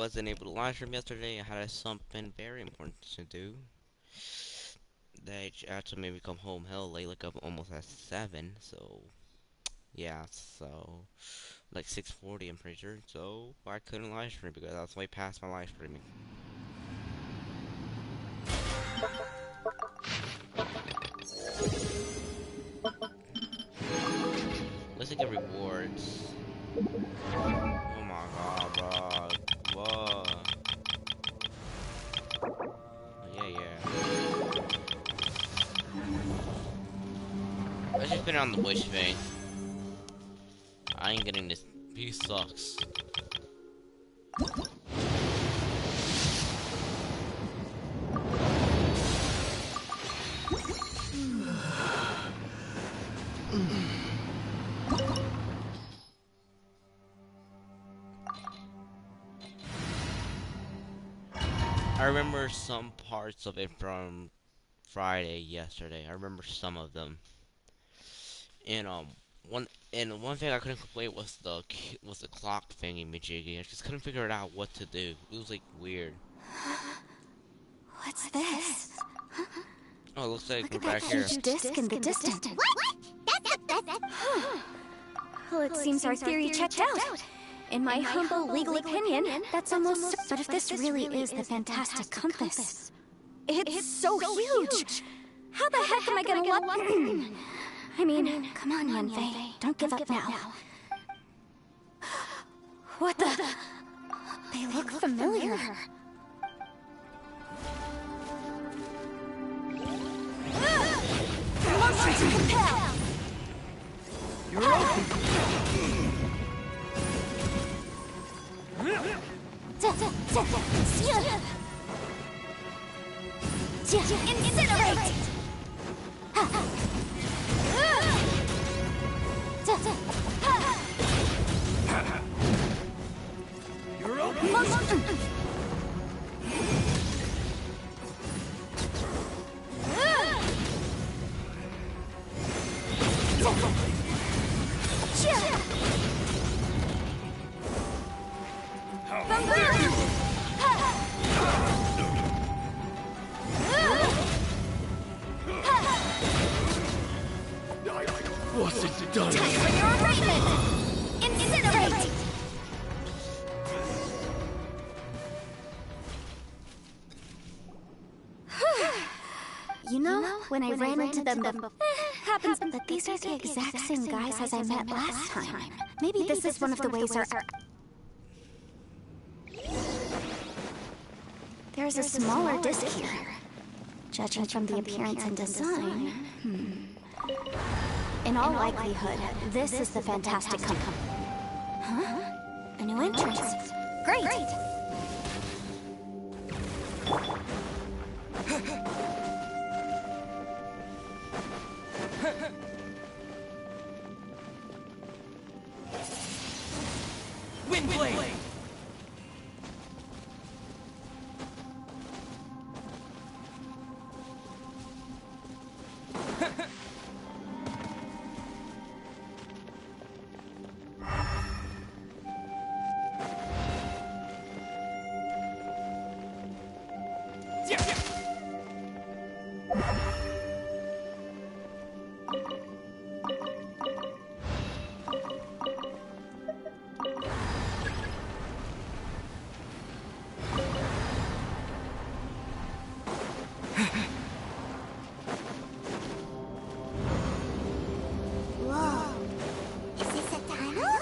Wasn't able to live stream yesterday. I had something very important to do. They actually made me come home hell late, like up almost at 7. So yeah, so like 6:40, I'm pretty sure. So I couldn't live stream because I was way past my live streaming. Let's get rewards. Oh my god, bro. Whoa. Yeah, yeah. Let's just put it on the bush thing. I ain't getting this. He sucks. I remember some parts of it from Friday yesterday. I remember some of them. And one one thing I couldn't complete was the clock thingy majiggy. I just couldn't figure it out what to do. It was like weird. What's this? Oh, it looks like Look we're at back that here. huge disc in the distance. What? Well, it seems our theory checked out. In my humble legal opinion, that's almost... But if this really is the fantastic compass, it's so huge. How the heck am I gonna look? I mean, come on, Yanfei. Don't give up now. What the... They look familiar. Motion to compel! You're open! Incinerate! You're open! What's it done? Time for your arraignment! Incinerate! You know, when I ran into them happens that these are the exact same guys as I met last time. Maybe this is one of the ways our... There's a smaller disc here. Judging from the appearance and design... In all likelihood, this is the fantastic company. Huh? A new entrance. Great! Windblade! Whoa. Is this a tunnel?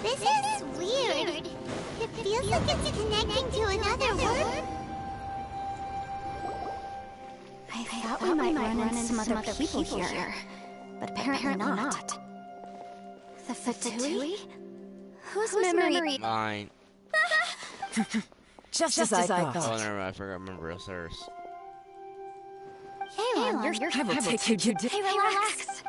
This is weird. It feels like it's connecting to another world. I thought we might run into some other people here, but apparently not. The Fatui? Whose memory? Mine. Just as I thought. Oh, never mind. I forgot. Remember it's hers. Aelon, you're... I will take you to... Hey, relax.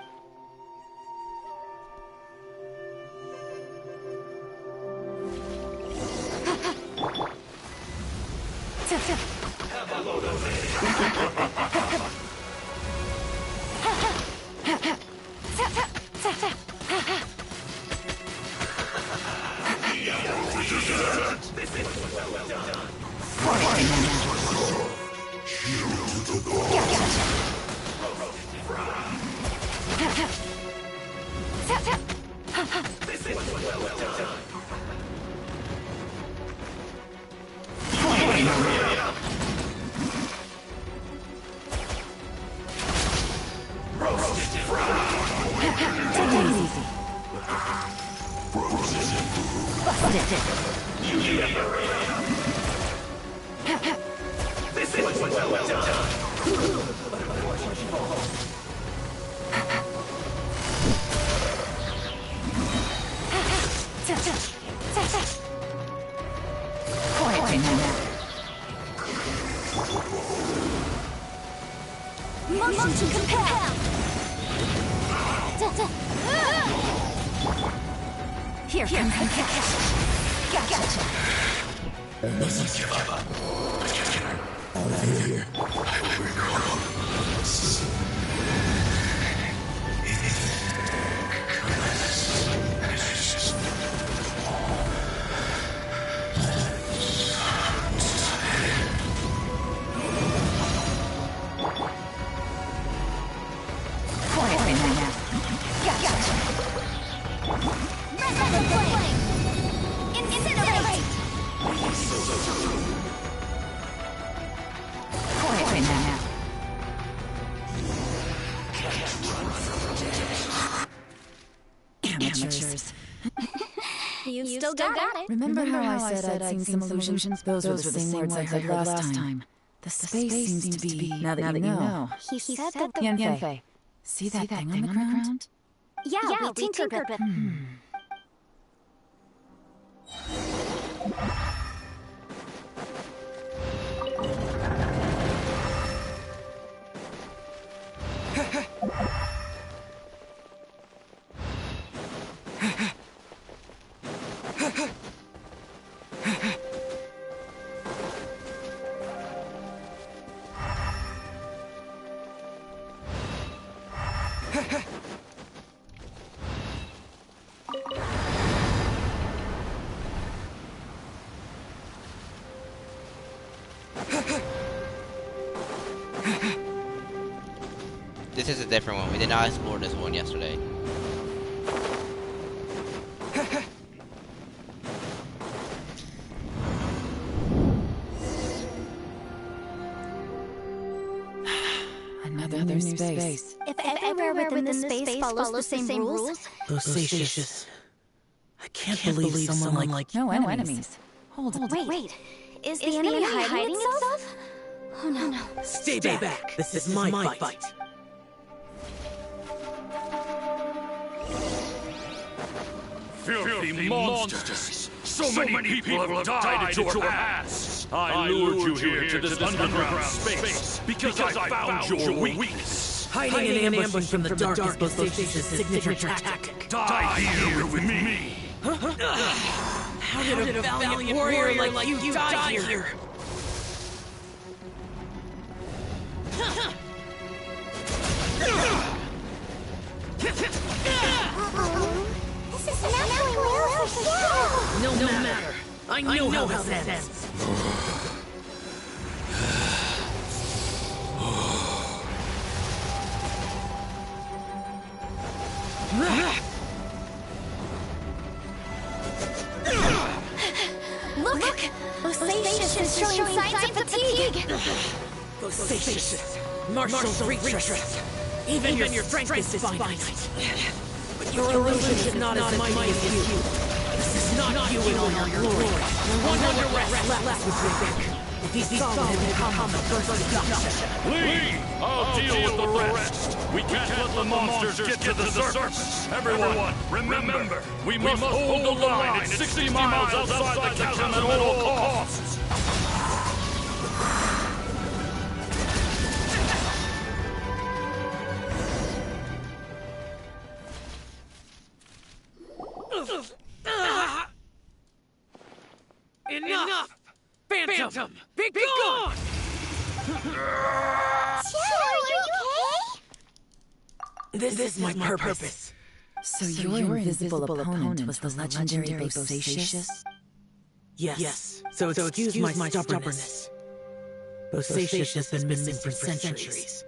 Motion to compel! Here, gotcha. I mustn't give up. Out of here, I will recall this. Amateurs. You still got it. Remember how I said I'd seen some illusions? Those were the same words I heard last time. The space seems to be, now that you know. He said that the... Yanfei, see that thing on the ground? Yeah, we tinkered with it. This is a different one. We did not explore this one yesterday. Another new space. If everywhere within the space follows the same rules... Lucius. I can't believe someone like... No enemies. Hold on. Wait. Is the enemy hiding itself? Oh no. Stay back. This is my fight. Filthy monsters! So many people have died at your hands! I lured you here to this underground space because I found your weakness! Hiding in ambush from the dark is Lucius' signature tactic. Die here with me! How did a valiant warrior like you die here? This is not going well for Shadow. No matter. I know how this ends. Look! Lucius is showing signs of fatigue! Lucius, martial retreat. Even your strength is finite. But your illusion is not as mighty as you. This is not you in all your glory. One under left with your back. If he saw him become the first seduction. Lee! I'll deal with the rest! We can't let the monsters get to the surface! Everyone, remember, we must hold the line at 60 miles outside the chasm at all costs! Enough! Phantom! Be gone! Shadow, are you okay? This is my purpose. So your invisible opponent was the legendary Bosacius? Yes. So excuse my stubbornness. Bosacius has been missing for centuries.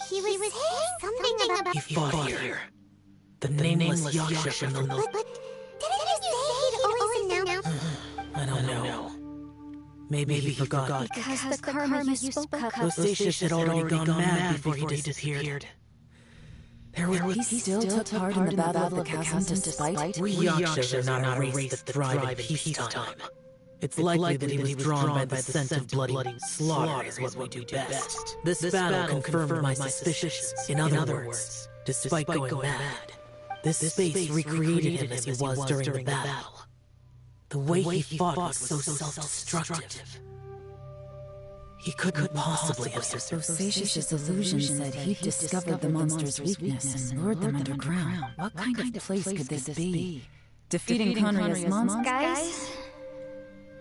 He was saying something about... He fought here. The nameless Yaksha from the... But didn't you say he'd always announced... I don't know. Maybe he forgot. Because the karma you spoke of. Bosacius had already gone mad before he disappeared. He still took part in the Battle of the Chasm despite... We Yakshas are not a race that thrive in peacetime. It's likely that he was drawn by the scent of bloody slaughter is what we do best. This battle confirmed my suspicions. In other words, despite going mad, this space recreated him as he was during the battle. The way he fought was so self-destructive. He couldn't possibly have survived. Bosacius' illusion said he'd discovered the monster's weakness and lured them underground. What kind of place could this be? Defeating Conria's monster? Guys,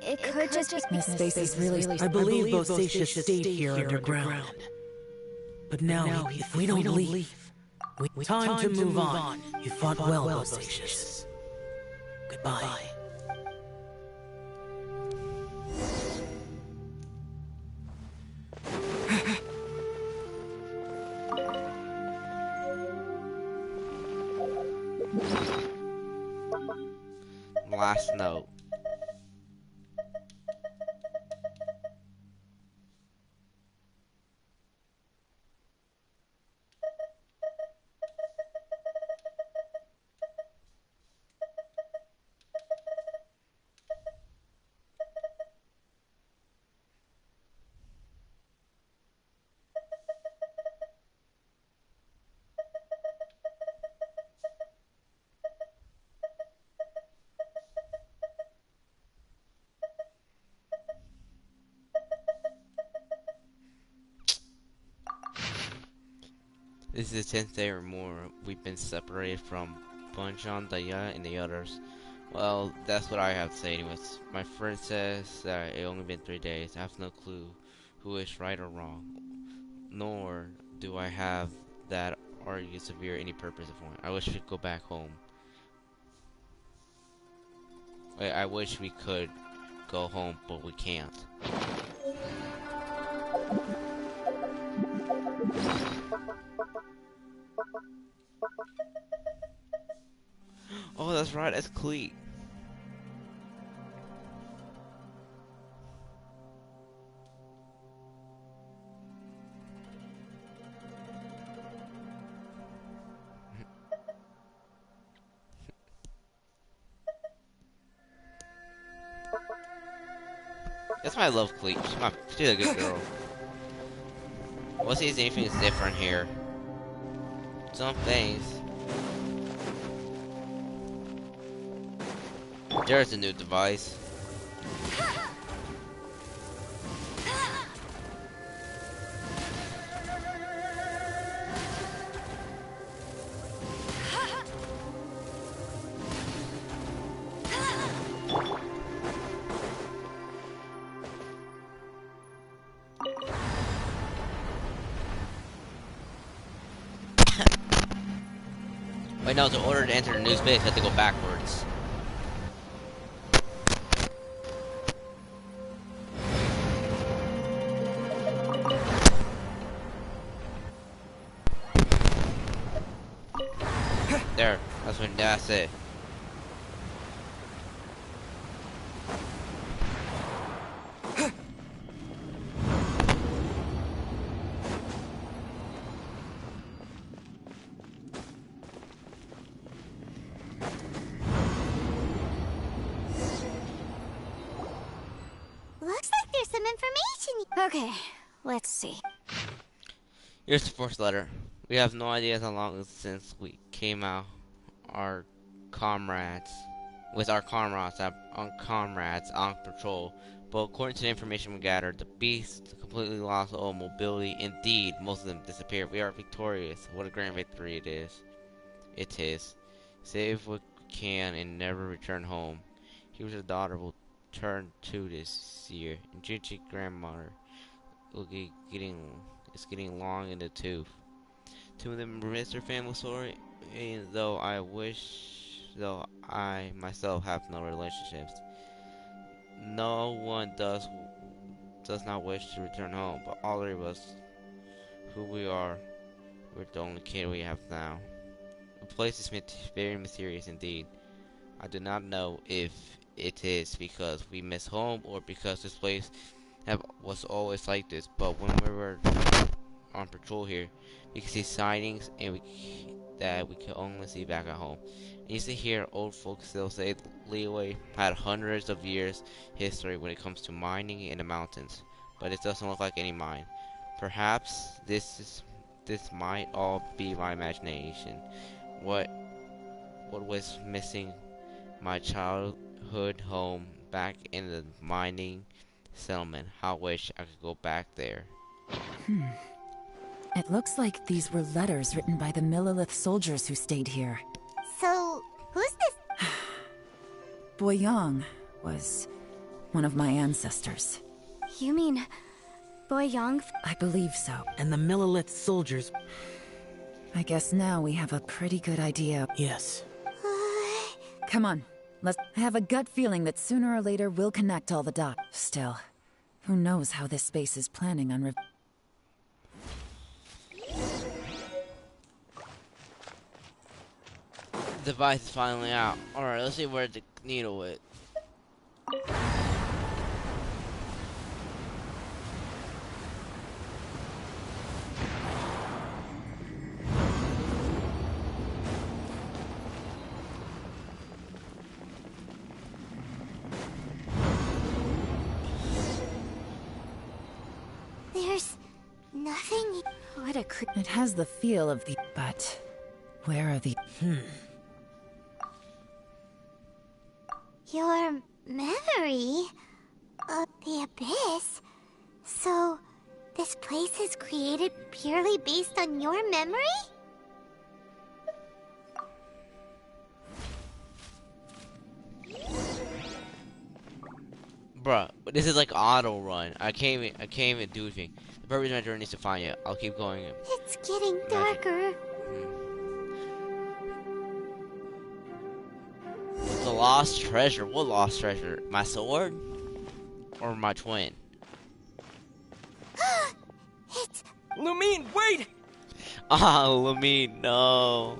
it could just be... This space is really... I believe Bosacius stayed here underground. But now, if we don't leave, time to move on. You fought well, Bosacius. Goodbye. Last note. This is the 10th day or more we've been separated from Bunjan, Daya, and the others. Well, that's what I have to say anyways. My friend says that it only been 3 days. I have no clue who is right or wrong. Nor do I have that argue severe any purpose of one. I wish we could go back home. I wish we could go home, but we can't. Oh, that's right, that's Cleet. That's why I love Cleet. She's a good girl. We'll see if anything is different here. Some things. There's a new device. Wait, no, in order to enter the new space, I have to go backwards. There, that's it. Looks like there's some information. Okay, let's see. Here's the first letter. We have no idea how long since we came out our comrades on patrol, but according to the information we gathered, the beast completely lost all mobility. Indeed, most of them disappeared. We are victorious. What a grand victory it is. It is. Save what we can and never return home. Here's daughter will turn 2 this year, and Ginchi grandmother will be getting long in the tooth. 2 of them miss their family story, and though I myself have no relationships. No one does not wish to return home, but all three of us, who we are, we're the only kid we have now. The place is very mysterious indeed. I do not know if it is because we miss home or because this place was always like this, but when we were on patrol here, we can see sightings that we can only see back at home. I used to hear old folks still say Leeway had hundreds of years history when it comes to mining in the mountains, but it doesn't look like any mine. Perhaps this might all be my imagination. What what was missing my childhood home back in the mining settlement. How wish I could go back there. It looks like these were letters written by the Millilith soldiers who stayed here. So, who's this? Boyang was one of my ancestors. You mean Boyang? I believe so. And the Millilith soldiers. I guess now we have a pretty good idea. Yes. Come on, I have a gut feeling that sooner or later we'll connect all the dots. Still, who knows how this space is planning on The device is finally out. Alright, let's see where the needle went. There's nothing. What a It has the feel of the... But where are the... Your memory of the abyss. So, this place is created purely based on your memory? Bruh, this is like auto run. I can't even do anything. The purpose of my journey is to find it. I'll keep going. It's getting darker. The lost treasure. What lost treasure? My sword? Or my twin? It's Lumine, wait! Ah, Lamine, no.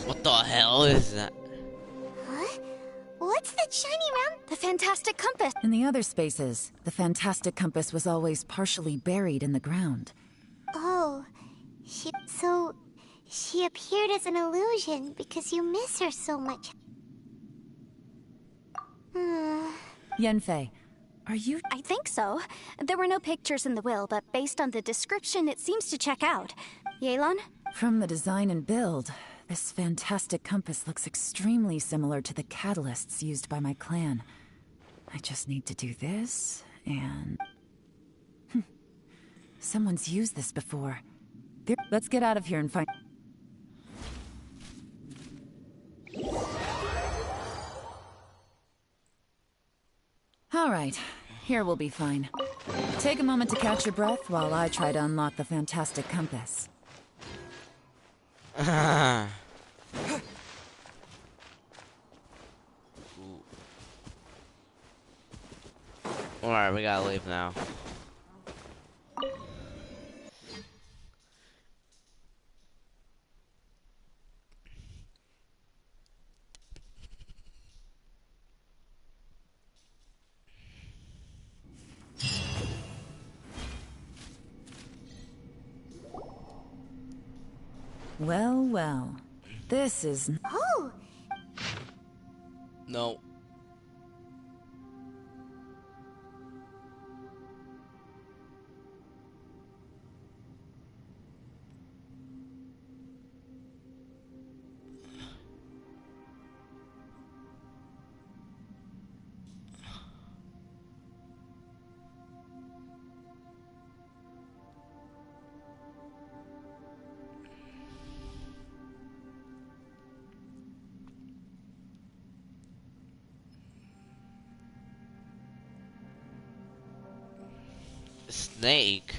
What the hell is that? Huh? What's that shiny round? the fantastic compass. In the other spaces, the fantastic compass was always partially buried in the ground. Oh, so she appeared as an illusion because you miss her so much. Yanfei, are you... I think so. There were no pictures in the will, but based on the description, it seems to check out. Yelan? From the design and build, this fantastic compass looks extremely similar to the catalysts used by my clan. I just need to do this, and... Someone's used this before. Let's get out of here and find... All right, here we'll be fine. Take a moment to catch your breath while I try to unlock the fantastic compass. Alright, we gotta leave now. Well, well. This is... Oh, No. Snake?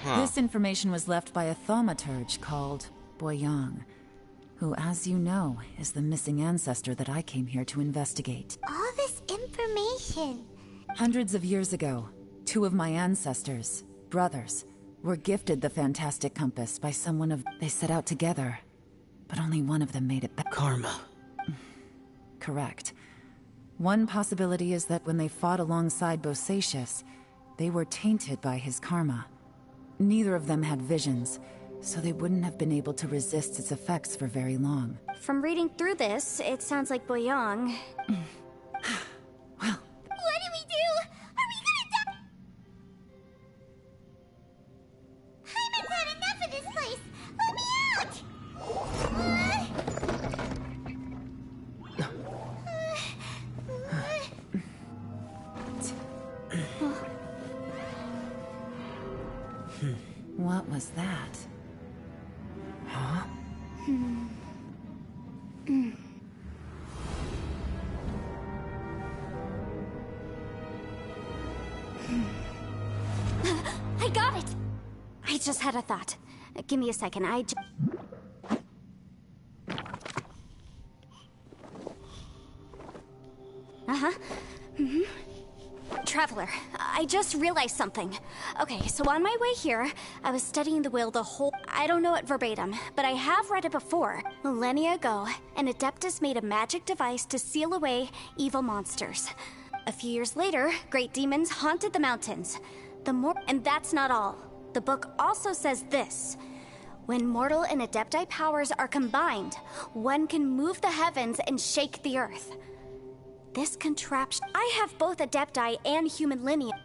Huh. This information was left by a thaumaturge called Boyang, who, as you know, is the missing ancestor that I came here to investigate. All this information. Hundreds of years ago, two of my ancestors, brothers, were gifted the fantastic compass by someone of... They set out together, but only one of them made it back. Karma. Correct. One possibility is that when they fought alongside Bosacius, they were tainted by his karma. Neither of them had visions, so they wouldn't have been able to resist its effects for very long. From reading through this, it sounds like Boyang. Well, What do we do? Are we gonna die? Hyman's had enough of this place. Let me out! what was that? Huh? I got it! I just had a thought. Give me a second, Uh-huh. Traveler, I just realized something. Okay, so on my way here, I was studying the will the whole... I don't know it verbatim, but I have read it before. Millennia ago, an Adeptus made a magic device to seal away evil monsters. A few years later, great demons haunted the mountains. And that's not all. The book also says this. When mortal and Adepti powers are combined, one can move the heavens and shake the earth. This contraption... I have both Adepti and human lineage.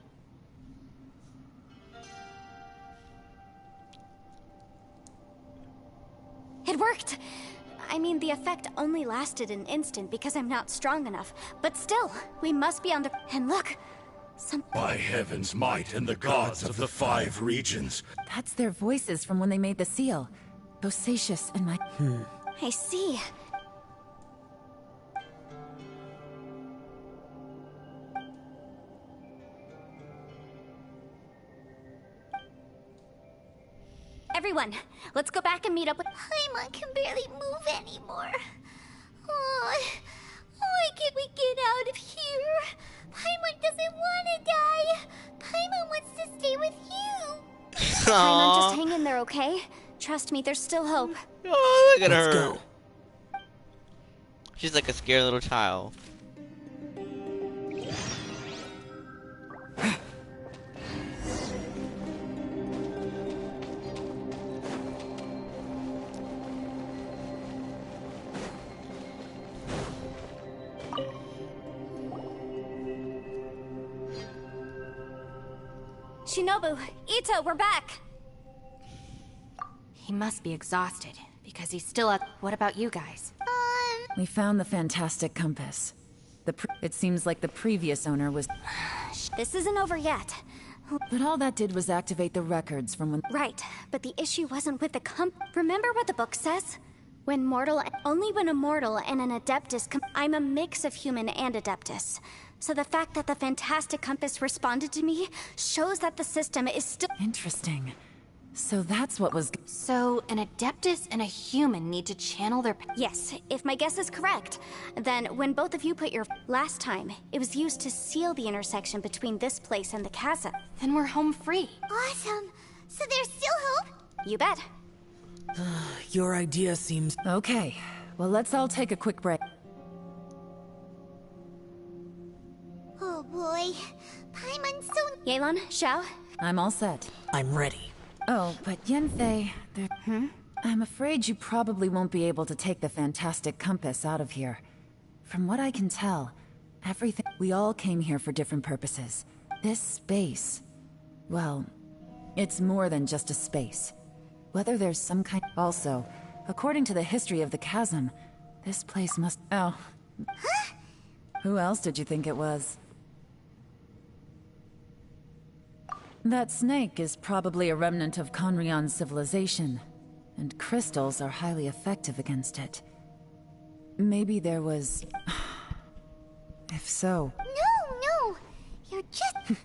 It worked! I mean, the effect only lasted an instant because I'm not strong enough. But still, we must be on the... And look! By heaven's might and the gods of the 5 regions. That's their voices from when they made the seal. Bosacius and my... I see. Everyone, let's go back and meet up with... Paimon can barely move anymore. Oh, why can't we get out of here? Paimon doesn't want to die. Paimon wants to stay with you. Paimon, just Aww. hang in there, okay? Trust me, there's still hope. Oh, look at Let's her. go. She's like a scared little child. Shinobu, Ito, we're back! He must be exhausted, because he's still up. What about you guys? We found the fantastic compass. It seems like the previous owner was... This isn't over yet. But all that did was activate the records from when... Right, but the issue wasn't with the Remember what the book says? Only when a mortal and an Adeptus I'm a mix of human and Adeptus. So the fact that the fantastic compass responded to me shows that the system is still... Interesting. So that's what was... So, an Adeptus and a human need to channel their... Yes, if my guess is correct, then when both of you put your... Last time, it was used to seal the intersection between this place and the chasm. Then we're home free. Awesome. So there's still hope? You bet. Your idea seems... Okay, well let's all take a quick break. Oh boy. Paimon's so... Yelan, Xiao, I'm all set. I'm ready. Oh, but Yanfei, I'm afraid you probably won't be able to take the fantastic compass out of here. From what I can tell, everything... We all came here for different purposes. This space... Well, it's more than just a space. Whether there's some kind... Also, according to the history of the chasm, this place must... Oh. Who else did you think it was? That snake is probably a remnant of Conrion's civilization, and crystals are highly effective against it. Maybe there was... If so... No, no. You're just...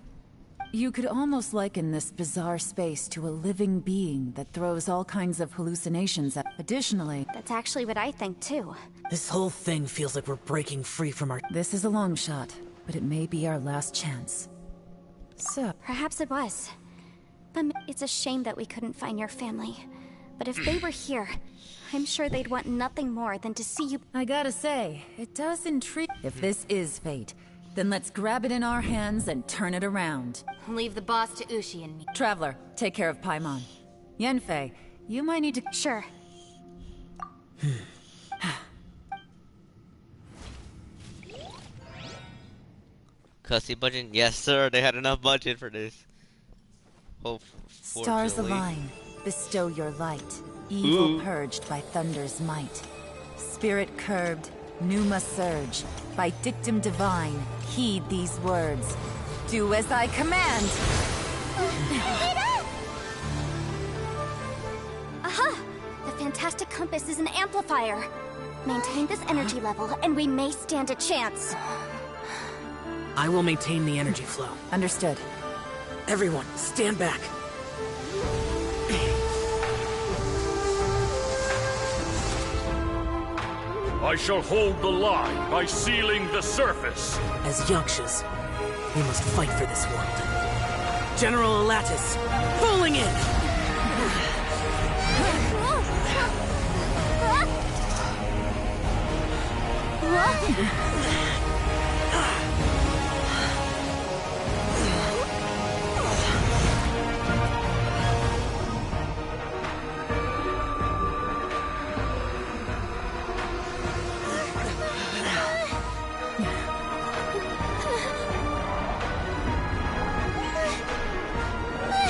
You could almost liken this bizarre space to a living being that throws all kinds of hallucinations at. Additionally, That's actually what I think too. This whole thing feels like we're breaking free from our... this is a long shot, but it may be our last chance. So, Perhaps it was. But it's a shame that we couldn't find your family. But if they were here, I'm sure they'd want nothing more than to see you. I gotta say, it does intrigue. If this is fate, then let's grab it in our hands and turn it around. Leave the boss to Ushi and me. Traveler, take care of Paimon. Yanfei, you might need to... Sure. Cussy budget? Yes, sir. They had enough budget for this. Oh, Stars fortunately. align, bestow your light. Evil Ooh. purged by thunder's might. Spirit curbed, pneuma surge. By dictum divine, heed these words. Do as I command! Aha! The fantastic compass is an amplifier. Maintain this energy level, and we may stand a chance. I will maintain the energy flow. Understood. Everyone, stand back. I shall hold the line by sealing the surface. As Yakshas, we must fight for this world. General Elatus, falling in!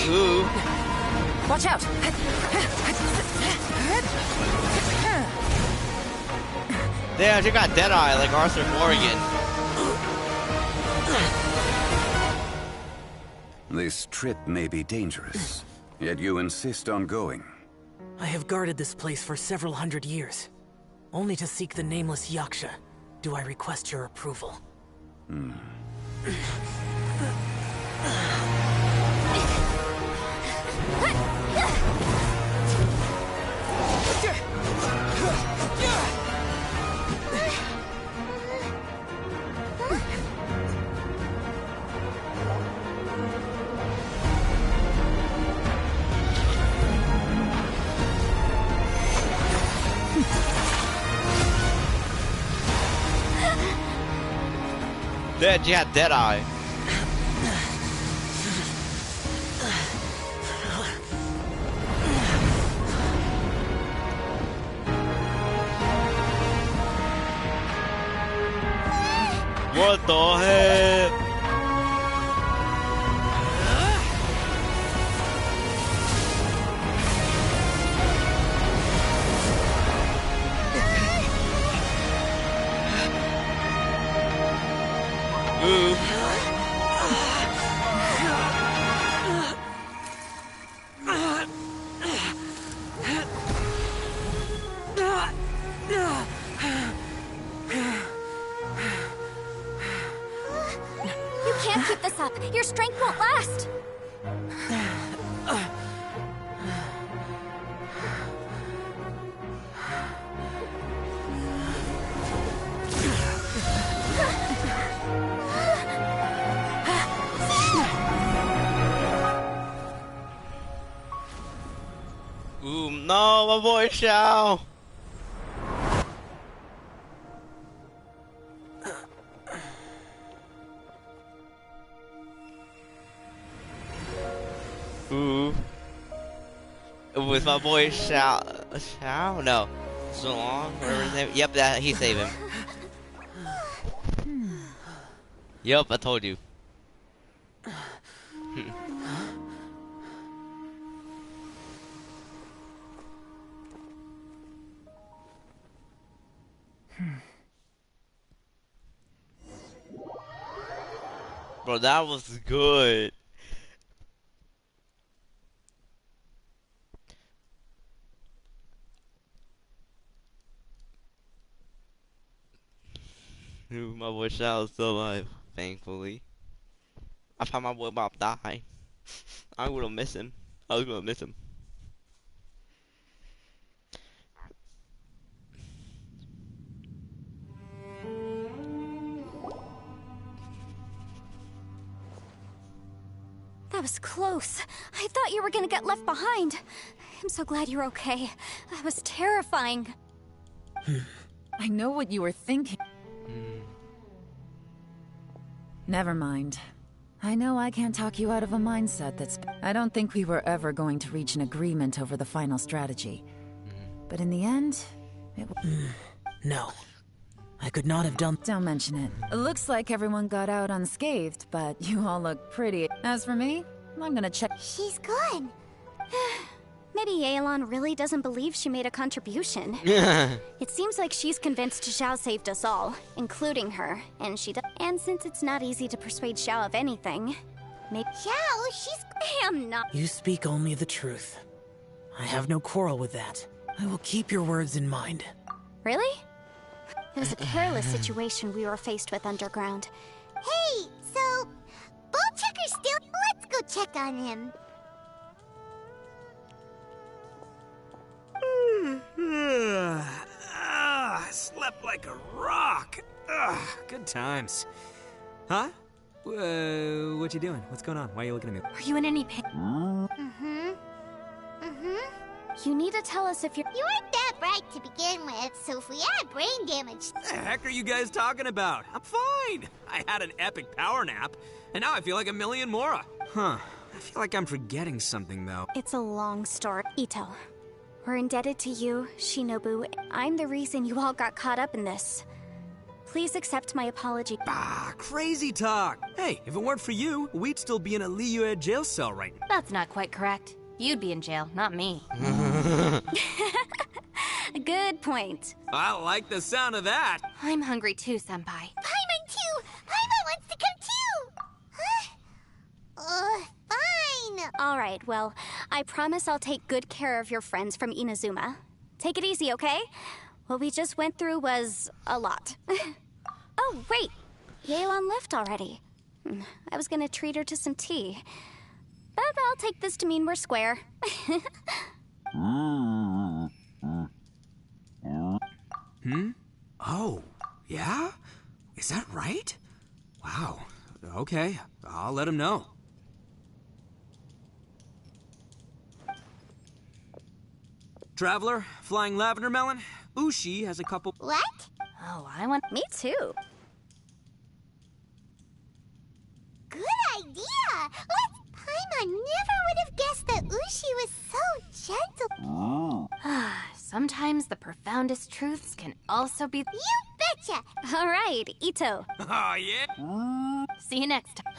Ooh. Watch out! Damn, you got Deadeye like Arthur Morgan. This trip may be dangerous, yet you insist on going. I have guarded this place for several hundred years. Only to seek the nameless Yaksha, do I request your approval. Dad, you had Deadeye. What the heck? Ooh. You can't keep this up. Your strength won't last. Ooh, no, my boy Shao. Ooh. With my boy Shao. Shao? No. So long? Whatever his name. Yep, that he saved him. Yep, I told you. Bro, that was good. Ooh, my boy Shao is still alive, thankfully. I thought my boy about to die. I would have missed him. I was gonna miss him. That was close. I thought you were gonna get left behind. I'm so glad you're okay. That was terrifying. I know what you were thinking. Never mind. I know I can't talk you out of a mindset that's... I don't think we were ever going to reach an agreement over the final strategy. But in the end, it... No. I could not have done... Don't mention it. It looks like everyone got out unscathed, but you all look pretty. As for me, I'm gonna check... She's gone. Maybe Yelan really doesn't believe she made a contribution. It seems like she's convinced Xiao saved us all, including her, and And since it's not easy to persuade Xiao of anything, maybe... Xiao, she's... I am not... You speak only the truth. I have no quarrel with that. I will keep your words in mind. Really? It was a perilous situation we were faced with underground. Hey, so... Ball Checker's still... Let's go check on him. Slept like a rock. Good times. Huh? What you doing? What's going on? Why are you looking at me? Are you in any pain? You need to tell us if you're... You weren't that bright to begin with, so if we had brain damage... What the heck are you guys talking about? I'm fine. I had an epic power nap, and now I feel like a million more. Huh. I feel like I'm forgetting something, though. It's a long story. Ito, we're indebted to you, Shinobu. I'm the reason you all got caught up in this. Please accept my apology. Ah, crazy talk. Hey, if it weren't for you, we'd still be in a Liyue jail cell right now. That's not quite correct. You'd be in jail, not me. Good point. I like the sound of that. I'm hungry too, Senpai. Paimon too! Paimon wants to come too! Huh? Fine. All right, well, I promise I'll take good care of your friends from Inazuma. Take it easy, okay? What we just went through was a lot. Oh, wait. Yelan left already. I was gonna treat her to some tea. But I'll take this to mean we're square. Oh, yeah? Is that right? Wow. Okay, I'll let him know. Traveler, flying lavender melon, Ushi has a couple... What? Oh, I want... Me too. Good idea! Let's... Paimon never would have guessed that Ushi was so gentle. Sometimes the profoundest truths can also be... You betcha! All right, Ito. Oh, yeah? See you next time.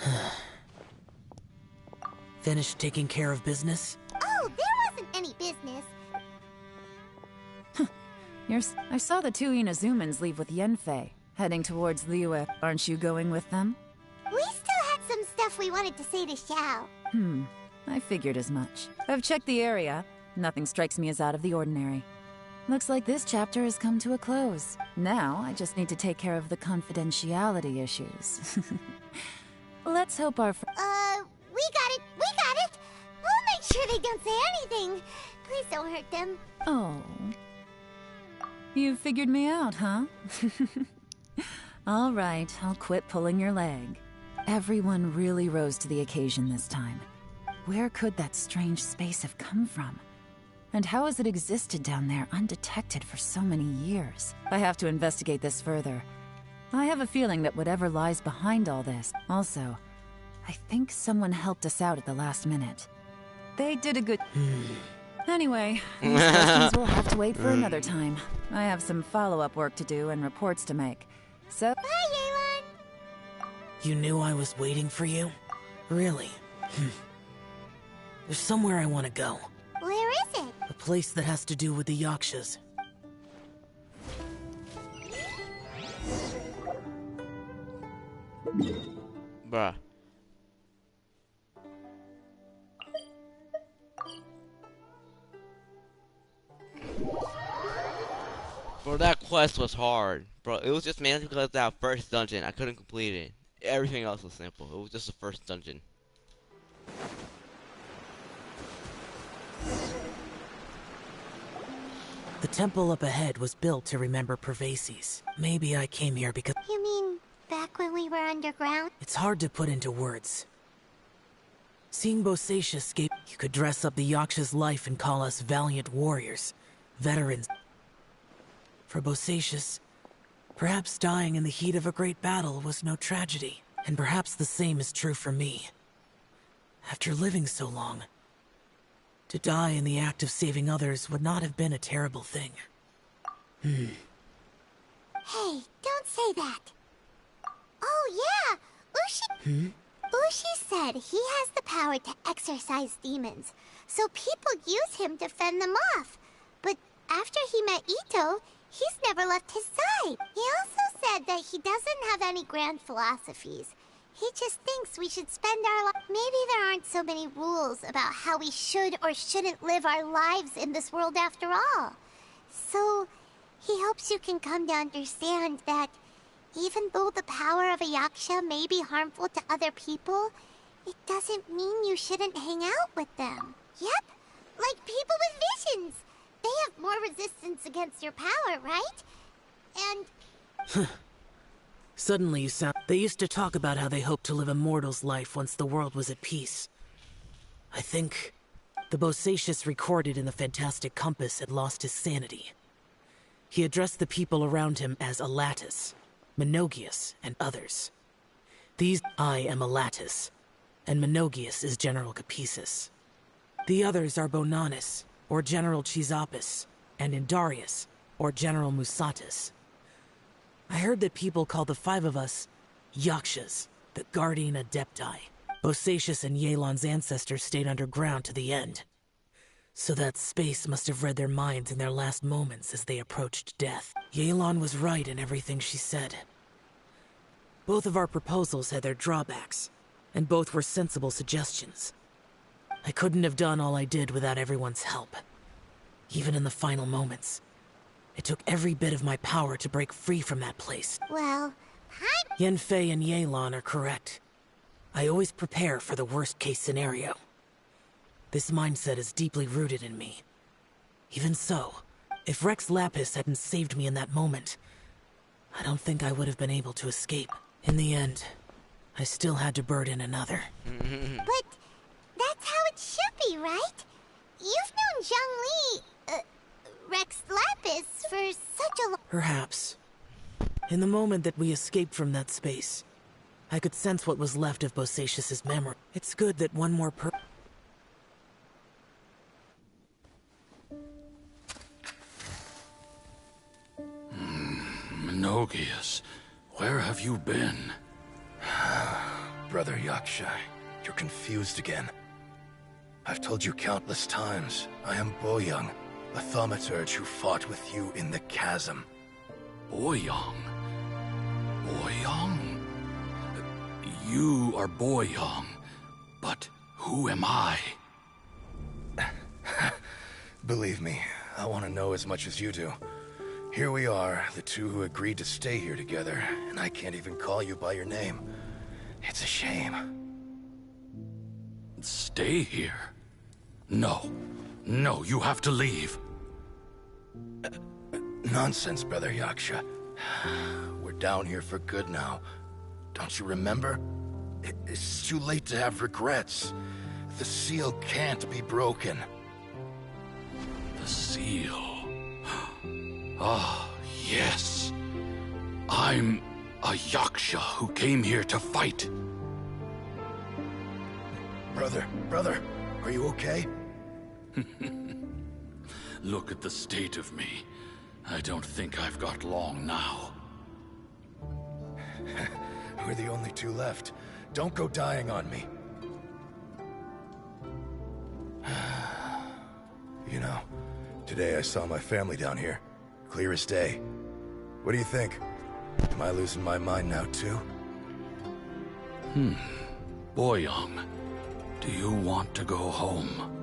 Finished taking care of business? Oh, there wasn't any business. I saw the two Inazumans leave with Yenfei, heading towards Liyue. Aren't you going with them? We still had some stuff we wanted to say to Xiao. I figured as much. I've checked the area. Nothing strikes me as out of the ordinary. Looks like this chapter has come to a close. Now, I just need to take care of the confidentiality issues. Let's hope our We got it! We got it! We'll make sure they don't say anything. Please don't hurt them. Oh. You figured me out, huh? All right, I'll quit pulling your leg. Everyone really rose to the occasion this time. Where could that strange space have come from? And how has it existed down there undetected for so many years? I have to investigate this further. I have a feeling that whatever lies behind all this... Also, I think someone helped us out at the last minute. They did a good... Anyway, these questions will have to wait for another time. I have some follow-up work to do and reports to make. So... Bye, Yelan! You knew I was waiting for you? Really? There's somewhere I want to go. Where is it? A place that has to do with the Yakshas. Bruh. Bro, that quest was hard. Bro, it was just mainly because of that first dungeon. I couldn't complete it. Everything else was simple. It was just the first dungeon. The temple up ahead was built to remember Pervases. Maybe I came here because... You mean back when we were underground? It's hard to put into words. Seeing Bosacia escape, you could dress up the Yaksha's life and call us valiant warriors, veterans. For Bosacius, perhaps dying in the heat of a great battle was no tragedy, and perhaps the same is true for me. After living so long, to die in the act of saving others would not have been a terrible thing. Hey, don't say that. Oh yeah, Ushi said he has the power to exorcise demons, so people use him to fend them off. But after he met Ito, he's never left his side. He also said that he doesn't have any grand philosophies. He just thinks we should spend our lives. Maybe there aren't so many rules about how we should or shouldn't live our lives in this world after all. So, he hopes you can come to understand that even though the power of a Yaksha may be harmful to other people, it doesn't mean you shouldn't hang out with them. Yep, like people with visions. They have more resistance against your power, right? And... Suddenly you sound... They used to talk about how they hoped to live a mortal's life once the world was at peace. I think the Bosacius recorded in the Fantastic Compass had lost his sanity. He addressed the people around him as Alatus, Menogius, and others. I am Alatus, and Menogius is General Capesus. The others are Bonanis, or General Chisapis, and Indarius, or General Musatus. I heard that people call the five of us Yakshas, the Guardian Adepti. Bosacius and Yelan's ancestors stayed underground to the end. So that space must have read their minds in their last moments as they approached death. Yelan was right in everything she said. Both of our proposals had their drawbacks, and both were sensible suggestions. I couldn't have done all I did without everyone's help. Even in the final moments. It took every bit of my power to break free from that place. well, Yenfei and Yelan are correct. I always prepare for the worst-case scenario. This mindset is deeply rooted in me. Even so, if Rex Lapis hadn't saved me in that moment, I don't think I would have been able to escape. In the end, I still had to burden another. but that's how it should be, right? You've known Zhang Li, Rex Lapis for such a long... Perhaps. In the moment that we escaped from that space, I could sense what was left of Bosacius's memory. It's good that one more Menogius, where have you been? Brother Yaksha, you're confused again. I've told you countless times, I am Boyoung, a thaumaturge who fought with you in the chasm. Boyoung? Boyoung? You are Boyoung, but who am I? Believe me, I want to know as much as you do. Here we are, the two who agreed to stay here together, and I can't even call you by your name. It's a shame. Stay here? No. No, you have to leave. Nonsense, Brother Yaksha. We're down here for good now. Don't you remember? It's too late to have regrets. The seal can't be broken. The seal. Ah, yes. I'm a Yaksha who came here to fight. Brother, are you okay? Look at the state of me. I don't think I've got long now. We're the only two left. Don't go dying on me. You know, today I saw my family down here. Clear as day. What do you think? Am I losing my mind now, too? Boyoung, do you want to go home?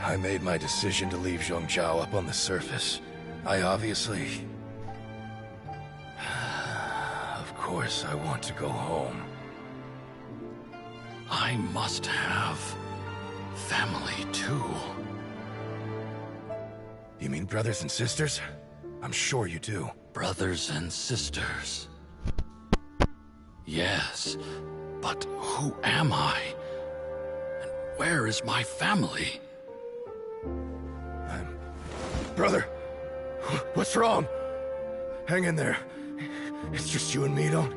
I made my decision to leave Zhongzhou up on the surface. I obviously... course I want to go home. I must have family too. You mean brothers and sisters? I'm sure you do. Brothers and sisters. Yes, but who am I? And where is my family? Brother, what's wrong? Hang in there. It's just you and me. Don't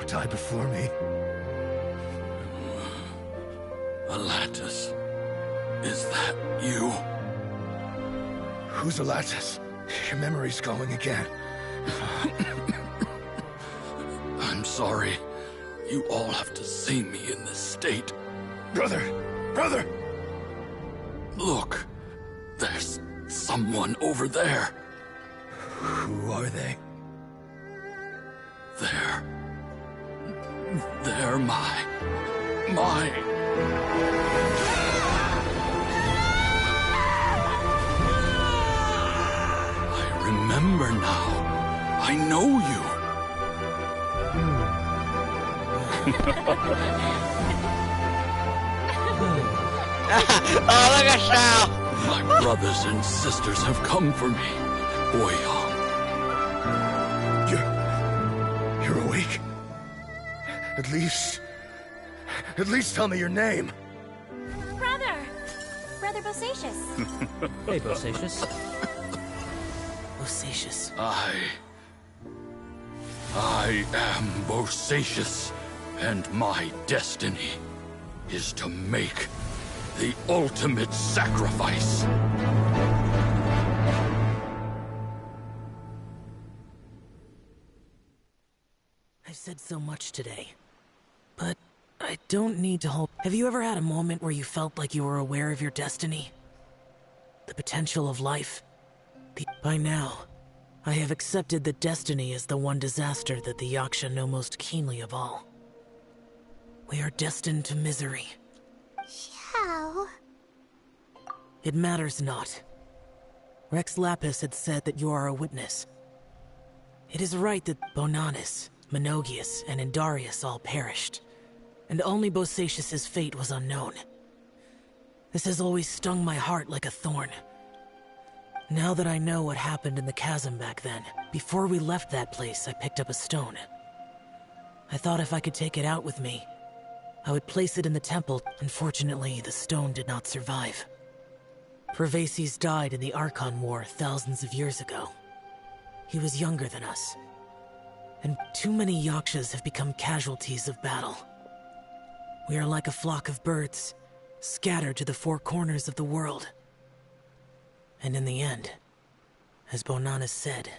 die before me. Alatus, is that you? Who's Alatus? Your memory's going again. I'm sorry. You all have to see me in this state. Brother! Brother! Look, there's someone over there. Who are they? They're my... I remember now. I know you. Oh, look at Shao! My brothers and sisters have come for me, Boyong. You're awake? At least tell me your name. Brother Bosacius. Hey, Bosacius. Bosacius. I am Bosacius, and my destiny is to make the ultimate sacrifice. I've said so much today, but I don't need to hold... Have you ever had a moment where you felt like you were aware of your destiny? The potential of life? By now, I have accepted that destiny is the one disaster that the Yaksha know most keenly of all. We are destined to misery. How? It matters not. Rex Lapis had said that you are a witness. It is right that Bonanis, Menogias, and Indarius all perished, and only Bosacius's fate was unknown. This has always stung my heart like a thorn. Now that I know what happened in the chasm back then, before we left that place, I picked up a stone. I thought if I could take it out with me, I would place it in the temple. Unfortunately, the stone did not survive. Pervases died in the Archon War thousands of years ago. He was younger than us, and too many Yakshas have become casualties of battle. We are like a flock of birds, scattered to the four corners of the world. And in the end, as Bonanis said,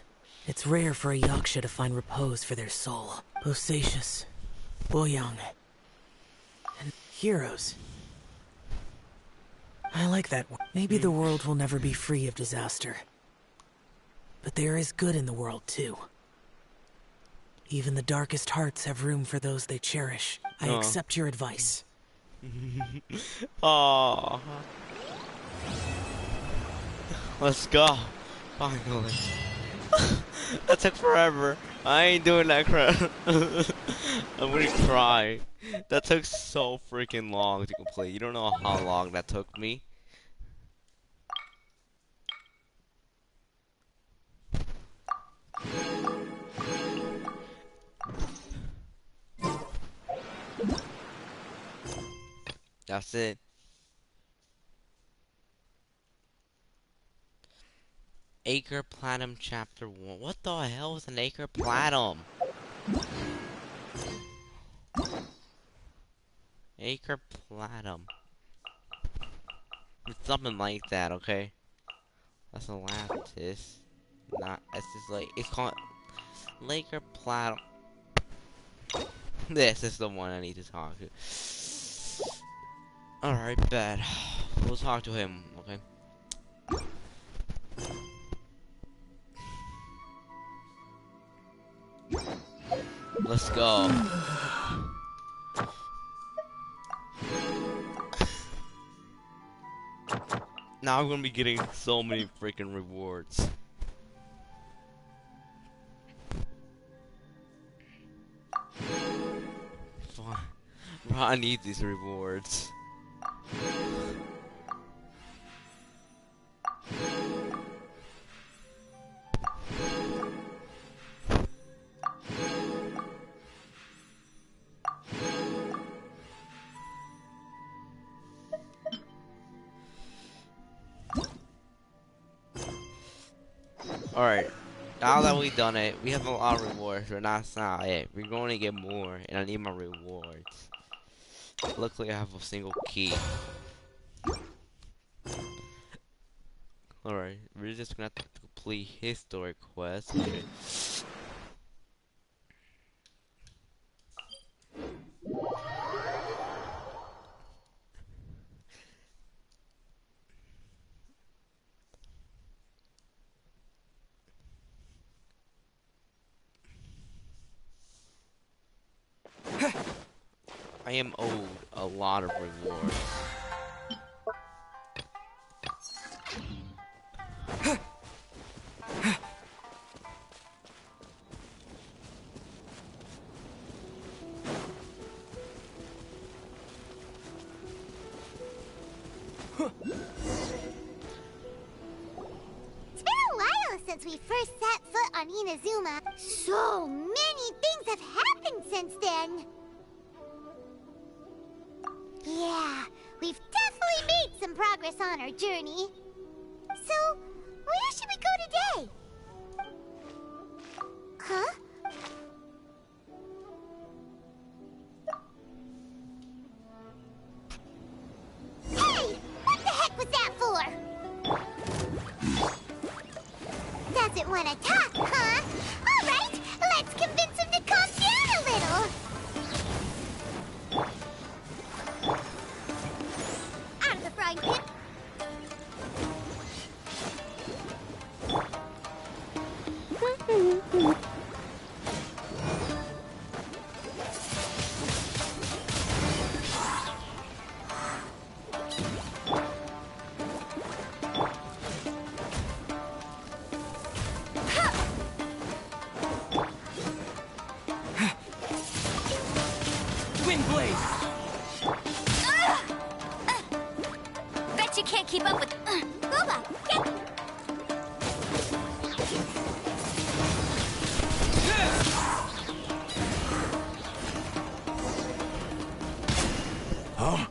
it's rare for a Yaksha to find repose for their soul. Bosacius, Boyang, and heroes. I like that one. Maybe the world will never be free of disaster. But there is good in the world, too. Even the darkest hearts have room for those they cherish. I accept your advice. Aww. Let's go. Finally. That took forever. I ain't doing that crap. I'm gonna cry. That took so freaking long to complete. You don't know how long that took me. That's it. Acre Platinum Chapter 1. What the hell is an Acre Platinum? Acre Platinum. It's something like that, okay? That's a lattice. Not, it's just like, it's called Laker Platinum. This is the one I need to talk to. Alright, bad. We'll talk to him, okay? Let's go. Now I'm gonna be getting so many freaking rewards. I need these rewards. Alright, now that we've done it, we have a lot of rewards, but that's not it. We're going to get more, and I need my rewards. Luckily, I have a single key. Alright, we're just gonna have to complete historic quests. Okay. I am owed a lot of rewards. It's been a while since we first set foot on Inazuma. So many things have happened since then. Yeah, we've definitely made some progress on our journey. So, where should we go today? Huh? Hey! What the heck was that for? Doesn't want to talk, huh? All right, let's convince him to calm down a little. Out of the frying pan. Wind blade! Bet you can't keep up with. Booba, get... Huh?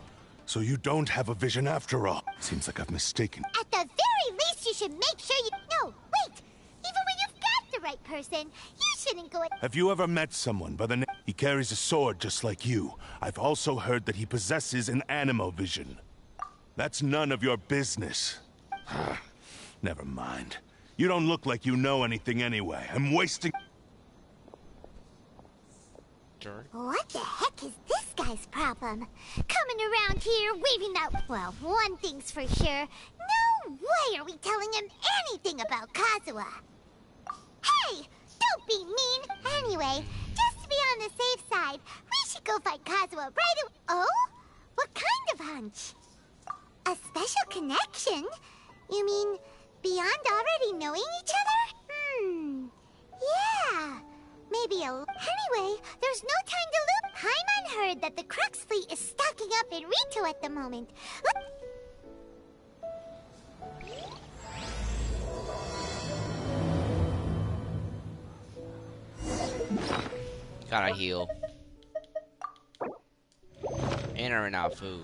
So you don't have a vision after all. Seems like I've mistaken. At the very least, you should make sure you... No, wait! Even when you've got the right person, you shouldn't go... Have you ever met someone by the name? He carries a sword just like you. I've also heard that he possesses an animal vision. That's none of your business. Never mind. You don't look like you know anything anyway. I'm wasting... What the heck is this guy's problem? Coming around here, waving that... Well, one thing's for sure. No way are we telling him anything about Kazuha. Hey! Don't be mean! Anyway, just to be on the safe side, we should go fight Kazuha right away. Oh? What kind of hunch? A special connection? You mean beyond already knowing each other? Yeah. Maybe a... Anyway, there's no time to loop. Paimon heard that the Crux fleet is stocking up in Rito at the moment. Gotta heal. And I ran out of food.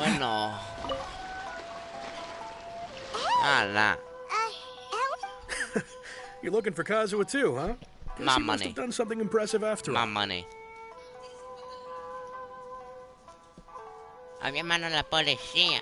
Bueno. Ah, Help? You're looking for Kazuha too, huh? Guess my he must money. have done something impressive after My all. money. Había mano la policía.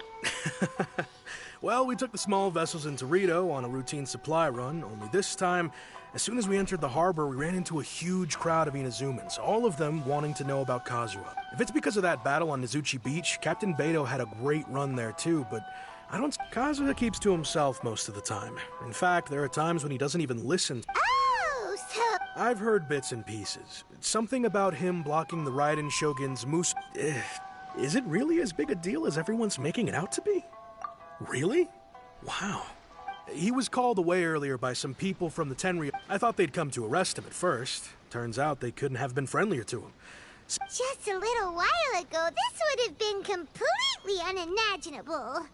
Well, we took the small vessels into Rito on a routine supply run, only this time, as soon as we entered the harbor, we ran into a huge crowd of Inazumans, all of them wanting to know about Kazuha. If it's because of that battle on Nizuchi Beach, Captain Beto had a great run there too, but I don't... Kazuha keeps to himself most of the time. In fact, there are times when he doesn't even listen. Oh, so... I've heard bits and pieces. Something about him blocking the Raiden Shogun's moose... Is it really as big a deal as everyone's making it out to be? Really? Wow. He was called away earlier by some people from the Tenryou. I thought they'd come to arrest him at first. Turns out they couldn't have been friendlier to him. Just a little while ago, this would have been completely unimaginable.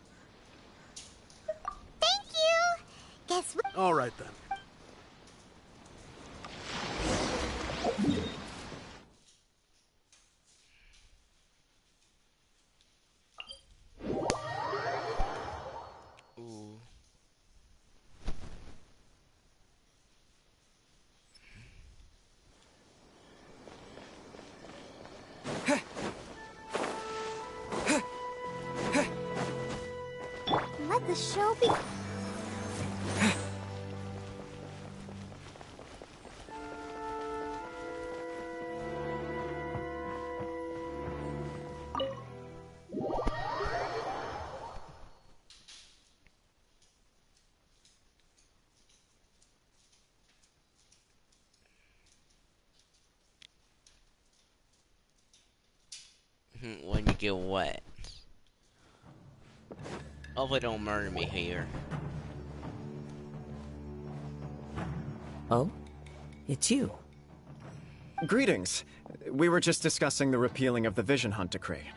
Thank you! Guess what? All right, then. Ooh. Let the show be... When you get wet. Hopefully don't murder me here. Oh? It's you. Greetings. We were just discussing the repealing of the Vision Hunt Decree.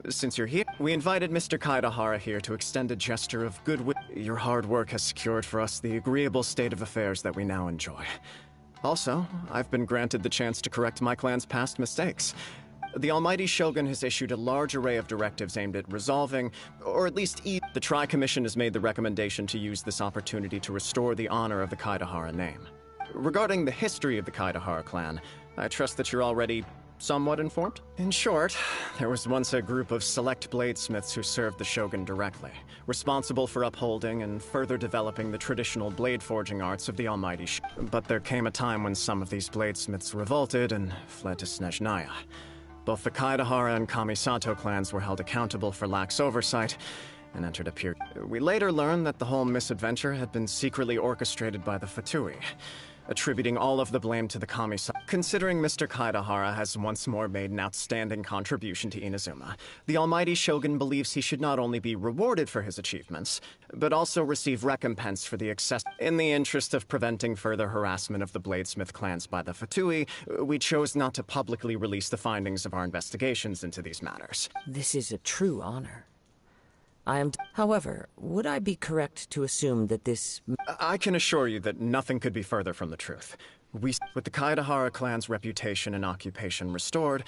Since you're here, we invited Mr. Kaidahara here to extend a gesture of goodwill. Your hard work has secured for us the agreeable state of affairs that we now enjoy. Also, I've been granted the chance to correct my clan's past mistakes. The Almighty Shogun has issued a large array of directives aimed at resolving, or at least the Tri-Commission has made the recommendation to use this opportunity to restore the honor of the Kaidahara name. Regarding the history of the Kaidahara clan, I trust that you're already somewhat informed? In short, there was once a group of select bladesmiths who served the Shogun directly, responsible for upholding and further developing the traditional blade forging arts of the Almighty Shogun. But there came a time when some of these bladesmiths revolted and fled to Snezhnaya. Both the Kaidahara and Kamisato clans were held accountable for lax oversight and entered a period. We later learned that the whole misadventure had been secretly orchestrated by the Fatui, attributing all of the blame to the Kamisato. Considering Mr. Kaidahara has once more made an outstanding contribution to Inazuma, the Almighty Shogun believes he should not only be rewarded for his achievements, but also receive recompense for the excess. In the interest of preventing further harassment of the Bladesmith clans by the Fatui, we chose not to publicly release the findings of our investigations into these matters. This is a true honor. However, would I be correct to assume that this... I can assure you that nothing could be further from the truth. With the Kaidahara clan's reputation and occupation restored,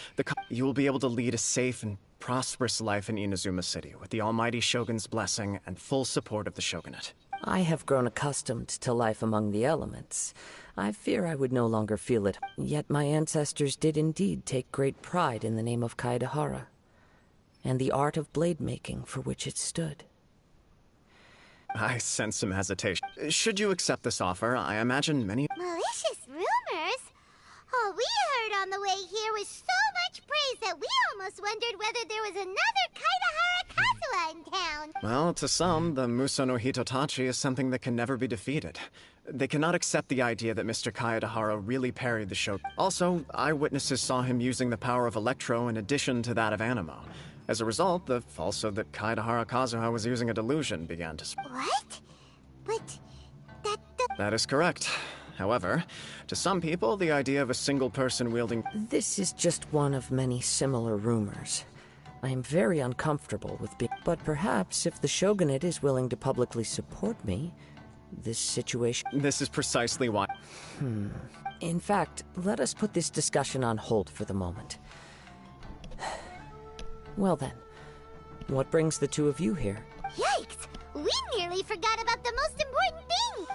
you will be able to lead a safe and prosperous life in Inazuma City, with the Almighty Shogun's blessing and full support of the Shogunate. I have grown accustomed to life among the elements. I fear I would no longer feel it. Yet my ancestors did indeed take great pride in the name of Kaidahara, and the art of blade making for which it stood. I sense some hesitation. Should you accept this offer, I imagine many... Malicious rumors? All we heard on the way here was so much praise that we almost wondered whether there was another Kaidahara Kazuha in town. Well, to some, the Muso no Hitotachi is something that can never be defeated. They cannot accept the idea that Mr. Kaidahara really parried the Shogun. Also, eyewitnesses saw him using the power of Electro in addition to that of Animo. As a result, the falsehood that Kaidahara Kazuha was using a delusion began to spread. What? But That is correct. However, to some people, the idea of a single person wielding... This is just one of many similar rumors. I am very uncomfortable with being... But perhaps if the Shogunate is willing to publicly support me, this situation... This is precisely why... In fact, let us put this discussion on hold for the moment. Well then, What brings the two of you here? Yikes! We nearly forgot about the most important thing!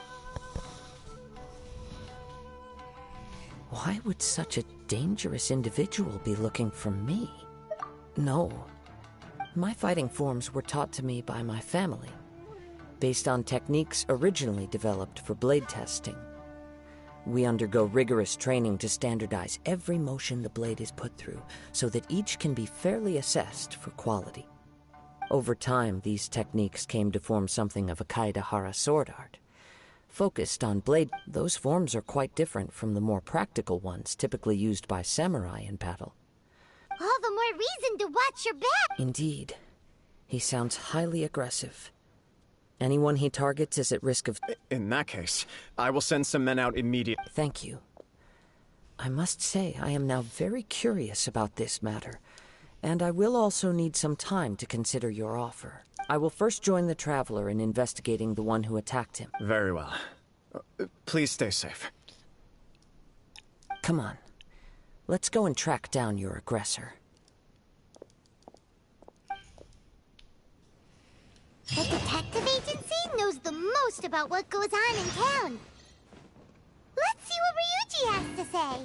Why would such a dangerous individual be looking for me? No. My fighting forms were taught to me by my family, based on techniques originally developed for blade testing. We undergo rigorous training to standardize every motion the blade is put through, so that each can be fairly assessed for quality. Over time, these techniques came to form something of a Kaedahara sword art. Focused on blade, those forms are quite different from the more practical ones typically used by samurai in battle. All the more reason to watch your back! Indeed. He sounds highly aggressive. Anyone he targets is at risk of... In that case, I will send some men out immediately. Thank you. I must say, I am now very curious about this matter, and I will also need some time to consider your offer. I will first join the Traveler in investigating the one who attacked him. Very well. Please stay safe. Come on. Let's go and track down your aggressor. The detective agency knows the most about what goes on in town. Let's see what Ryuji has to say.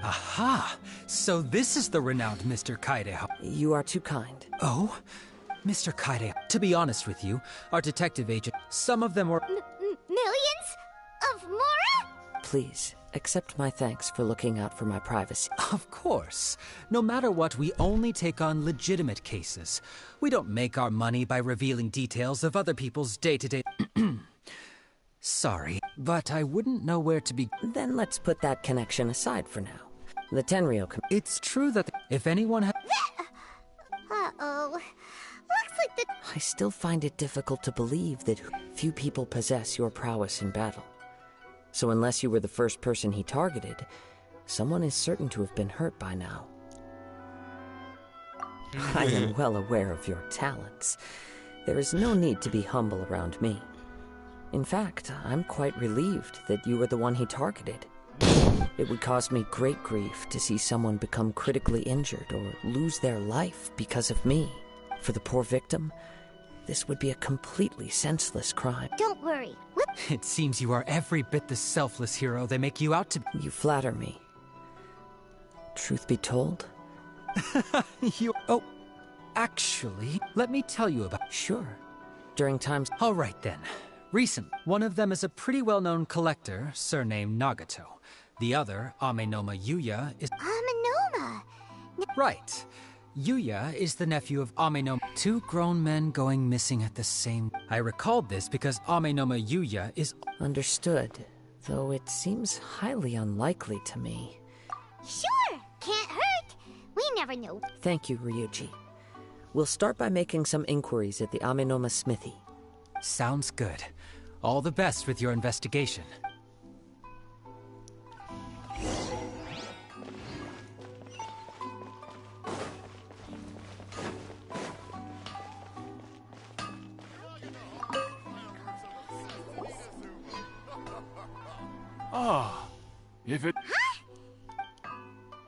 Aha! So this is the renowned Mr. Kaedehara. You are too kind. Oh? Mr. Kaede, to be honest with you, our detective agent, some of them were... Millions? Of Mora? Please, accept my thanks for looking out for my privacy. Of course. No matter what, we only take on legitimate cases. We don't make our money by revealing details of other people's day-to-day... Sorry, but I wouldn't know where to begin. Then let's put that connection aside for now. The Tenryo... It's true that if anyone had... Uh-oh. Looks like the... I still find it difficult to believe that few people possess your prowess in battle. So unless you were the first person he targeted, someone is certain to have been hurt by now. I am well aware of your talents. There is no need to be humble around me. In fact, I'm quite relieved that you were the one he targeted. It would cause me great grief to see someone become critically injured or lose their life because of me. For the poor victim, this would be a completely senseless crime. Don't worry. It seems you are every bit the selfless hero they make you out to be. You flatter me. Truth be told? Oh, actually, let me tell you about... Sure. During times... All right then. Recently, one of them is a pretty well-known collector, surnamed Nagato. The other, Amenoma Yuya, is... Amenoma? Right. Yuya is the nephew of Amenoma. Two grown men going missing at the same... I recalled this because Amenoma Yuya is... Understood. Though it seems highly unlikely to me. Sure! Can't hurt! We never know. Thank you, Ryuji. We'll start by making some inquiries at the Amenoma smithy. Sounds good. All the best with your investigation. If it...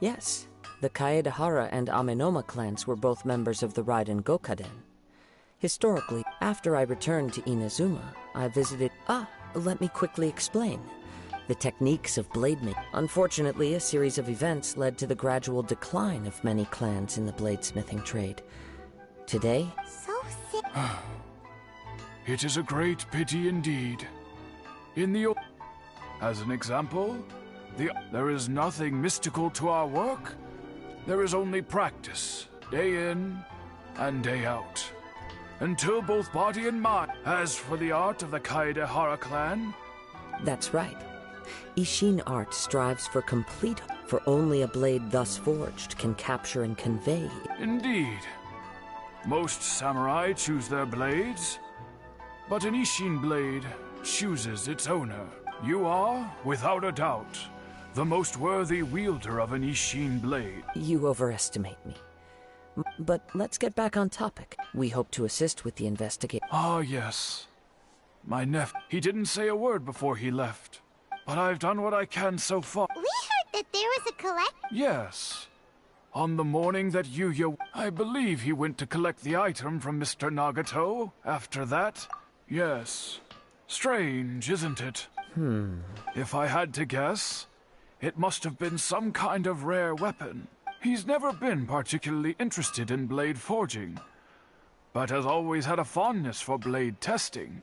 Yes, the Kaedahara and Amenoma clans were both members of the Raiden Gokaden. Historically, after I returned to Inazuma, I visited... let me quickly explain. The techniques of blademaking. Unfortunately, a series of events led to the gradual decline of many clans in the bladesmithing trade. Today... So sick. It is a great pity indeed. In the As an example, there is nothing mystical to our work. There is only practice, day in and day out. Until both body and mind. As for the art of the Kaedehara clan... That's right. Ishin art strives for complete, for only a blade thus forged can capture and convey. Indeed. Most samurai choose their blades, but an Ishin blade chooses its owner. You are, without a doubt, the most worthy wielder of an Ishin blade. You overestimate me. But let's get back on topic. We hope to assist with the investigation. Ah, yes. My nephew. He didn't say a word before he left. But I've done what I can so far. We heard that there was a collect... Yes. On the morning that Yuya... I believe he went to collect the item from Mr. Nagato. After that... Yes. Strange, isn't it? If I had to guess, it must have been some kind of rare weapon. He's never been particularly interested in blade forging, but has always had a fondness for blade testing,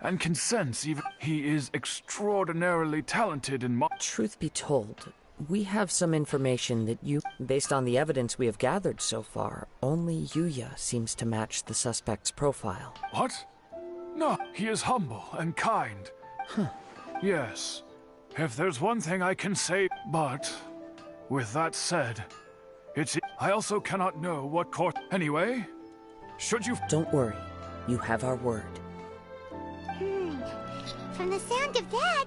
and can sense even he is extraordinarily talented in Truth be told, we have some information that based on the evidence we have gathered so far, only Yuya seems to match the suspect's profile. What? No, he is humble and kind. Yes, if there's one thing I can say, but with that said, I also cannot know what course. Anyway, should you... Don't worry, you have our word. From the sound of that,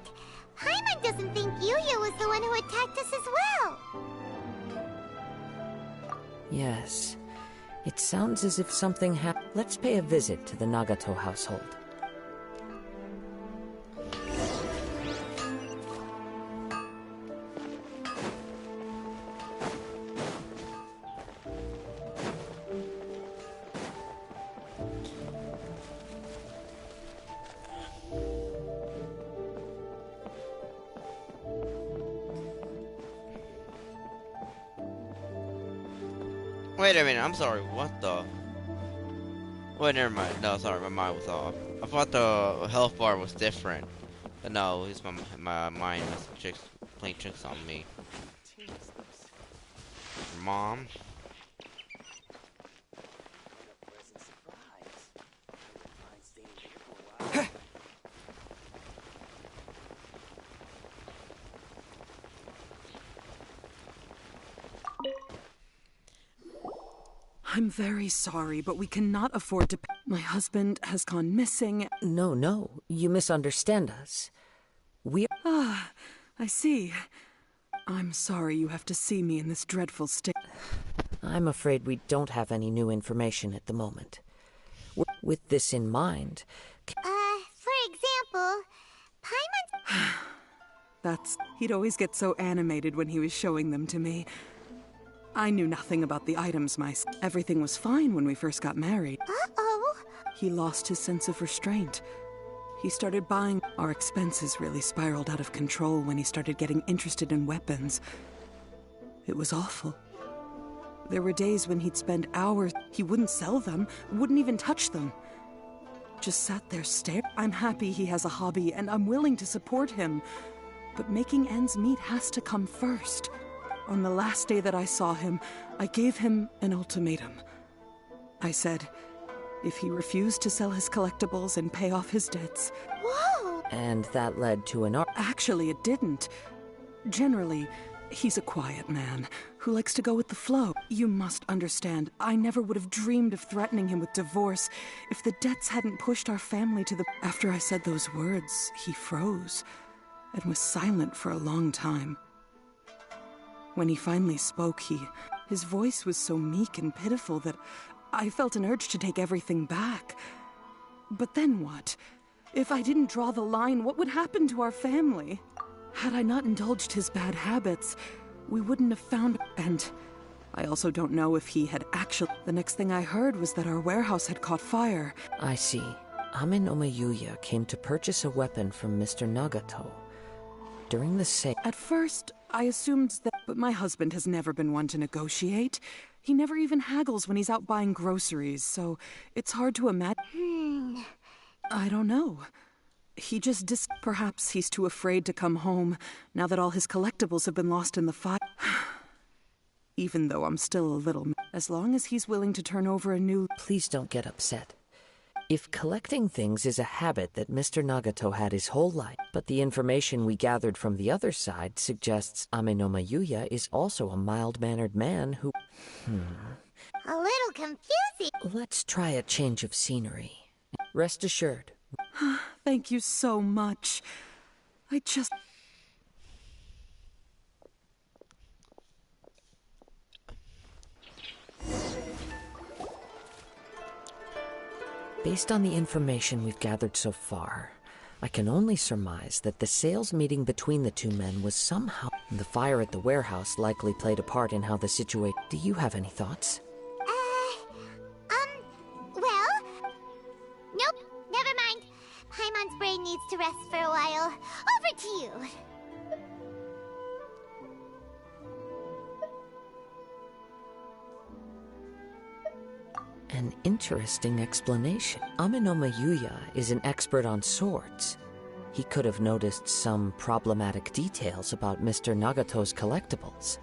Paimon doesn't think Yuya was the one who attacked us as well. Yes, it sounds as if something happened. Let's pay a visit to the Nagato household. Wait a minute, I'm sorry, what the? Wait, never mind. No, sorry, my mind was off. I thought the health bar was different. But no, it's my mind was playing tricks on me. Mom? I'm very sorry, but we cannot afford to pay. My husband has gone missing. No, you misunderstand us. Ah, I see. I'm sorry you have to see me in this dreadful state. I'm afraid we don't have any new information at the moment. With this in mind... For example, Paimon's... He'd always get so animated when he was showing them to me. I knew nothing about the items myself. Everything was fine when we first got married. Uh-oh. He lost his sense of restraint. He started buying... Our expenses really spiraled out of control when he started getting interested in weapons. It was awful. There were days when he'd spend hours... He wouldn't sell them, wouldn't even touch them. Just sat there staring. I'm happy he has a hobby, and I'm willing to support him. But making ends meet has to come first. On the last day that I saw him, I gave him an ultimatum. I said, if he refused to sell his collectibles and pay off his debts... Whoa! And that led to an... Actually, it didn't. Generally, he's a quiet man who likes to go with the flow. You must understand, I never would have dreamed of threatening him with divorce if the debts hadn't pushed our family to the... After I said those words, he froze and was silent for a long time. When he finally spoke, his voice was so meek and pitiful that I felt an urge to take everything back. But then what? If I didn't draw the line, what would happen to our family? Had I not indulged his bad habits, we wouldn't have found... And I also don't know if he had actually... The next thing I heard was that our warehouse had caught fire. I see. Amenoma Yuya came to purchase a weapon from Mr. Nagato. During the sale... At first, I assumed that... But my husband has never been one to negotiate. He never even haggles when he's out buying groceries, so it's hard to imagine... I don't know. He just Perhaps he's too afraid to come home, now that all his collectibles have been lost in the fire. Even though I'm still a little... As long as he's willing to turn over a new... Please don't get upset. If collecting things is a habit that Mr. Nagato had his whole life, but the information we gathered from the other side suggests Amenoma Yuya is also a mild-mannered man who... A little confusing. Let's try a change of scenery. Rest assured. Thank you so much. I just... Based on the information we've gathered so far, I can only surmise that the sales meeting between the two men was somehow... The fire at the warehouse likely played a part in how the situation... Do you have any thoughts? Well... Nope, never mind. Paimon's brain needs to rest for a while. Over to you. An interesting explanation. Amenoma Yuya is an expert on swords. He could have noticed some problematic details about Mr. Nagato's collectibles.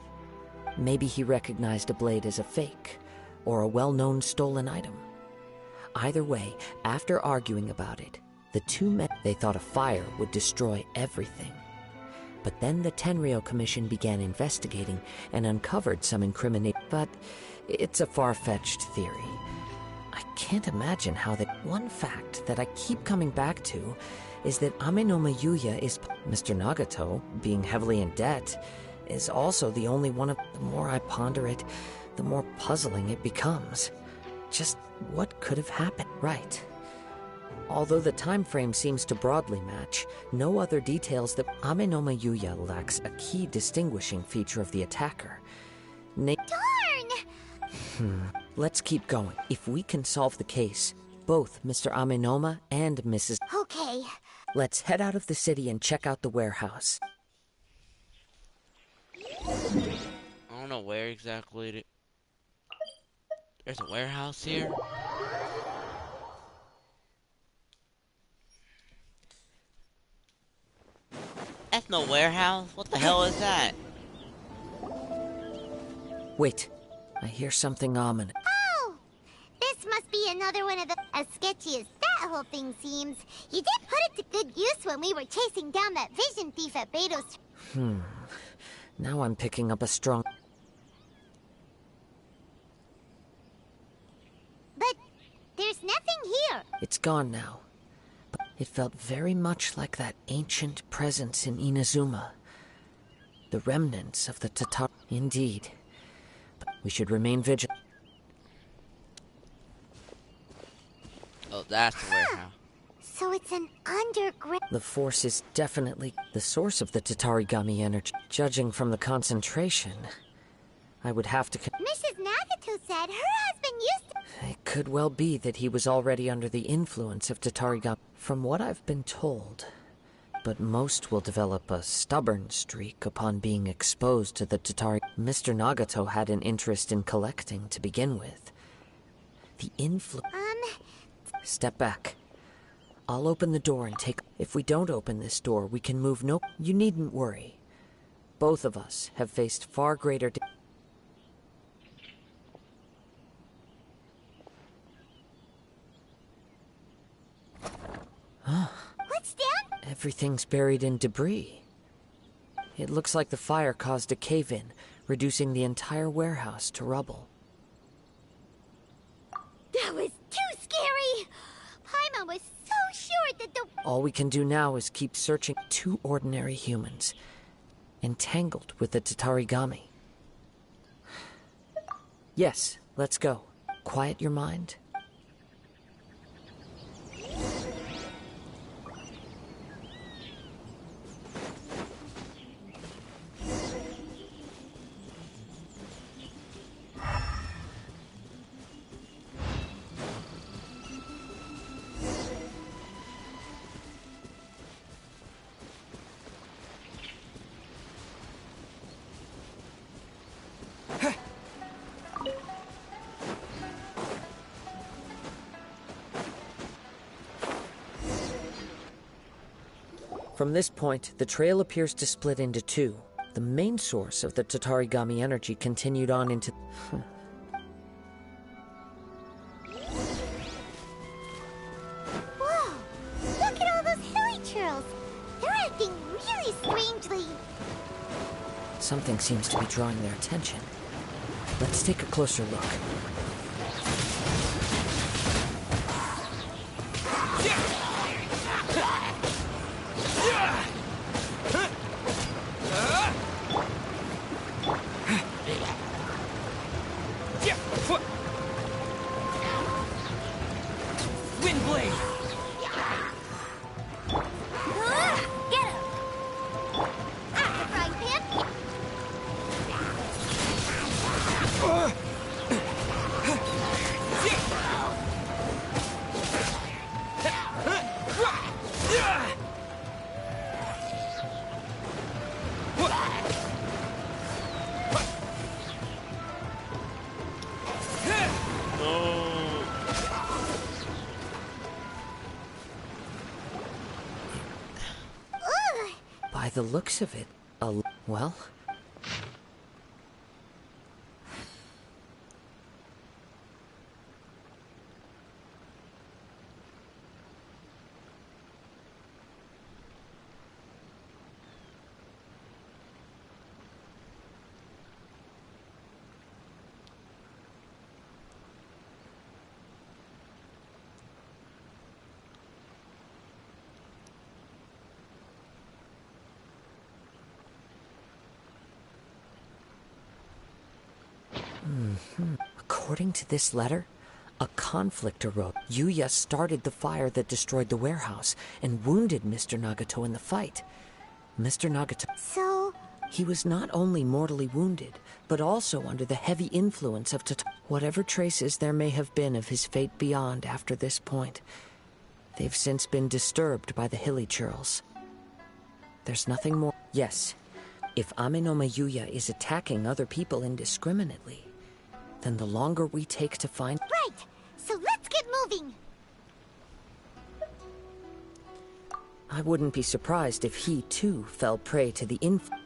Maybe he recognized a blade as a fake, or a well-known stolen item. Either way, after arguing about it, the two men, they thought a fire would destroy everything. But then the Tenryo Commission began investigating and uncovered some incriminating... But it's a far-fetched theory. I can't imagine how that... One fact that I keep coming back to is that Amenoma Yuya is... Mr. Nagato, being heavily in debt, is also the only one of... The more I ponder it, the more puzzling it becomes. Just what could have happened? Right. Although the time frame seems to broadly match, no other details that... Amenoma Yuya lacks a key distinguishing feature of the attacker. Darn! Let's keep going. If we can solve the case, both Mr. Amenoma and Mrs. Okay. Let's head out of the city and check out the warehouse. I don't know where exactly it... There's a warehouse here? That's no warehouse. What the hell is that? Wait. I hear something ominous. Oh! This must be another one of the... As sketchy as that whole thing seems, you did put it to good use when we were chasing down that vision thief at Beto's... Now I'm picking up a strong... But there's nothing here. It's gone now. But it felt very much like that ancient presence in Inazuma. The remnants of the Tatar... Indeed. But we should remain vigilant. Oh, that's the warehouse. So it's an underground... The force is definitely the source of the Tatarigami energy. Judging from the concentration, I would have to... Mrs. Nagato said her husband used to... It could well be that he was already under the influence of Tatarigami. From what I've been told, but most will develop a stubborn streak upon being exposed to the Tatari... Mr. Nagato had an interest in collecting to begin with. The influence... Step back. I'll open the door and take... If we don't open this door, we can move no... You needn't worry. Both of us have faced far greater... What's down? Everything's buried in debris. It looks like the fire caused a cave-in, reducing the entire warehouse to rubble. That was too scary! Paimon was so sure that the... All we can do now is keep searching. Two ordinary humans, entangled with the Tatarigami. Yes, let's go. Quiet your mind. From this point, the trail appears to split into two. The main source of the Tatarigami energy continued on into... Whoa! Look at all those hilly churls! They're acting really strangely. Something seems to be drawing their attention. Let's take a closer look. Windblade! Get him! After frying pan! By the looks of it, well... According to this letter, a conflict arose. Yuya started the fire that destroyed the warehouse and wounded Mr. Nagato in the fight. Mr. Nagato... So... He was not only mortally wounded, but also under the heavy influence of whatever traces there may have been of his fate beyond after this point. They've since been disturbed by the hilly churls. There's nothing more... Yes, if Amenoma Yuya is attacking other people indiscriminately, then the longer we take to find... Right! So let's get moving! I wouldn't be surprised if he, too, fell prey to the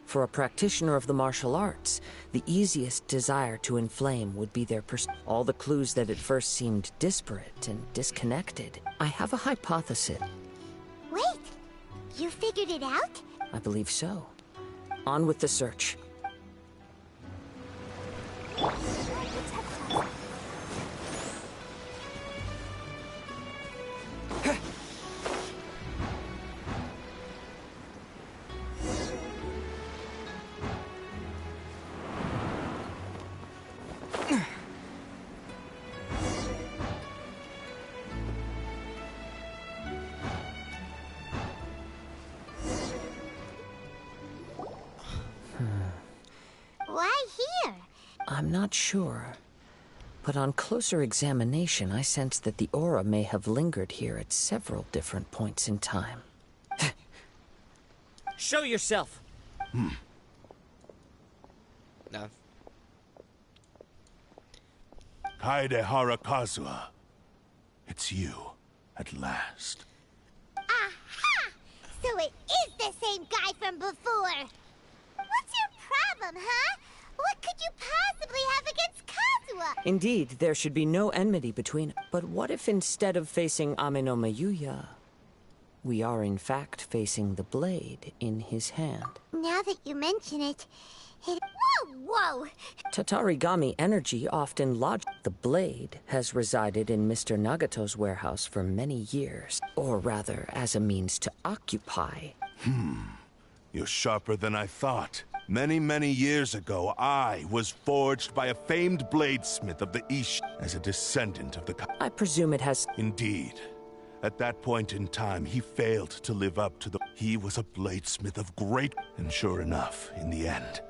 For a practitioner of the martial arts, the easiest desire to inflame would be their all the clues that at first seemed disparate and disconnected. I have a hypothesis. Wait! You figured it out? I believe so. On with the search. Why here? I'm not sure. But on closer examination, I sense that the aura may have lingered here at several different points in time. Show yourself! No. Kaede Kazuha. It's you, at last. Aha! So it is the same guy from before! What's your problem, huh? What could you possibly have against Kazuha? Indeed, there should be no enmity between... But what if instead of facing Amenoma Yuya, we are in fact facing the blade in his hand? Now that you mention it, Whoa, whoa! Tatarigami energy often lodged. The blade has resided in Mr. Nagato's warehouse for many years. Or rather, as a means to occupy. You're sharper than I thought. Many, many years ago, I was forged by a famed bladesmith of the East as a descendant of the... I presume it has... Indeed. At that point in time, he failed to live up to the... He was a bladesmith of great... And sure enough, in the end,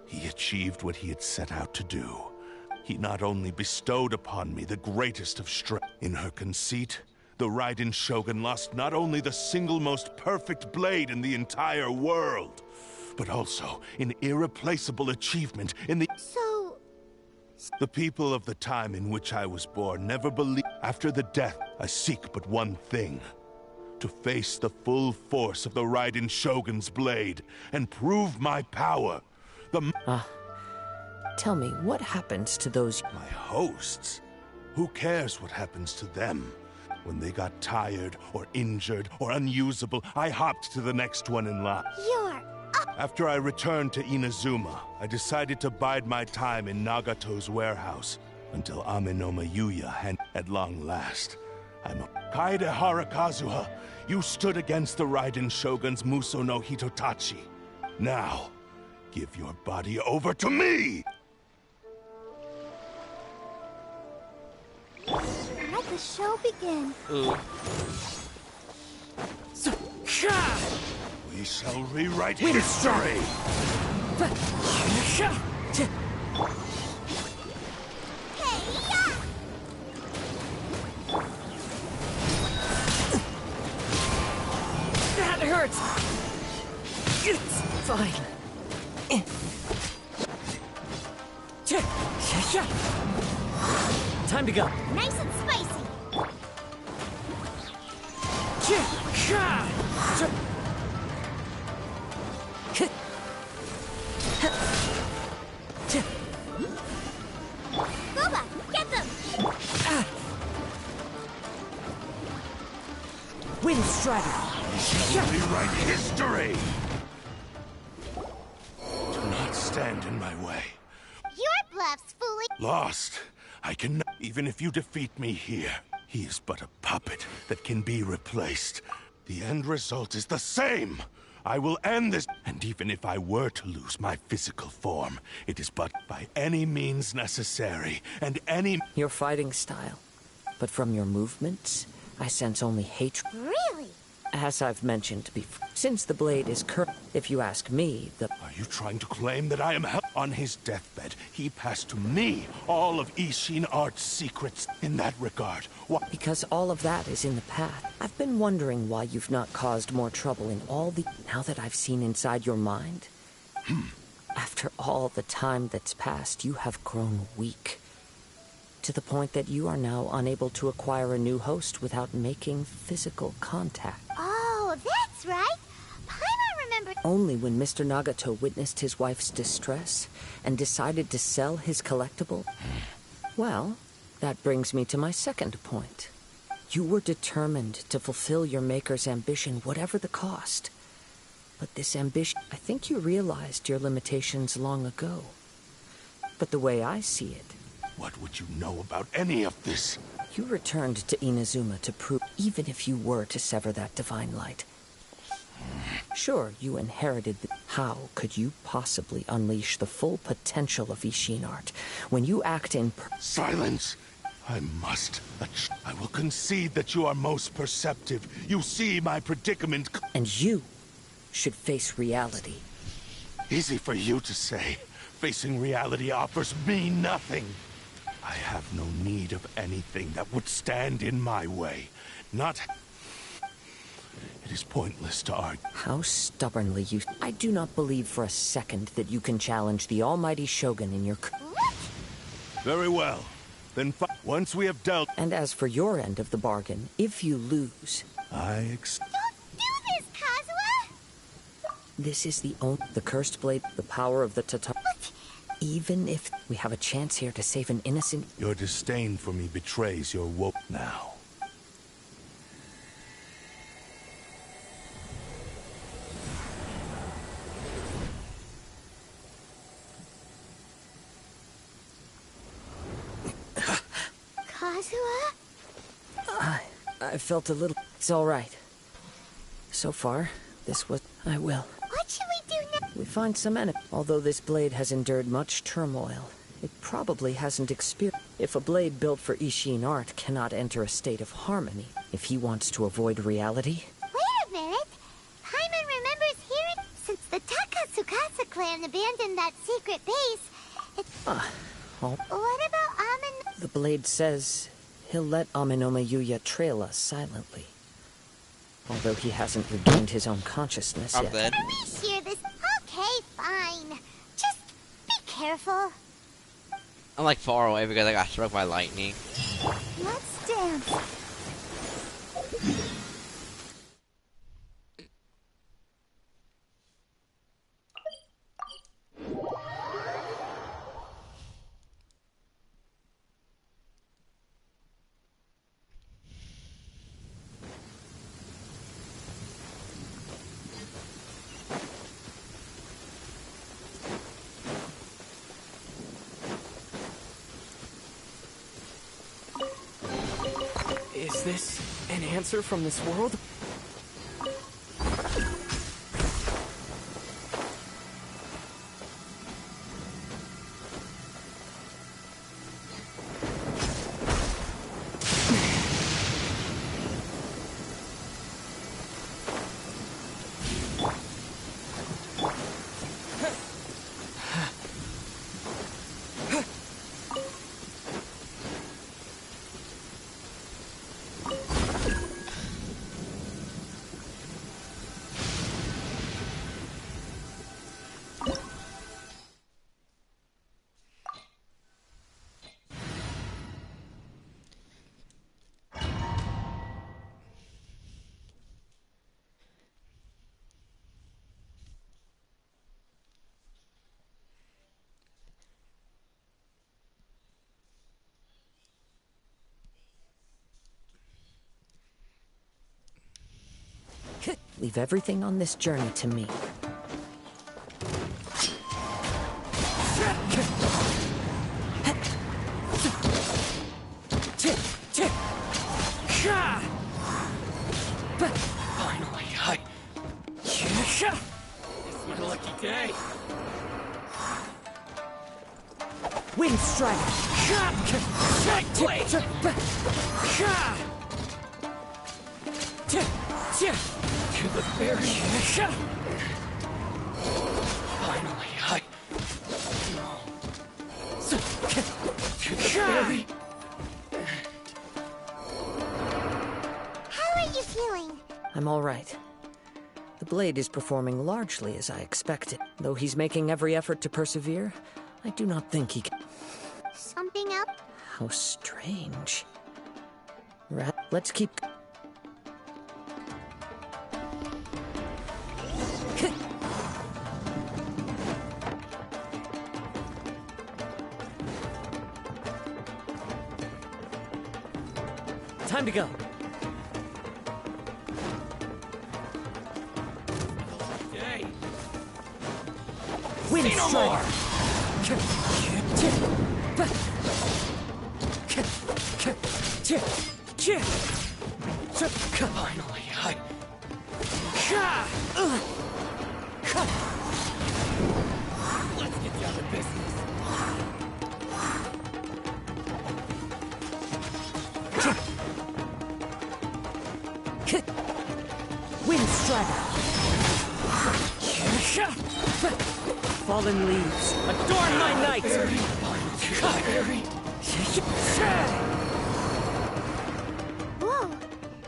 he achieved what he had set out to do. He not only bestowed upon me the greatest of strength. In her conceit, the Raiden Shogun lost not only the single most perfect blade in the entire world, but also an irreplaceable achievement in the... So... The people of the time in which I was born never believed... After the death, I seek but one thing. to face the full force of the Raiden Shogun's blade and prove my power. Tell me, what happens to those... My hosts? Who cares what happens to them? When they got tired, or injured, or unusable, I hopped to the next one in line. You're up! After I returned to Inazuma, I decided to bide my time in Nagato's warehouse until Amenoma Yuya at long last. Kaede Harakazuha, you stood against the Raiden Shogun's Muso no Hitotachi. Now, give your body over to me! Let the show begin. Ooh. We shall rewrite history! That hurts! It's fine. Time to go. Nice and spicy. Boba, get them! Wind Strider. We shall rewrite history! Do not stand in my way. Your bluff's fooling. Lost. I cannot. Even if you defeat me here, he is but a puppet that can be replaced. The end result is the same. I will end this. And even if I were to lose my physical form, it is but by any means necessary, and any... Your fighting style. But from your movements, I sense only hatred. Really? As I've mentioned before, since the blade is if you ask me, Are you trying to claim that I am on his deathbed? He passed to me all of Ishin Art's secrets. In that regard, why? Because all of that is in the past. I've been wondering why you've not caused more trouble in all the... Now that I've seen inside your mind, after all the time that's passed, you have grown weak. To the point that you are now unable to acquire a new host without making physical contact. Oh, that's right. Paimon remembered. Only when Mr. Nagato witnessed his wife's distress and decided to sell his collectible. Well, that brings me to my second point. You were determined to fulfill your maker's ambition, whatever the cost. But this ambition, I think you realized your limitations long ago. But the way I see it, what would you know about any of this? You returned to Inazuma to prove, even if you were to sever that divine light. Sure, you inherited the... How could you possibly unleash the full potential of Ishin Art when you act in... Silence! I must. I will concede that you are most perceptive. You see my predicament. And you should face reality. Easy for you to say. Facing reality offers me nothing. I have no need of anything that would stand in my way. Not... It is pointless to argue. How stubbornly you... I do not believe for a second that you can challenge the almighty Shogun in your... Very well. Then once we have dealt... And as for your end of the bargain, if you lose... Don't do this, Kazuha! This is the cursed blade, the power of the Tatar... What? Even if we have a chance here to save an innocent... Your disdain for me betrays your woe now. Kazuha? I felt a little... It's all right. So far, this was... I will. What should we do now? We find some enemy. Although this blade has endured much turmoil, it probably hasn't experienced... If a blade built for Ishin Art cannot enter a state of harmony, if he wants to avoid reality... Wait a minute. Paimon remembers hearing... Since the Takatsukasa clan abandoned that secret base, it's... What about Amin... The blade says he'll let Amenoma Yuya trail us silently. Although he hasn't regained his own consciousness yet. Can we hear this? Okay, fine. Just be careful. I'm like far away because I got struck by lightning. Let's dance. this an answer from this world? Leave everything on this journey to me. Finally, it's my lucky day. Wind strike! To the berry. Finally, to the berry. How are you feeling? I'm all right. The blade is performing largely as I expected. Though he's making every effort to persevere, I do not think he can. Something up? How strange. Let's keep... Time to go. Hey. Wind Say no strike. more. Finally, let's get down to business. Wind strike. Fallen leaves, adorn my night. Whoa!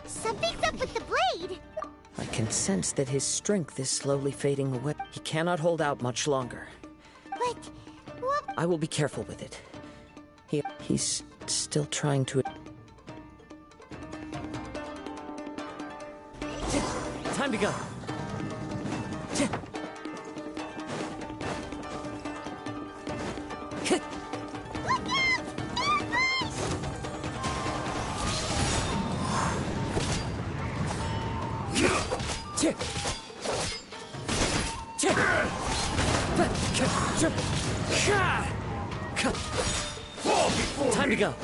Something's up with the blade! I can sense that his strength is slowly fading away. He cannot hold out much longer. But... what? I will be careful with it. He's still trying to... Time to go. Time to go.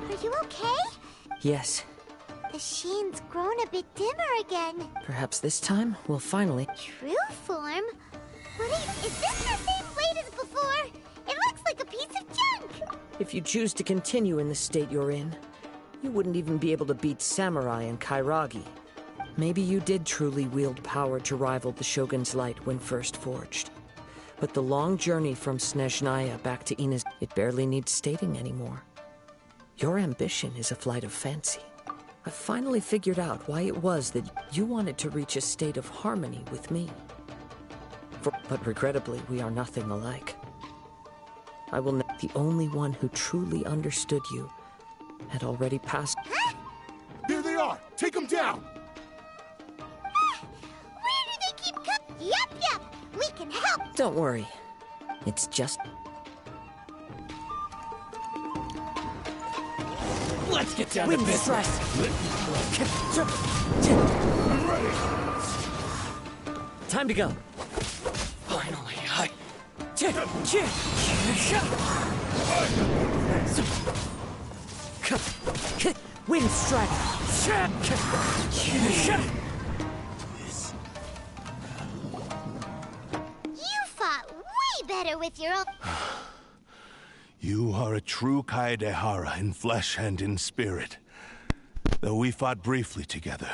Are you okay? Yes, The sheen's grown a bit dimmer again. perhaps this time we'll finally... True form? Is this the same blade as before? It looks like a piece of junk! If you choose to continue in the state you're in, you wouldn't even be able to beat Samurai and Kairagi. Maybe you did truly wield power to rival the Shogun's light when first forged. But the long journey from Snezhnaya back to Inaz, it barely needs stating anymore. Your ambition is a flight of fancy. I finally figured out why it was that you wanted to reach a state of harmony with me. But regrettably, we are nothing alike. I will know the only one who truly understood you had already passed. Huh? There they are! Take them down! Where do they keep coming? Yup! We can help! Don't worry. It's just... Let's get down Wind to business. I'm ready. Time to go. Finally, Wind strike. You fought way better with your own. You are a true Kaedehara in flesh and in spirit. Though we fought briefly together,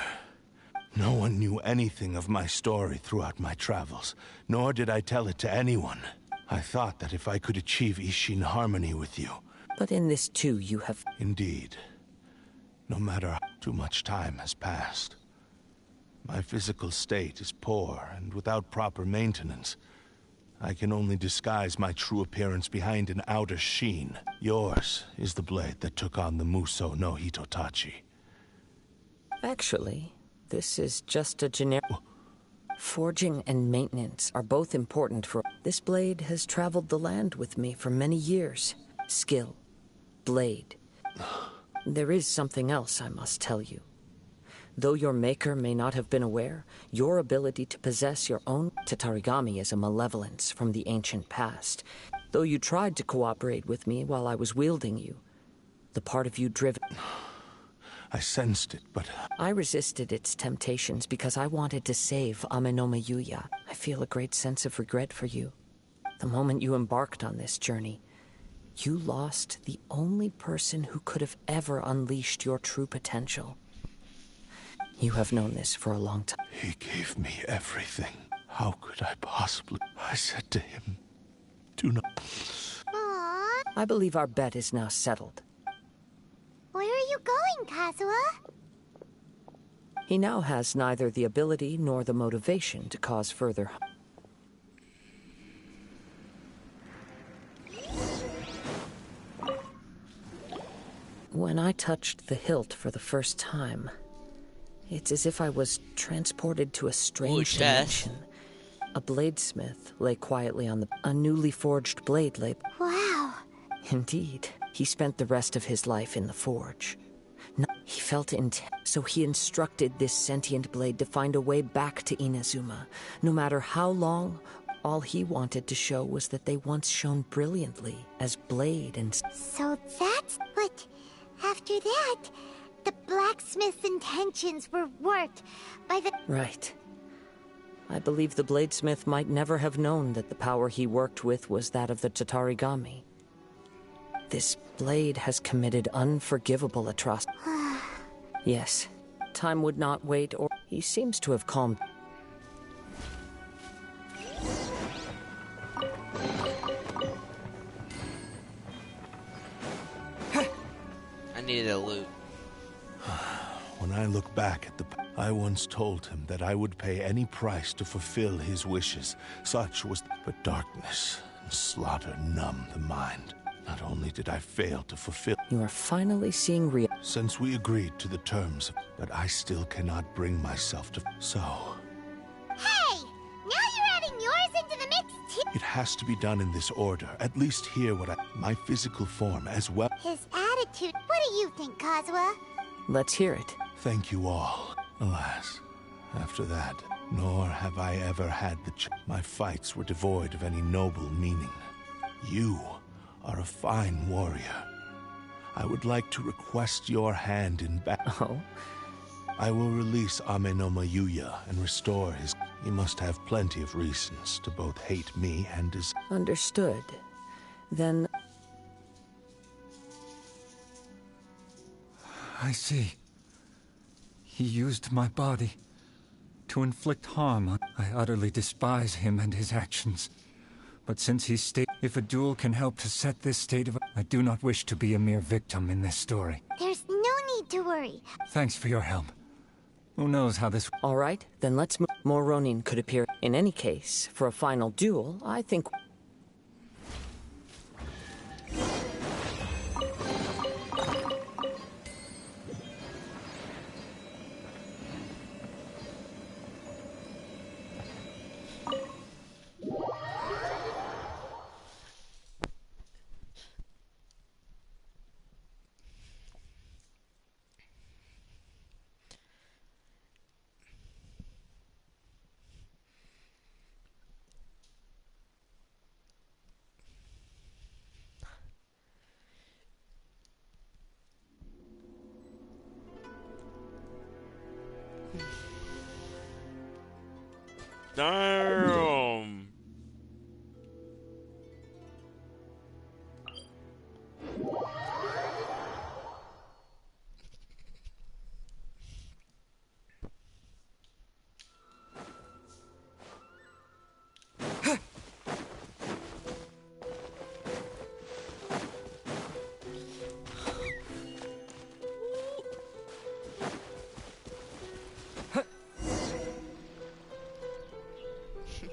no one knew anything of my story throughout my travels, nor did I tell it to anyone. I thought that if I could achieve Ishin harmony with you... But in this too, you have... Indeed. No matter how too much time has passed. My physical state is poor, and without proper maintenance, I can only disguise my true appearance behind an outer sheen. Yours is the blade that took on the Muso no Hitotachi. Actually, this is just a generic... Forging and maintenance are both important for... This blade has traveled the land with me for many years. Skill. Blade. There is something else I must tell you. Though your maker may not have been aware, your ability to possess your own Tatarigami is a malevolence from the ancient past. Though you tried to cooperate with me while I was wielding you, the part of you driven... I sensed it, but... I resisted its temptations because I wanted to save Amenoma Yuya. I feel a great sense of regret for you. The moment you embarked on this journey, you lost the only person who could have ever unleashed your true potential. You have known this for a long time. He gave me everything. How could I possibly... I said to him, do not... Aww. I believe our bet is now settled. Where are you going, Kazuha? He now has neither the ability nor the motivation to cause further harm. When I touched the hilt for the first time, it's as if I was transported to a strange dimension. A bladesmith lay quietly on a newly forged blade lay... Wow. Indeed. He spent the rest of his life in the forge. He felt intent, so he instructed this sentient blade to find a way back to Inazuma. No matter how long, all he wanted to show was that they once shone brilliantly as blade and... So that's... But after that, the blacksmith's intentions were worked by the... Right. I believe the bladesmith might never have known that the power he worked with was that of the Tatarigami. This blade has committed unforgivable atrocities. Yes, time would not wait, or he seems to have calmed. I needed a loot. When I look back at the... I once told him that I would pay any price to fulfill his wishes. Such was... But darkness and slaughter numb the mind. Not only did I fail to fulfill... You are finally seeing real... Since we agreed to the terms, but I still cannot bring myself to... So... Hey! Now you're adding yours into the mix, too! It has to be done in this order. At least hear what my physical form as well... His attitude... What do you think, Kazuha? Let's hear it. Thank you all. Alas, after that, nor have I ever had the my fights were devoid of any noble meaning. You are a fine warrior. I would like to request your hand in battle. Oh? I will release Amenoma Yuya and restore his... He must have plenty of reasons to both hate me and his... Understood. Then... I see. He used my body to inflict harm on... I utterly despise him and his actions. But since he stated, if a duel can help to set this state of... I do not wish to be a mere victim in this story. There's no need to worry. Thanks for your help. Who knows how this... All right, then let's move. More Ronin could appear. In any case, for a final duel, I think... Damn.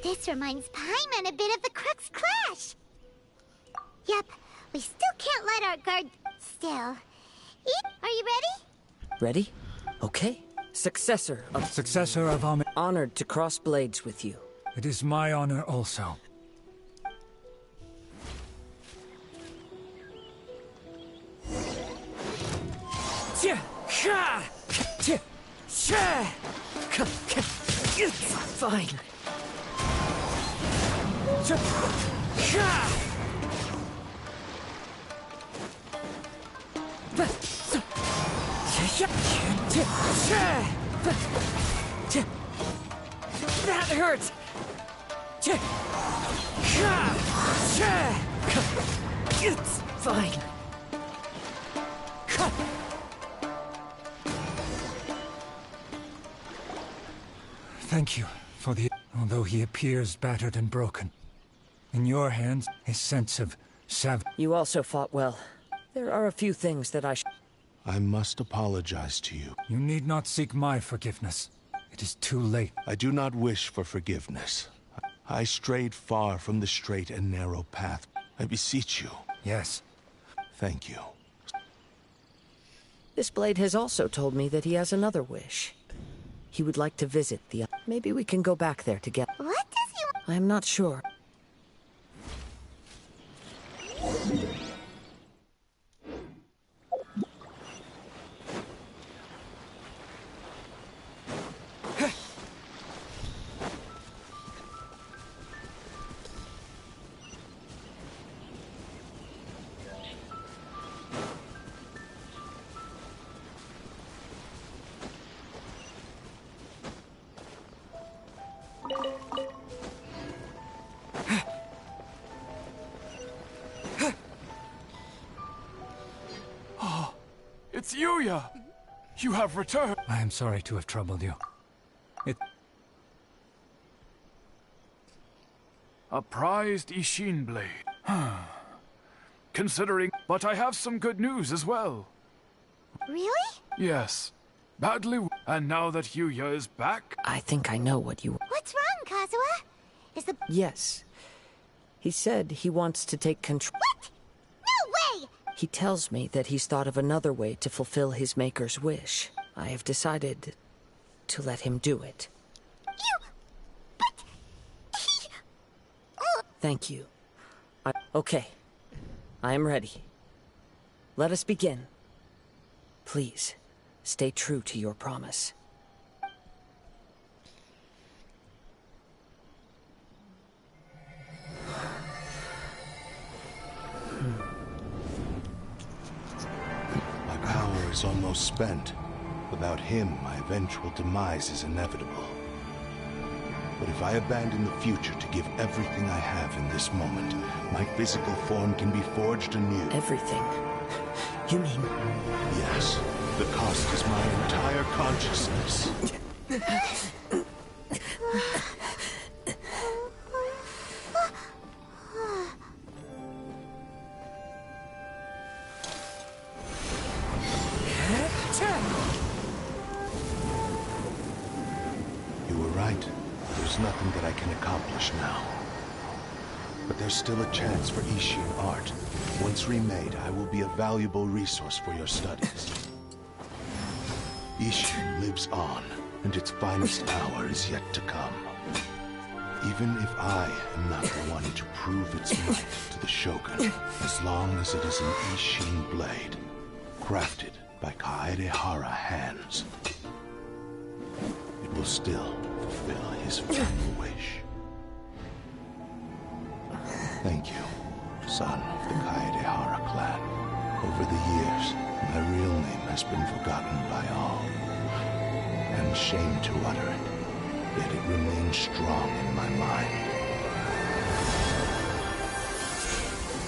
This reminds Paimon a bit of the Crux Clash. Yep, we still can't let our guard... Still. Are you ready? Ready? Okay. Successor of Ame. Honored to cross blades with you. It is my honor also. Fine. That hurts! It's fine. Thank you for the... Although he appears battered and broken. In your hands, his sense of You also fought well. There are a few things that I must apologize to you. You need not seek my forgiveness. It is too late. I do not wish for forgiveness. I strayed far from the straight and narrow path. I beseech you. Yes. Thank you. This blade has also told me that he has another wish. He would like to visit the... Maybe we can go back there together. What does he want? I am not sure. It's Yuya! You have returned! I am sorry to have troubled you. A prized Ishin blade. Considering... But I have some good news as well. Really? Yes. Badly... And now that Yuya is back... I think I know what you... What's wrong, Kazuha? Is the... Yes. He said he wants to take control... What? No way! He tells me that he's thought of another way to fulfill his maker's wish. I have decided to let him do it. But... He... Thank you. Okay. I am ready. Let us begin. Please, stay true to your promise. My power is almost spent. Without him, my eventual demise is inevitable. But if I abandon the future to give everything I have in this moment, my physical form can be forged anew. Everything? You mean... Yes. The cost is my entire consciousness. You were right. There's nothing that I can accomplish now. But there's still a chance for Ishin art. Once remade, I will be a valuable resource for your studies. Ishin lives on, and its finest hour is yet to come. Even if I am not the one to prove its might to the Shogun, as long as it is an Ishin blade, crafted by Kaedehara hands, it will still fulfill his final wish. Thank you, son of the Kaedehara clan. Over the years, my real name has been forgotten by all. I'm ashamed to utter it, yet it remains strong in my mind.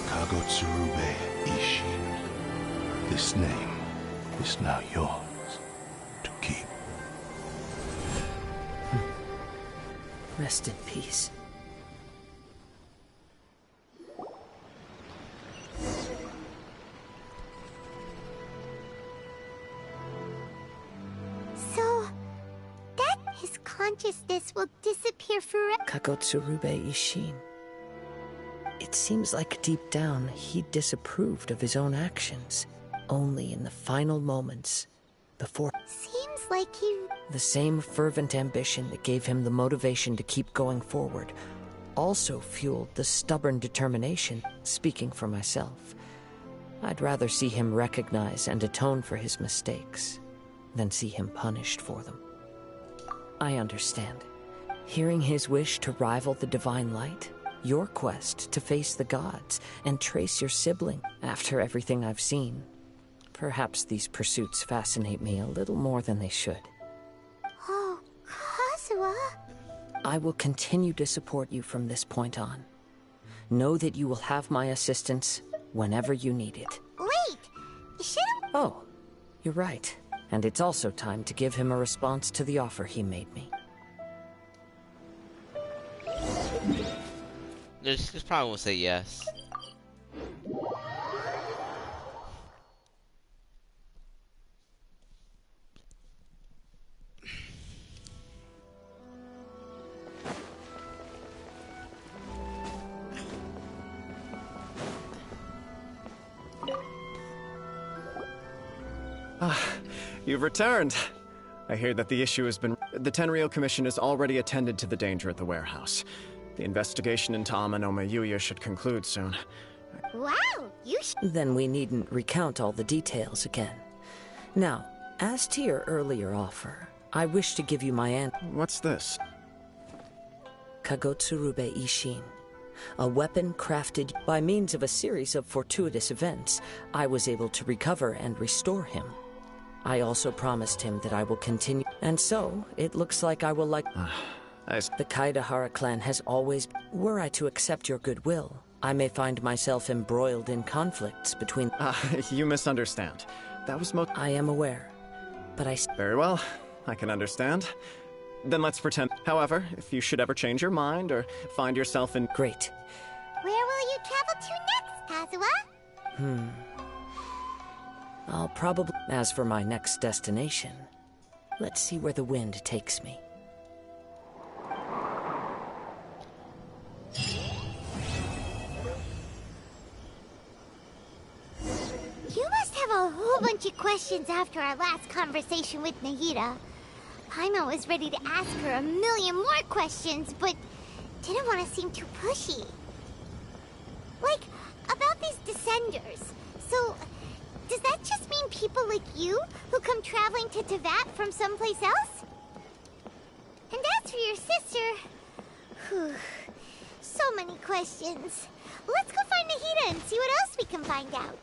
Kagotsurube Ishin. This name is now yours to keep. Rest in peace. So, that his consciousness will disappear forever. Kagotsurube Ishin. It seems like deep down he disapproved of his own actions. Only in the final moments, before... Seems like he... The same fervent ambition that gave him the motivation to keep going forward also fueled the stubborn determination. Speaking for myself, I'd rather see him recognize and atone for his mistakes than see him punished for them. I understand. Hearing his wish to rival the divine light, your quest to face the gods and trace your sibling. After everything I've seen, perhaps these pursuits fascinate me a little more than they should. Oh, Kazuha. I will continue to support you from this point on. Know that you will have my assistance whenever you need it. Wait! Should've... Oh, you're right. And it's also time to give him a response to the offer he made me. This probably will say yes. You've returned. I hear that the issue has been... The Tenryou Commission has already attended to the danger at the warehouse. The investigation into Amanoma Yuya should conclude soon. Wow, you Then we needn't recount all the details again. Now, as to your earlier offer, I wish to give you my What's this? Kagotsurube Ishin. A weapon crafted by means of a series of fortuitous events. I was able to recover and restore him. I also promised him that I will continue, and so it looks like I will like... The Kaidahara clan has always... Were I to accept your goodwill, I may find myself embroiled in conflicts between... You misunderstand. That was I am aware, but I... Very well. I can understand. Then let's pretend. However, if you should ever change your mind or find yourself in... Great. Where will you travel to next, Kazuha? I'll probably... As for my next destination, let's see where the wind takes me. You must have a whole bunch of questions after our last conversation with Nahida. Paimon was ready to ask her a million more questions, but didn't want to seem too pushy. Like, about these Descenders. So, does that just mean people like you who come traveling to Teyvat from someplace else? And as for your sister... Whew, so many questions. Let's go find Nahida and see what else we can find out.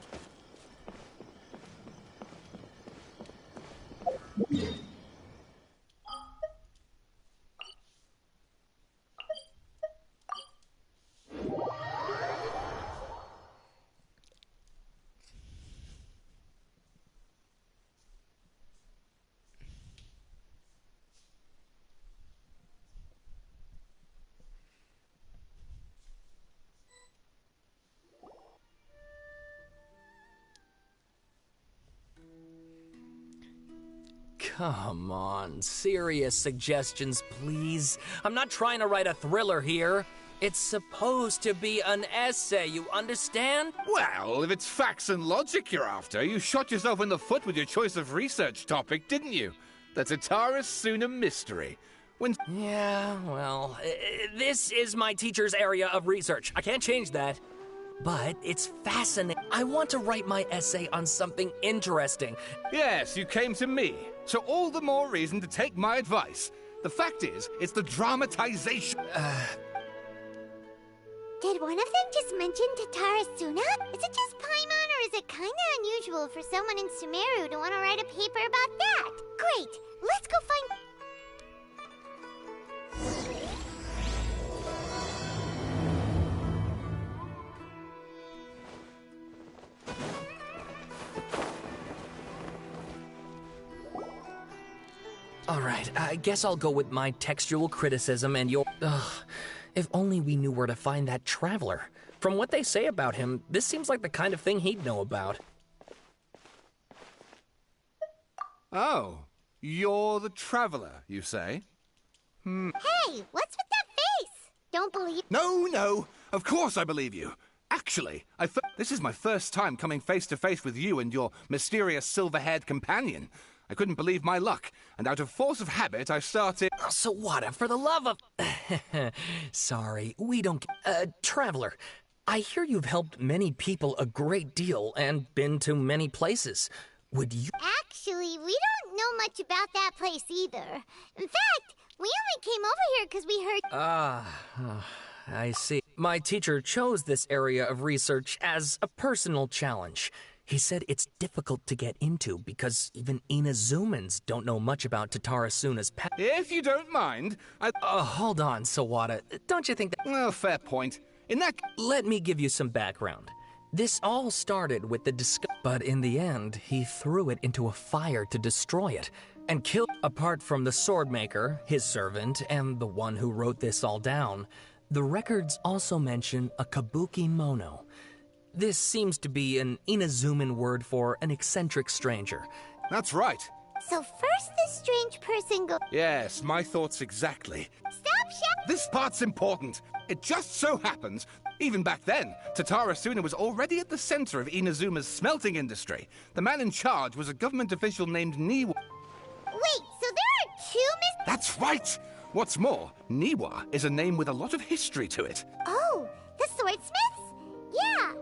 Come on, serious suggestions, please. I'm not trying to write a thriller here. It's supposed to be an essay, you understand? Well, if it's facts and logic you're after, you shot yourself in the foot with your choice of research topic, didn't you? That's a Tara Suna mystery. Yeah, well, this is my teacher's area of research. I can't change that. But it's fascinating. I want to write my essay on something interesting. Yes, you came to me. So all the more reason to take my advice. The fact is, it's the dramatization. Did one of them just mention Tatara Suna? Is it just Paimon, or is it kinda unusual for someone in Sumeru to want to write a paper about that? Great! Let's go find... Alright, I guess I'll go with my textual criticism and your... Ugh, if only we knew where to find that traveler. From what they say about him, this seems like the kind of thing he'd know about. Oh, you're the traveler, you say? Hey, what's with that face? Don't believe... No, of course I believe you. Actually, this is my first time coming face to face with you and your mysterious silver-haired companion. I couldn't believe my luck, and out of force of habit, I started... Oh, so what? For the love of... Sorry, we don't... Traveler, I hear you've helped many people a great deal and been to many places. Would you... Actually, we don't know much about that place either. In fact, we only came over here because we heard... I see. My teacher chose this area of research as a personal challenge. He said it's difficult to get into because even Inazumans don't know much about Tatarasuna's past. If you don't mind, hold on, Sawada. Don't you think that... Well, fair point. Let me give you some background. This all started with the but in the end, he threw it into a fire to destroy it, and killed... Apart from the swordmaker, his servant, and the one who wrote this all down, the records also mention a kabuki mono. This seems to be an Inazuman word for an eccentric stranger. That's right. So first this strange person go... Yes, my thoughts exactly. Stop shouting! This part's important. It just so happens, even back then, Tatarasuna was already at the center of Inazuma's smelting industry. The man in charge was a government official named Niwa. Wait, so there are two That's right! What's more, Niwa is a name with a lot of history to it. Oh, the swordsmiths? Yeah,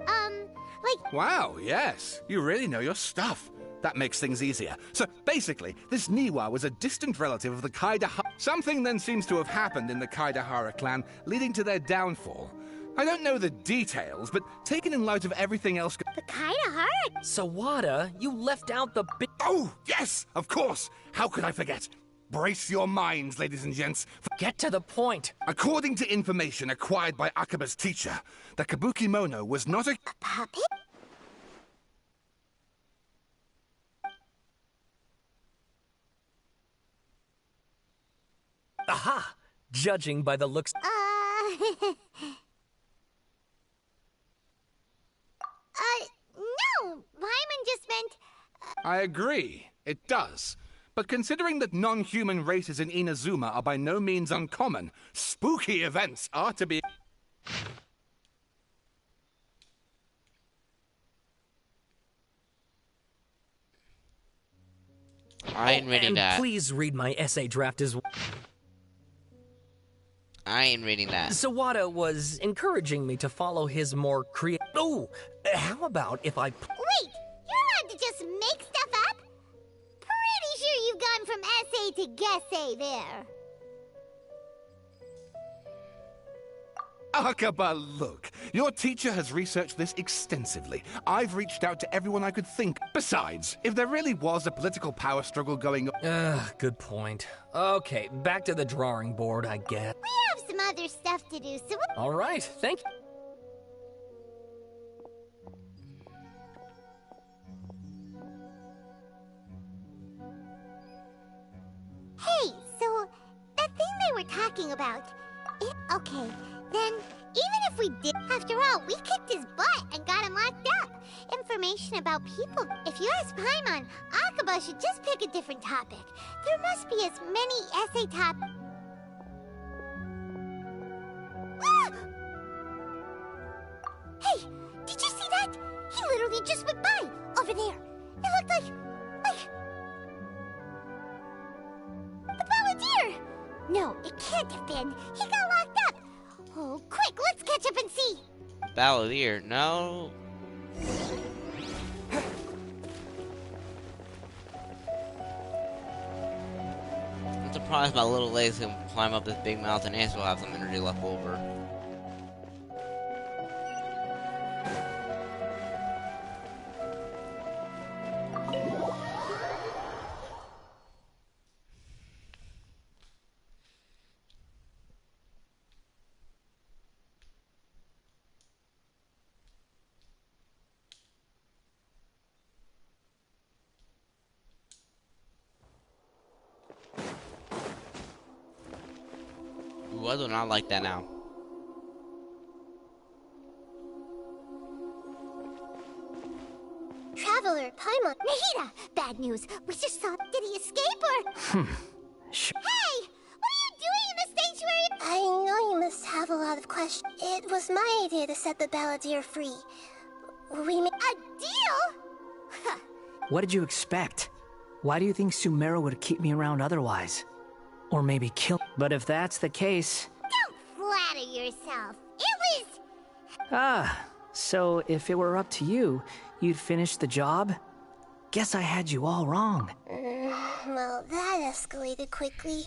like... Wow, yes. You really know your stuff. That makes things easier. So, basically, this Niwa was a distant relative of the Kaidahara. Something then seems to have happened in the Kaidahara clan, leading to their downfall. I don't know the details, but taken in light of everything else... The Kaidahara? Sawada, you left out the big... Oh, yes, of course! How could I forget? Brace your minds, ladies and gents. Get to the point. According to information acquired by Akaba's teacher, the kabuki mono was not a puppet? Aha! Judging by the looks... No! Paimon just meant... I agree. It does. But considering that non-human races in Inazuma are by no means uncommon, spooky events are to be... I ain't reading that. Please read my essay draft as well. I ain't reading that. Sawada was encouraging me to follow his more Oh! How about if I... Wait! You're allowed to just make stuff up? Pretty sure you've gone from essay to guessay there. Akaba, look. Your teacher has researched this extensively. I've reached out to everyone I could think. Besides, if there really was a political power struggle going on... Good point. Okay, back to the drawing board, I guess. We have some other stuff to do, so... All right, thank you. Hey, so that thing they were talking about... Okay, then, even if we did... After all, we kicked his butt and got him locked up. Information about people... If you ask Paimon, Akaba should just pick a different topic. There must be as many essay topics... Ah! Hey, did you see that? He literally just went by, over there. It looked like... The Balladeer! No, it can't have been. He got locked up. Oh, quick, let's catch up and see. Balladeer, no. I'm surprised my little legs can climb up this big mountain and still have some energy left over. Ooh, I do not like that now. Traveler, Paimon, Nahida! Bad news. We just saw. Did he escape or? Hey! What are you doing in the sanctuary? I know you must have a lot of questions. It was my idea to set the Balladeer free. We made a deal? What did you expect? Why do you think Sumeru would keep me around otherwise? Or maybe kill? But if that's the case... Don't flatter yourself. It was... Ah, so if it were up to you, you'd finish the job? Guess I had you all wrong. Well, that escalated quickly.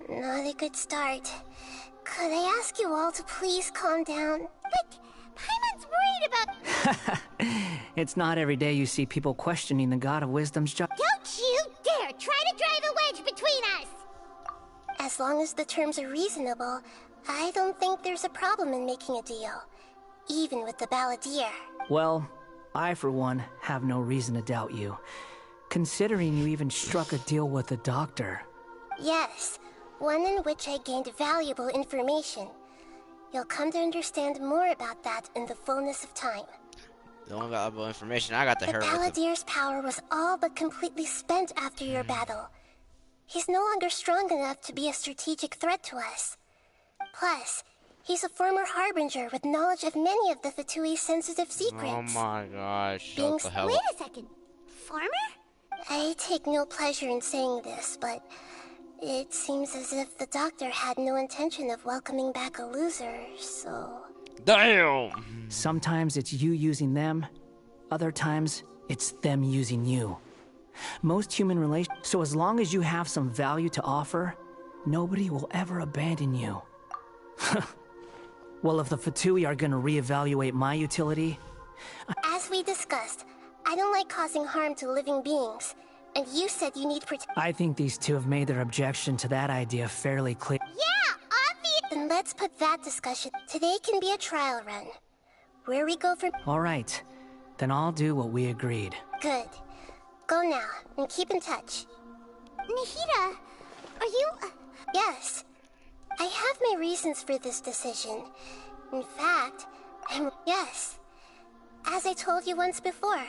Not a good start. Could I ask you all to please calm down? But Paimon's worried about... It's not every day you see people questioning the God of Wisdom's job. Don't you dare try to drive a wedge between us! As long as the terms are reasonable, I don't think there's a problem in making a deal. Even with the Balladeer. Well, I for one have no reason to doubt you. Considering you even struck a deal with the doctor. Yes, one in which I gained valuable information. You'll come to understand more about that in the fullness of time. The only valuable information I got to The hear was Balladeer's power was all but completely spent after your battle. He's no longer strong enough to be a strategic threat to us. Plus, he's a former Harbinger with knowledge of many of the Fatui's sensitive secrets. Oh my gosh, shut the hell Wait up. a second. Farmer? I take no pleasure in saying this, but it seems as if the doctor had no intention of welcoming back a loser, so... Damn! Sometimes it's you using them, other times it's them using you. Most human relations... So as long as you have some value to offer, nobody will ever abandon you. Well, if the Fatui are gonna reevaluate my utility... As we discussed, I don't like causing harm to living beings, and you said you need protection. I think these two have made their objection to that idea fairly clear. Yeah, obvious! Then let's put that discussion. Today can be a trial run. Where we go from... All right, then I'll do what we agreed. Good. Go now, and keep in touch. Nahida, are you... Yes. I have my reasons for this decision. In fact, Yes. As I told you once before,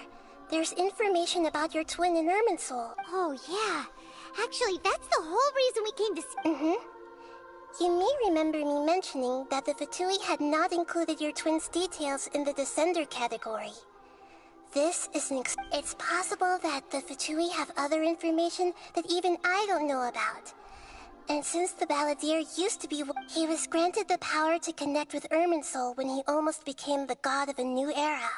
there's information about your twin in Irminsul. Oh, yeah. Actually, that's the whole reason we came to... You may remember me mentioning that the Fatui had not included your twin's details in the Descender category. This is It's possible that the Fatui have other information that even I don't know about. And since the Balladeer used to be... He was granted the power to connect with Irminsul when he almost became the god of a new era.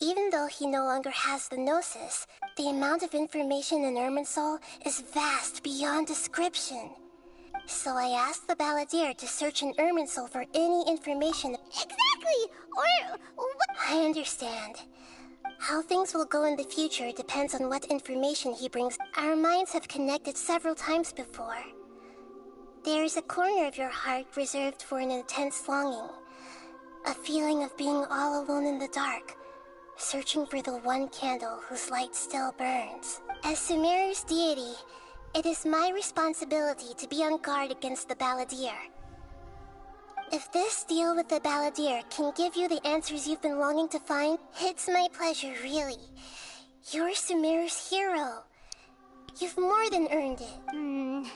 Even though he no longer has the Gnosis, the amount of information in Irminsul is vast beyond description. So I asked the Balladeer to search in Irminsul for any information... Exactly! Or... what? I understand. How things will go in the future depends on what information he brings. Our minds have connected several times before. There is a corner of your heart reserved for an intense longing. A feeling of being all alone in the dark, searching for the one candle whose light still burns. As Sumeru's deity, it is my responsibility to be on guard against the Balladeer. If this deal with the Balladeer can give you the answers you've been longing to find, it's my pleasure, really. You're Sumeru's hero. You've more than earned it.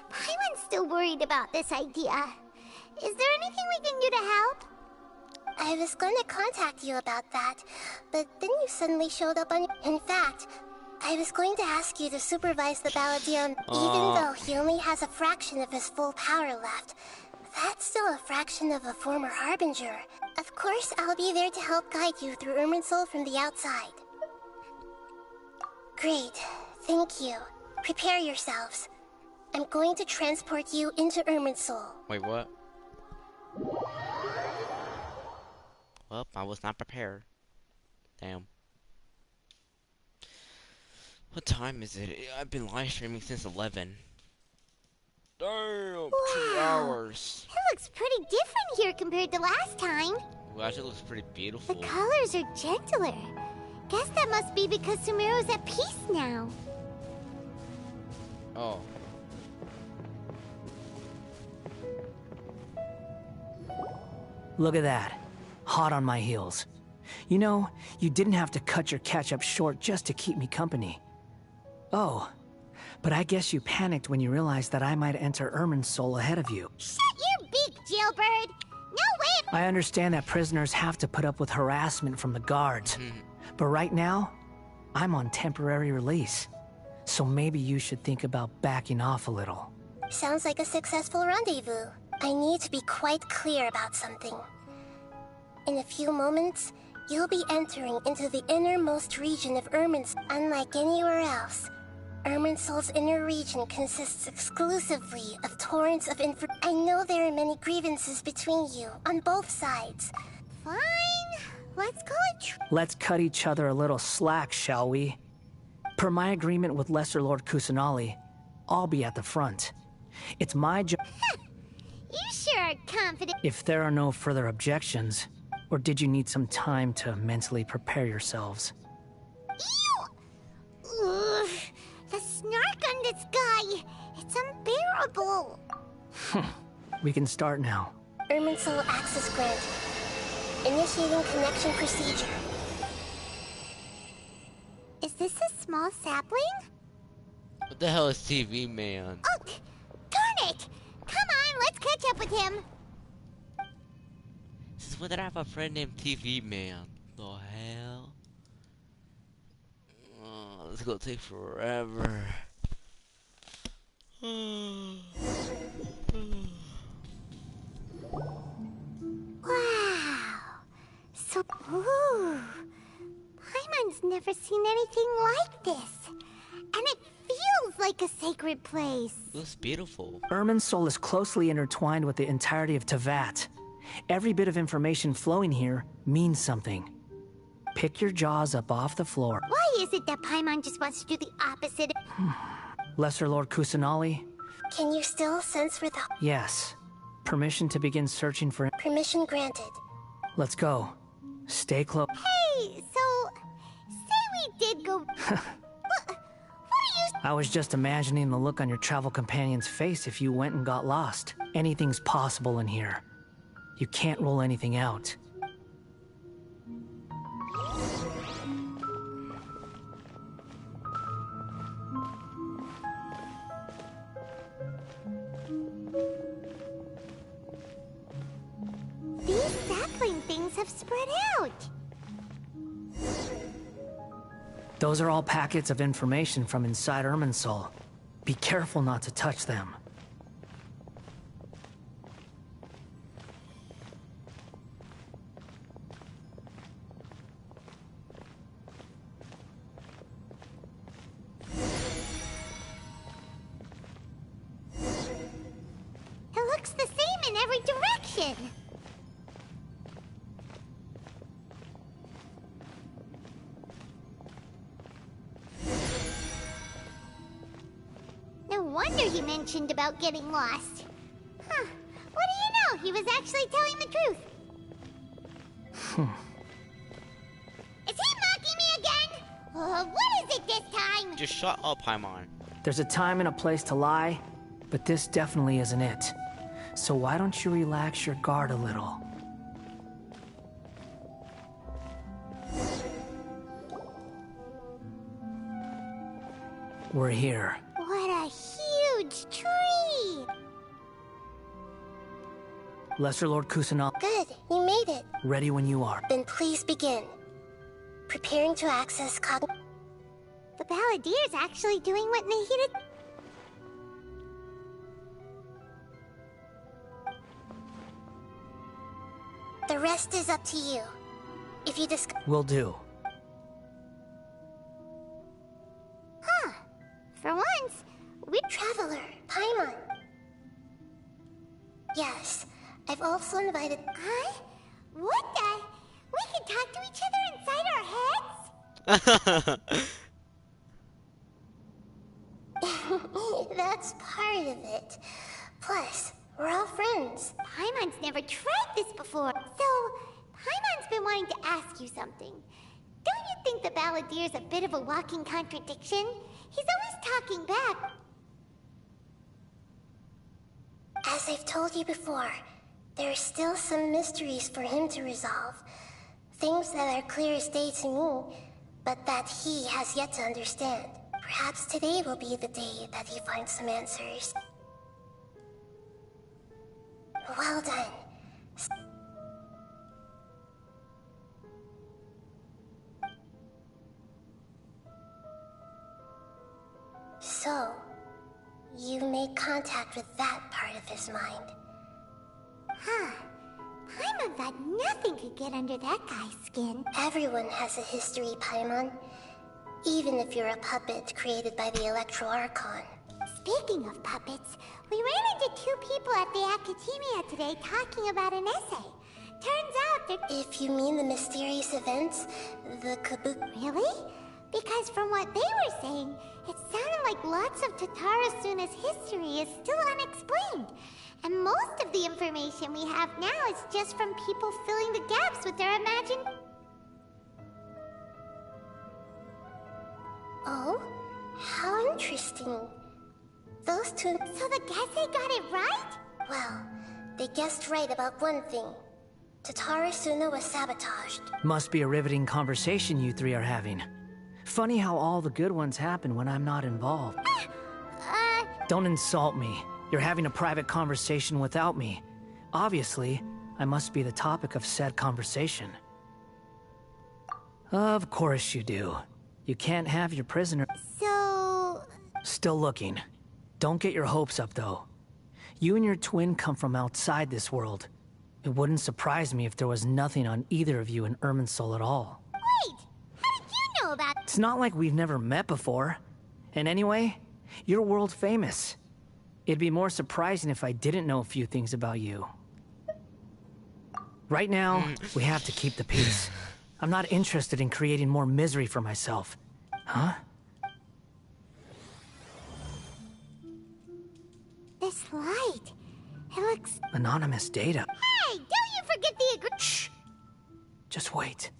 Paimon's still worried about this idea. Is there anything we can do to help? I was going to contact you about that, but then you suddenly showed up on... In fact, I was going to ask you to supervise the Balladeer, even though he only has a fraction of his full power left. That's still a fraction of a former Harbinger. Of course, I'll be there to help guide you through Irminsul from the outside. Great. Thank you. Prepare yourselves. I'm going to transport you into Irminsul. Wait, what? Well, I was not prepared. Damn. What time is it? I've been live streaming since 11. Damn, 2 hours. It looks pretty different here compared to last time. Well, actually, it looks pretty beautiful. The colors are gentler. Guess that must be because Sumeru's at peace now. Oh. Look at that. Hot on my heels. You know, you didn't have to cut your catch-up short just to keep me company. Oh, but I guess you panicked when you realized that I might enter Irminsul ahead of you. Shut your beak, jailbird! No way! I understand that prisoners have to put up with harassment from the guards. But right now, I'm on temporary release. So maybe you should think about backing off a little. Sounds like a successful rendezvous. I need to be quite clear about something. In a few moments, you'll be entering into the innermost region of Irminsul. Unlike anywhere else, Irminsul's inner region consists exclusively of torrents of I know there are many grievances between you, on both sides. Fine. Let's call it Let's cut each other a little slack, shall we? Per my agreement with Lesser Lord Kusanali, I'll be at the front. It's my job. You sure are confident. If there are no further objections, or did you need some time to mentally prepare yourselves? Ew! Ugh, the snark on this guy. It's unbearable. We can start now. Irminsul access granted. Initiating connection procedure. Is this a small sapling? What the hell is TV Man? Oh, darn it! Come on, let's catch up with him. Since when did I have a friend named TV Man? The hell? Oh, this is gonna take forever. Wow. So, ooh. Paimon's never seen anything like this. And it feels like a sacred place. It looks beautiful. Irminsul is closely intertwined with the entirety of Teyvat. Every bit of information flowing here means something. Pick your jaws up off the floor. Why is it that Paimon just wants to do the opposite? Lesser Lord Kusanali? Can you still sense where the... Yes. Permission to begin searching for... Permission granted. Let's go. Stay close. Hey, so... Say we did go... what are you... I was just imagining the look on your travel companion's face if you went and got lost. Anything's possible in here. You can't rule anything out. These sapling things have spread out. Those are all packets of information from inside Irminsul. Be careful not to touch them. It looks the same in every direction. No wonder he mentioned about getting lost. Huh. What do you know? He was actually telling the truth. Is he mocking me again? What is it this time? Just shut up, Paimon. There's a time and a place to lie, but this definitely isn't it. So why don't you relax your guard a little? We're here. What a huge tree! Lesser Lord Kusanal. Good, you made it. Ready when you are. Then please begin. Preparing to access The Balladeer's actually doing what Nahida... The rest is up to you. If you Will do. Huh. For once, we're Traveler, Paimon. Yes, I've also invited... Huh? What the? We can talk to each other inside our heads? That's part of it. Plus, we're all friends. Paimon's never tried this before. So, Paimon's been wanting to ask you something. Don't you think the Balladeer's a bit of a walking contradiction? He's always talking back. As I've told you before, There are still some mysteries for him to resolve. Things that are clear as day to me, but that he has yet to understand. Perhaps today will be the day that he finds some answers. Well done. So, you made contact with that part of his mind. Huh. Paimon thought nothing could get under that guy's skin. Everyone has a history, Paimon. Even if you're a puppet created by the Electro Archon. Speaking of puppets, we ran into two people at the Academia today talking about an essay. Turns out that... If you mean the mysterious events, the Kabuki... Really? Because from what they were saying, it sounded like lots of Tatara Suna's history is still unexplained. And most of the information we have now is just from people filling the gaps with their imagined... Oh? How interesting. Those two... So the Gese got it right? Well, they guessed right about one thing. Tatara Suna was sabotaged. Must be a riveting conversation you three are having. Funny how all the good ones happen when I'm not involved. Don't insult me. You're having a private conversation without me. Obviously, I must be the topic of said conversation. Of course you do. You can't have your prisoner... So... Still looking. Don't get your hopes up, though. You and your twin come from outside this world. It wouldn't surprise me if there was nothing on either of you in Irminsul at all. Wait! How did you know about... It's not like we've never met before. And anyway, you're world famous. It'd be more surprising if I didn't know a few things about you. Right now, we have to keep the peace. I'm not interested in creating more misery for myself. Huh? This light... It looks... Anonymous data. Hey! Don't you forget the Shh! Just wait.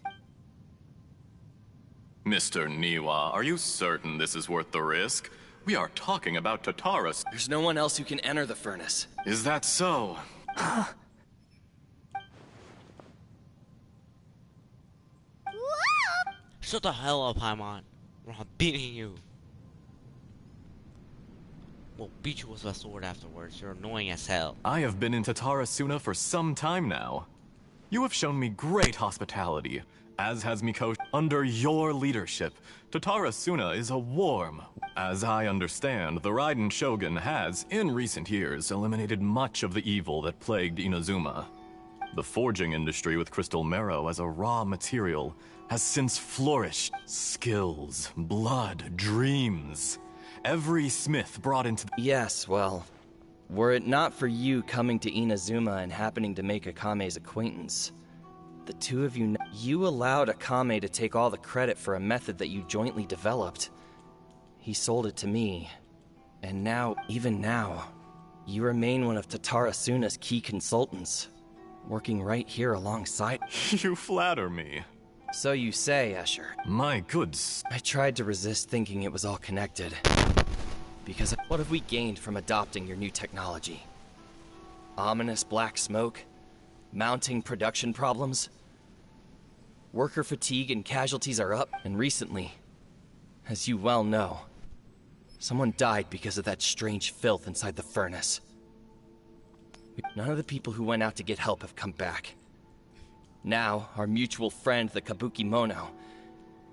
Mr. Niwa, are you certain this is worth the risk? We are talking about Tataras. There's no one else who can enter the furnace. Is that so? Shut the hell up, Paimon. Or I'm beating you. We'll beat you with a sword afterwards. You're annoying as hell. I have been in Tatara Suna for some time now. You have shown me great hospitality, as has Mikoshi. Under your leadership, Tatara Suna is a warm... As I understand, the Raiden Shogun has, in recent years, eliminated much of the evil that plagued Inazuma. The forging industry with crystal marrow as a raw material has since flourished. Skills, blood, dreams. Every smith brought into... Yes, well, were it not for you coming to Inazuma and happening to make Akame's acquaintance, the two of you... You allowed Akame to take all the credit for a method that you jointly developed. He sold it to me, and now, even now, you remain one of Tatara Suna's key consultants, working right here alongside... You flatter me. So you say, Escher. My goods. I tried to resist thinking it was all connected. Because what have we gained from adopting your new technology? Ominous black smoke? Mounting production problems? Worker fatigue and casualties are up, and recently, as you well know, someone died because of that strange filth inside the furnace. None of the people who went out to get help have come back. Now, our mutual friend, the Kabuki Mono,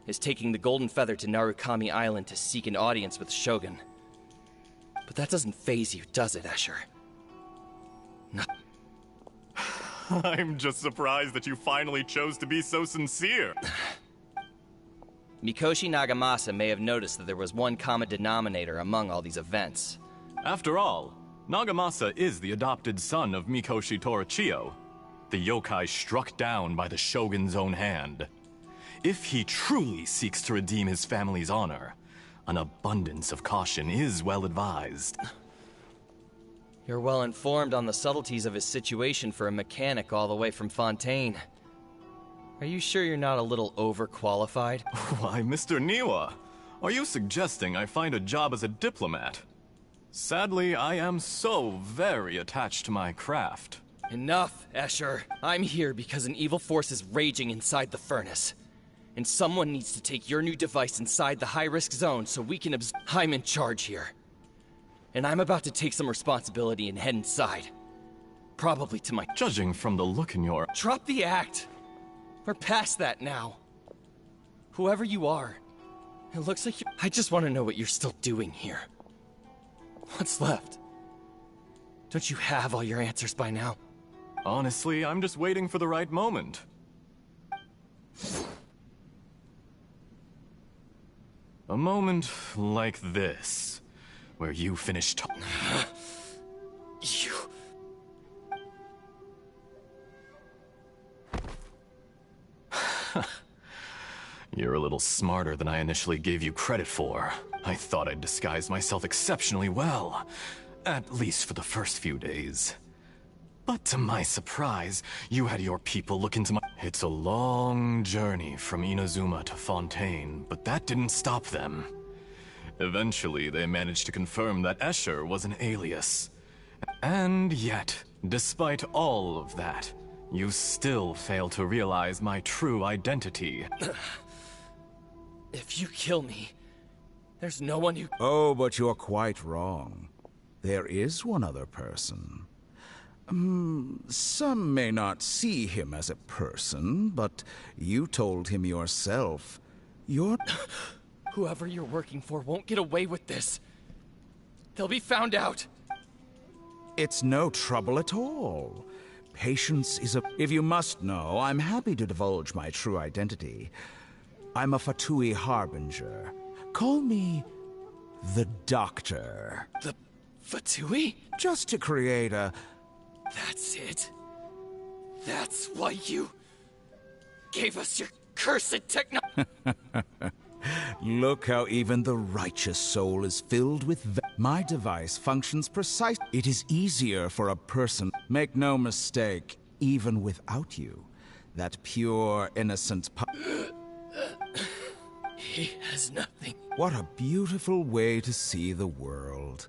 is taking the Golden Feather to Narukami Island to seek an audience with Shogun. But that doesn't faze you, does it, Escher? No. I'm just surprised that you finally chose to be so sincere. Mikoshi Nagamasa may have noticed that there was one common denominator among all these events. After all, Nagamasa is the adopted son of Mikoshi Torachiyo, the yokai struck down by the Shogun's own hand. If he truly seeks to redeem his family's honor, an abundance of caution is well advised. You're well informed on the subtleties of his situation for a mechanic all the way from Fontaine. Are you sure you're not a little overqualified? Why, Mr. Niwa, are you suggesting I find a job as a diplomat? Sadly, I am so very attached to my craft. Enough, Escher. I'm here because an evil force is raging inside the furnace. And someone needs to take your new device inside the high-risk zone so we can I'm in charge here. And I'm about to take some responsibility and head inside. Probably to my— Judging from the look in your— Drop the act! We're past that now. Whoever you are, it looks like I just want to know what you're still doing here. What's left? Don't you have all your answers by now? Honestly, I'm just waiting for the right moment. A moment like this, where you finish You... You're a little smarter than I initially gave you credit for. I thought I'd disguised myself exceptionally well. At least for the first few days. But to my surprise, you had your people look into my— It's a long journey from Inazuma to Fontaine, but that didn't stop them. Eventually, they managed to confirm that Escher was an alias. And yet, despite all of that, you still fail to realize my true identity. If you kill me, there's no one who— Oh, but you're quite wrong. There is one other person. Some may not see him as a person, but you told him yourself. You're... Whoever you're working for won't get away with this. They'll be found out. It's no trouble at all. Patience is a... If you must know, I'm happy to divulge my true identity. I'm a Fatui Harbinger. Call me the Doctor. The Fatui? Just to create a... That's it. That's why you gave us your cursed techno— Look how even the righteous soul is filled with... My device functions precise. It is easier for a person... Make no mistake, even without you, that pure, innocent... He has nothing. What a beautiful way to see the world.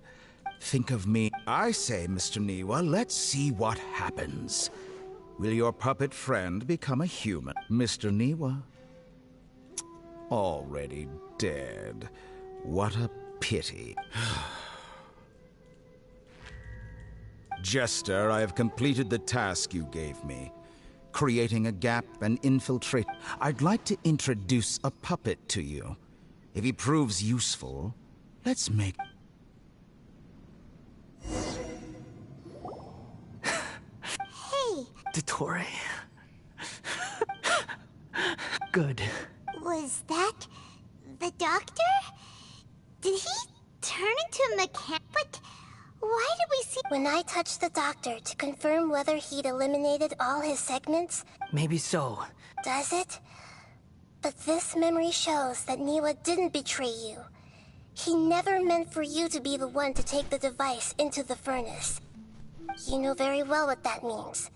Think of me. I say, Mr. Niwa, let's see what happens. Will your puppet friend become a human? Mr. Niwa? Already dead. What a pity. Jester, I have completed the task you gave me. Creating a gap and infiltrate. I'd like to introduce a puppet to you. If he proves useful, let's make... Hey! Dottore. Good. Was that the doctor? Did he turn into a mechanic? But why did we see— When I touched the doctor to confirm whether he'd eliminated all his segments? Maybe so. Does it? But this memory shows that Niwa didn't betray you. He never meant for you to be the one to take the device into the furnace. You know very well what that means.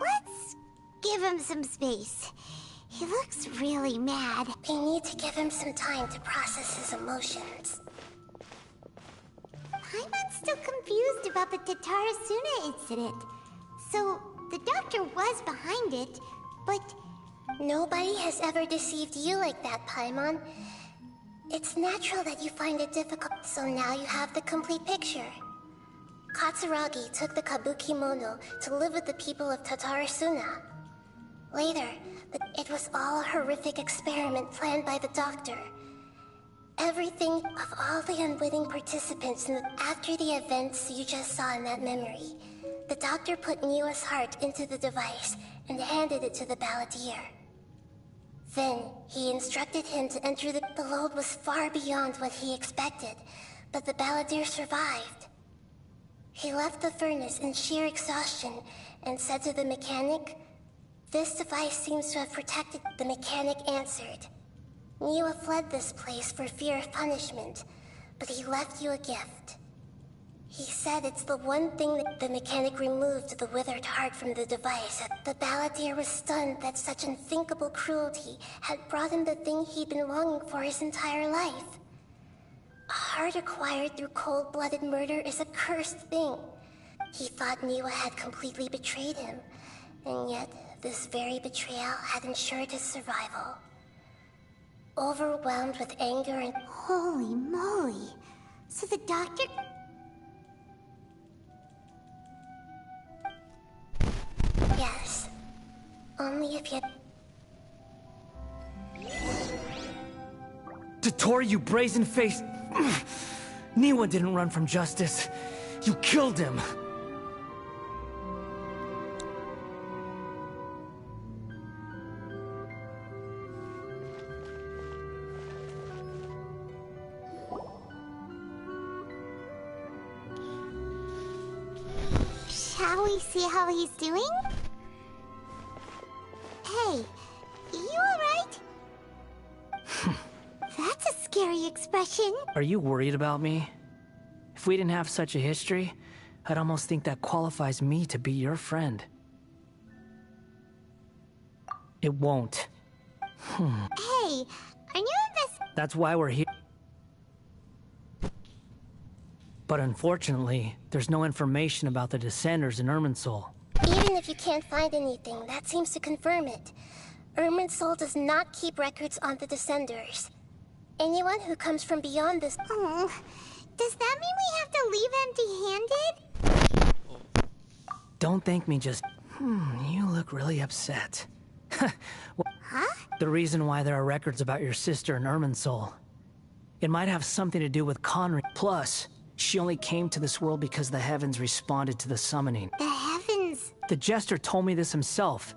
Let's give him some space. He looks really mad. We need to give him some time to process his emotions. Paimon's still confused about the Tatarasuna incident. So, the doctor was behind it, but... Nobody has ever deceived you like that, Paimon. It's natural that you find it difficult, so now you have the complete picture. Katsuragi took the Kabukimono to live with the people of Tatarasuna. Later, it was all a horrific experiment planned by the doctor. Everything of all the unwitting participants after the events you just saw in that memory. The doctor put Niwa's heart into the device and handed it to the balladeer. Then, he instructed him to enter the load was far beyond what he expected, but the balladeer survived. He left the furnace in sheer exhaustion and said to the mechanic, "This device seems to have protected." The mechanic answered, "Niwa fled this place for fear of punishment, but he left you a gift. He said it's the one thing that the mechanic removed the withered heart from the device. The balladeer was stunned that such unthinkable cruelty had brought him the thing he'd been longing for his entire life. A heart acquired through cold-blooded murder is a cursed thing. He thought Niwa had completely betrayed him, and yet this very betrayal had ensured his survival. Overwhelmed with anger and... Holy moly. So the doctor... Yes. Only if you... Tatori, you brazen-faced... Niwa didn't run from justice. You killed him. Shall we see how he's doing? Hey, you alright? That's a scary expression. Are you worried about me? If we didn't have such a history, I'd almost think that qualifies me to be your friend. It won't. Hey, are you That's why we're here. But unfortunately, there's no information about the Descenders in Irminsul. Even if you can't find anything, that seems to confirm it. Irminsul does not keep records on the Descenders. Anyone who comes from beyond this... Oh, does that mean we have to leave empty-handed? Don't thank me, just... you look really upset. Huh? The reason why there are records about your sister in Irminsul. It might have something to do with Conry. Plus, she only came to this world because the heavens responded to the summoning. The heavens? The Jester told me this himself.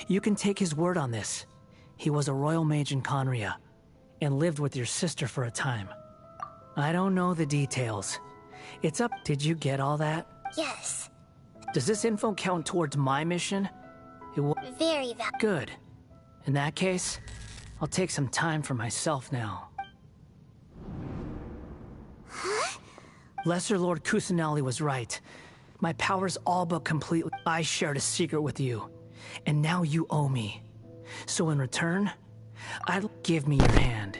You can take his word on this. He was a royal mage in Conria, and lived with your sister for a time. I don't know the details. It's up. Did you get all that? Yes. Does this info count towards my mission? It will. Very valid. Good. In that case, I'll take some time for myself now. Huh? Lesser Lord Kusanali was right. My powers all but completely. I shared a secret with you, and now you owe me. So in return, I'd give me your hand.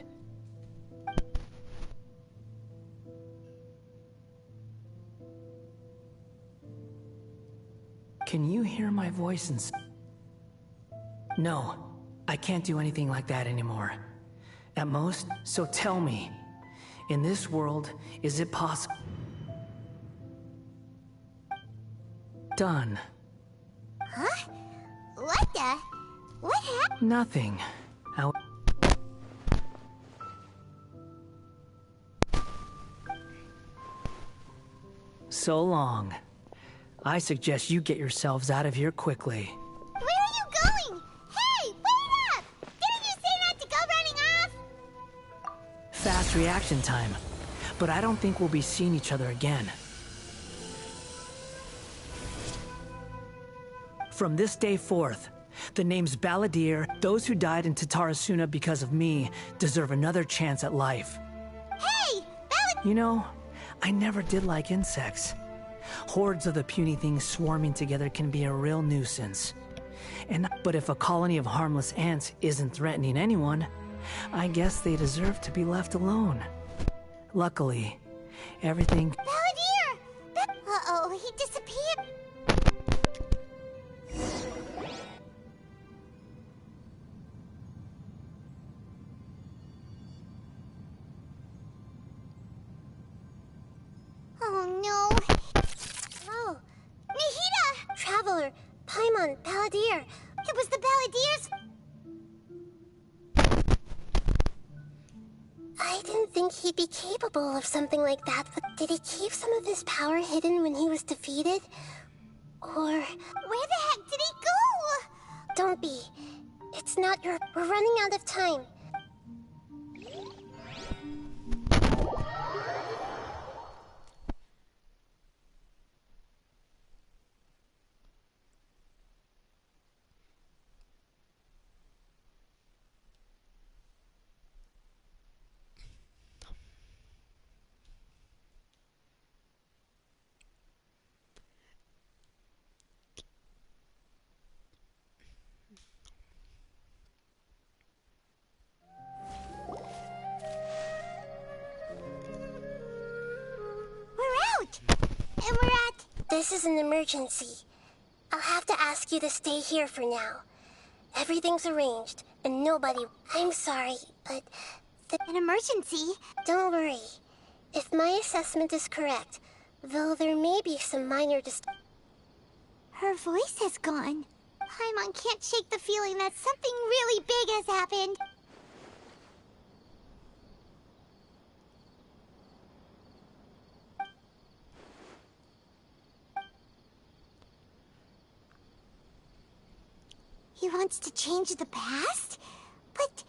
Can you hear my voice and... No, I can't do anything like that anymore. At most, so tell me, in this world, is it possible? Done. Huh? What the? What happened? Nothing. So long. I suggest you get yourselves out of here quickly. Where are you going? Hey, wait up! Didn't you say not to go running off? Fast reaction time. But I don't think we'll be seeing each other again. From this day forth, the names Balladeer, those who died in Tatarasuna because of me, deserve another chance at life. Hey! You know, I never did like insects. Hordes of the puny things swarming together can be a real nuisance. But if a colony of harmless ants isn't threatening anyone, I guess they deserve to be left alone. Luckily, everything... Balladeer! Uh-oh, he disappeared. Oh no. Oh. Nihida! Traveler, Paimon, Balladeer. It was the Balladeers. I didn't think he'd be capable of something like that, but did he keep some of his power hidden when he was defeated? Or... Where the heck did he go? Don't be. It's not your... We're running out of time. this is an emergency. I'll have to ask you to stay here for now. Everything's arranged, and nobody... I'm sorry, but... An emergency? Don't worry. If my assessment is correct, though there may be some minor Her voice has gone. Paimon can't shake the feeling that something really big has happened. He wants to change the past? But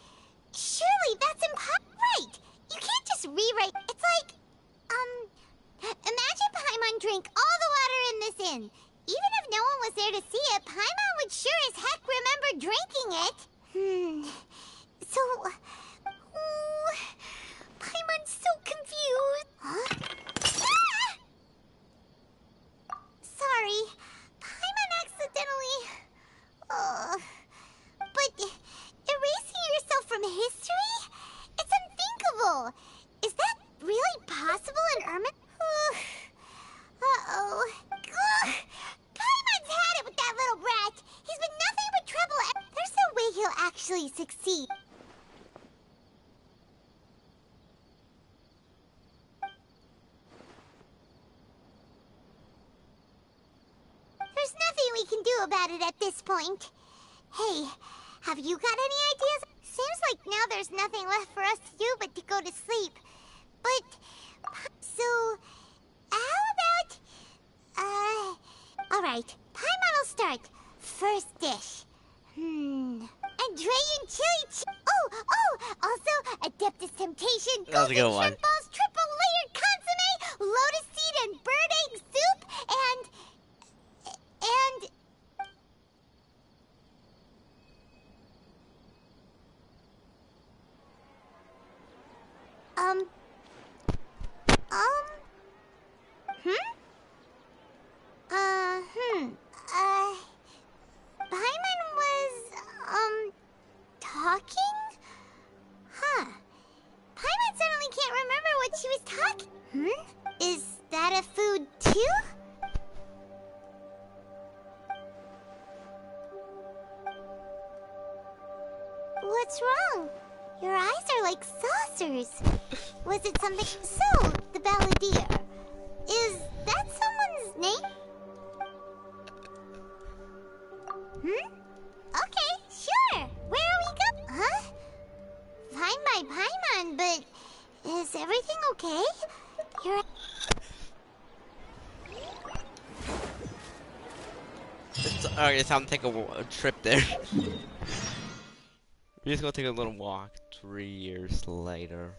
surely that's impossible. Right! You can't just rewrite. It's like, imagine Paimon drank all the water in this inn. Even if no one was there to see it, Paimon would sure as heck remember drinking it. So, Paimon's so confused. Huh? Ah! Sorry, Paimon accidentally... but erasing yourself from history? It's unthinkable. Is that really possible in Ermin? Uh-oh. Paimon's had it with that little brat. He's been nothing but trouble. There's no way he'll actually succeed. There's nothing we can do about it at this point. Hey, have you got any ideas? Seems like now there's nothing left for us to do but to go to sleep. But, so, how about, alright, Paimon will start. First dish. Andrean chili also, Adeptus Temptation, That was a good golden one. shrimp balls, triple layered consomme, lotus seed and bird egg soup, and... Paimon was, talking? Huh. Paimon suddenly can't remember what she was talking. Is that a food too? What's wrong? Your eyes are like saucers. Was it something? So, the balladeer. Is that someone's name? Okay, sure. Where are we going? Huh? Fine by Paimon, but is everything okay? You're... Alright, it's time to take a trip there. We're just gonna take a little walk 3 years later.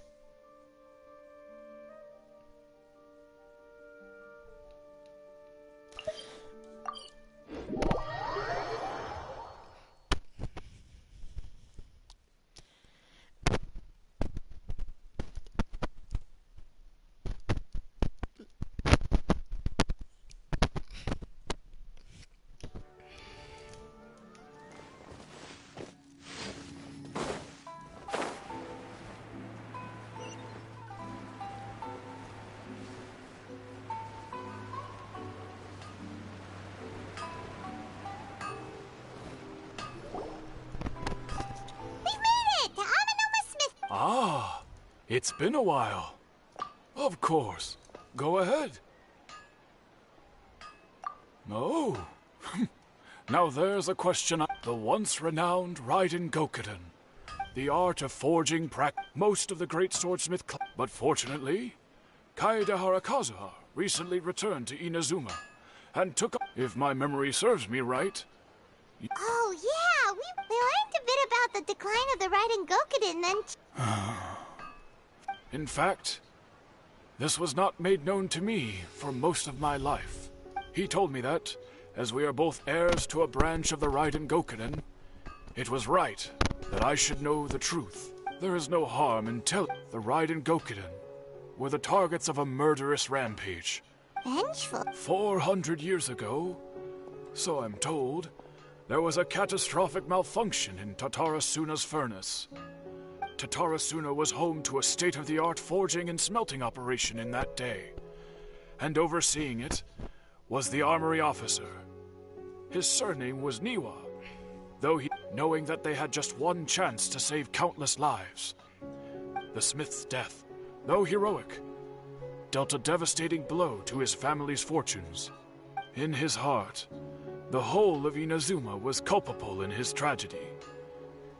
Ah, it's been a while. Of course. Go ahead. Oh. Now there's a question. The once renowned Raiden Gokuden. The art of forging most of the great swordsmith but fortunately, Kaedehara Kazuha recently returned to Inazuma and took if my memory serves me right. Oh, yeah! We learned a bit about the decline of the Raiden Gokuden then. In fact, this was not made known to me for most of my life. He told me that, as we are both heirs to a branch of the Raiden Gokuden, it was right that I should know the truth. There is no harm in telling the Raiden Gokuden were the targets of a murderous rampage. Vengeful? 400 years ago, so I'm told, there was a catastrophic malfunction in Tatarasuna's furnace. Tatarasuna was home to a state-of-the-art forging and smelting operation in that day. And overseeing it was the armory officer. His surname was Niwa, though knowing that they had just one chance to save countless lives. The smith's death, though heroic, dealt a devastating blow to his family's fortunes. In his heart, the whole of Inazuma was culpable in his tragedy.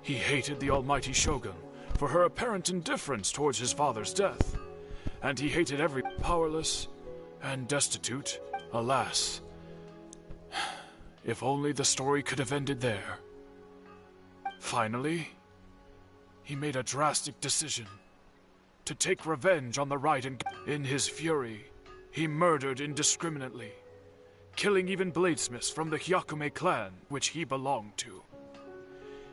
He hated the almighty shogun for her apparent indifference towards his father's death, and he hated every powerless and destitute. Alas, if only the story could have ended there. Finally, he made a drastic decision to take revenge on the Raiden. In his fury, he murdered indiscriminately, killing even bladesmiths from the Hyakume clan which he belonged to.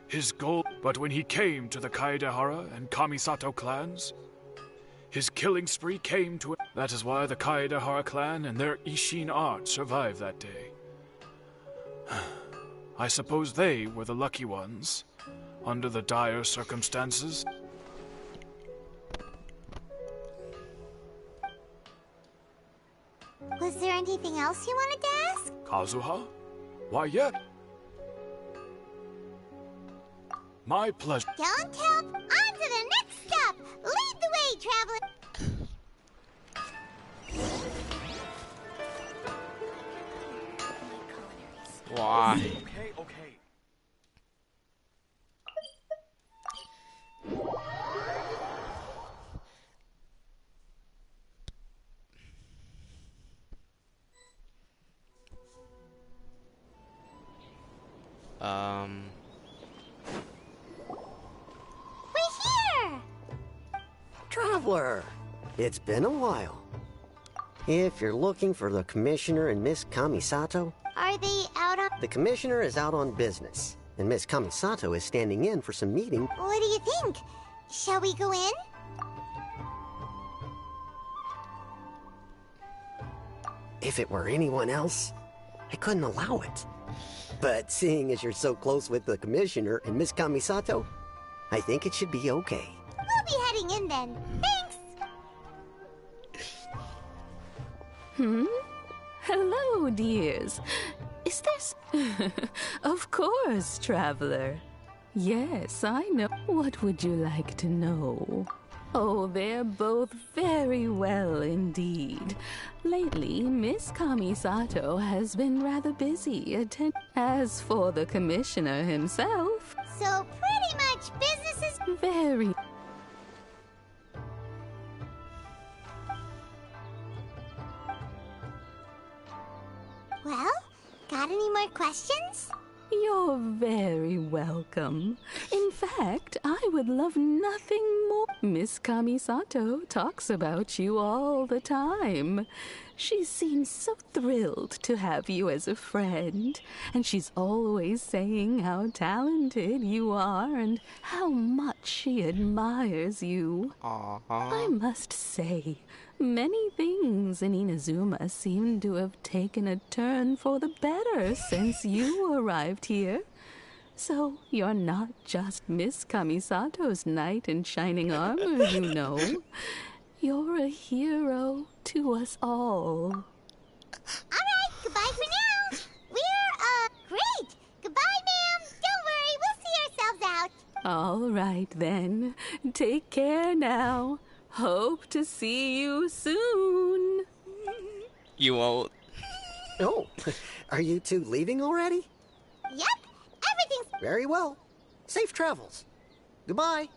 His goal, but when he came to the Kaedehara and Kamisato clans, his killing spree came to. That is why the Kaedehara clan and their Ishin art survived that day. I suppose they were the lucky ones, under the dire circumstances. Was there anything else you wanted to ask? Kazuha? Why, yet? My pleasure. Don't help! On to the next stop! Lead the way, traveler! Why? Okay. We're here! Traveler, it's been a while. If you're looking for the Commissioner and Miss Kamisato, Are they out on... the Commissioner is out on business, and Miss Kamisato is standing in for some meeting. What do you think? Shall we go in? If it were anyone else, I couldn't allow it. But seeing as you're so close with the Commissioner and Miss Kamisato, I think it should be okay. We'll be heading in then. Thanks! Hello, dears. Is this... Of course, traveler. Yes, I know. What would you like to know? Oh, they're both very well indeed. Lately, Miss Kamisato has been rather busy attending. As for the commissioner himself... So pretty much business is... Very... Well, got any more questions? You're very welcome. In fact, I would love nothing more. Miss Kamisato talks about you all the time. She seems so thrilled to have you as a friend, and she's always saying how talented you are and how much she admires you. I must say, many things in Inazuma seem to have taken a turn for the better since you arrived here. So you're not just Miss Kamisato's knight in shining armor, you know. You're a hero to us all. Alright, goodbye for now! We're, great! Goodbye, ma'am! Don't worry, we'll see ourselves out! All right, then. Take care now. Hope to see you soon. You won't. Oh, are you two leaving already? Yep, everything's... Very well. Safe travels. Goodbye.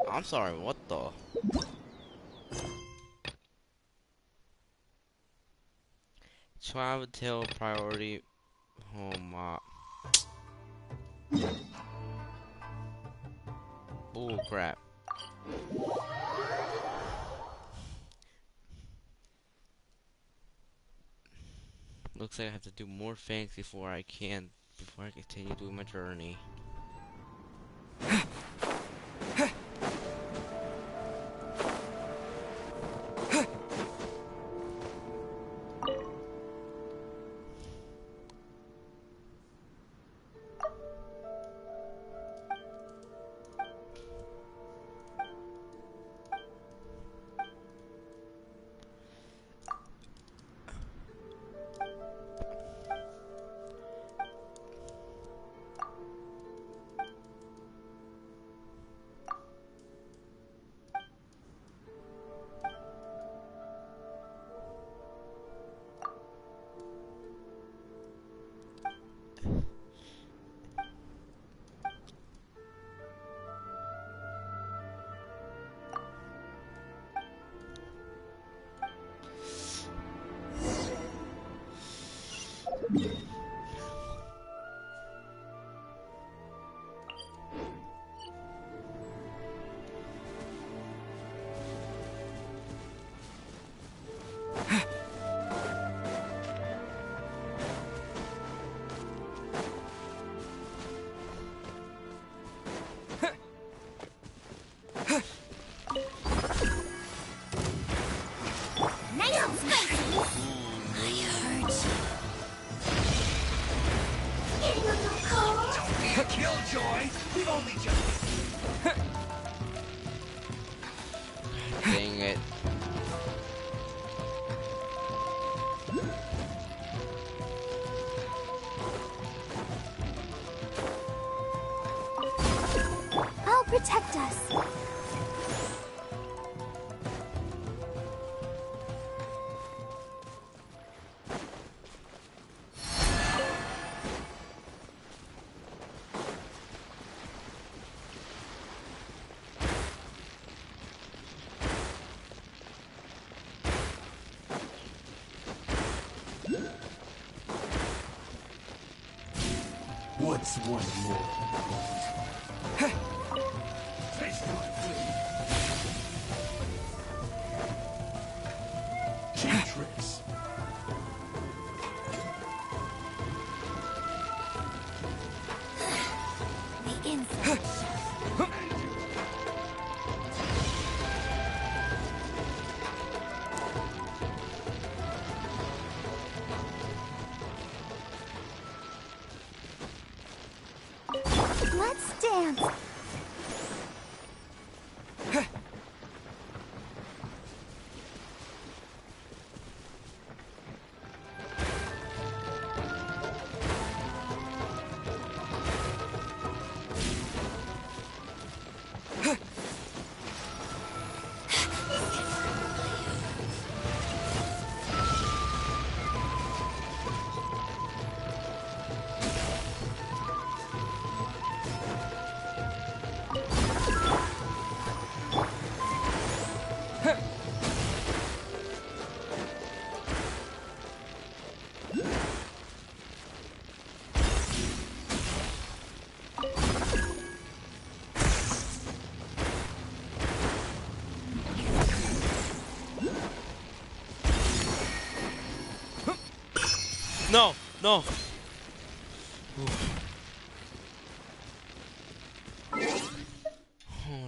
I'm sorry, what the? Travel tail priority. Oh my. Bull crap. Looks like I have to do more things before I continue doing my journey. killjoy! We've only just... Dang it. I'll protect us. What's one more? Taste my blade. Cheap tricks. The inside Let's dance. No, no. Oh,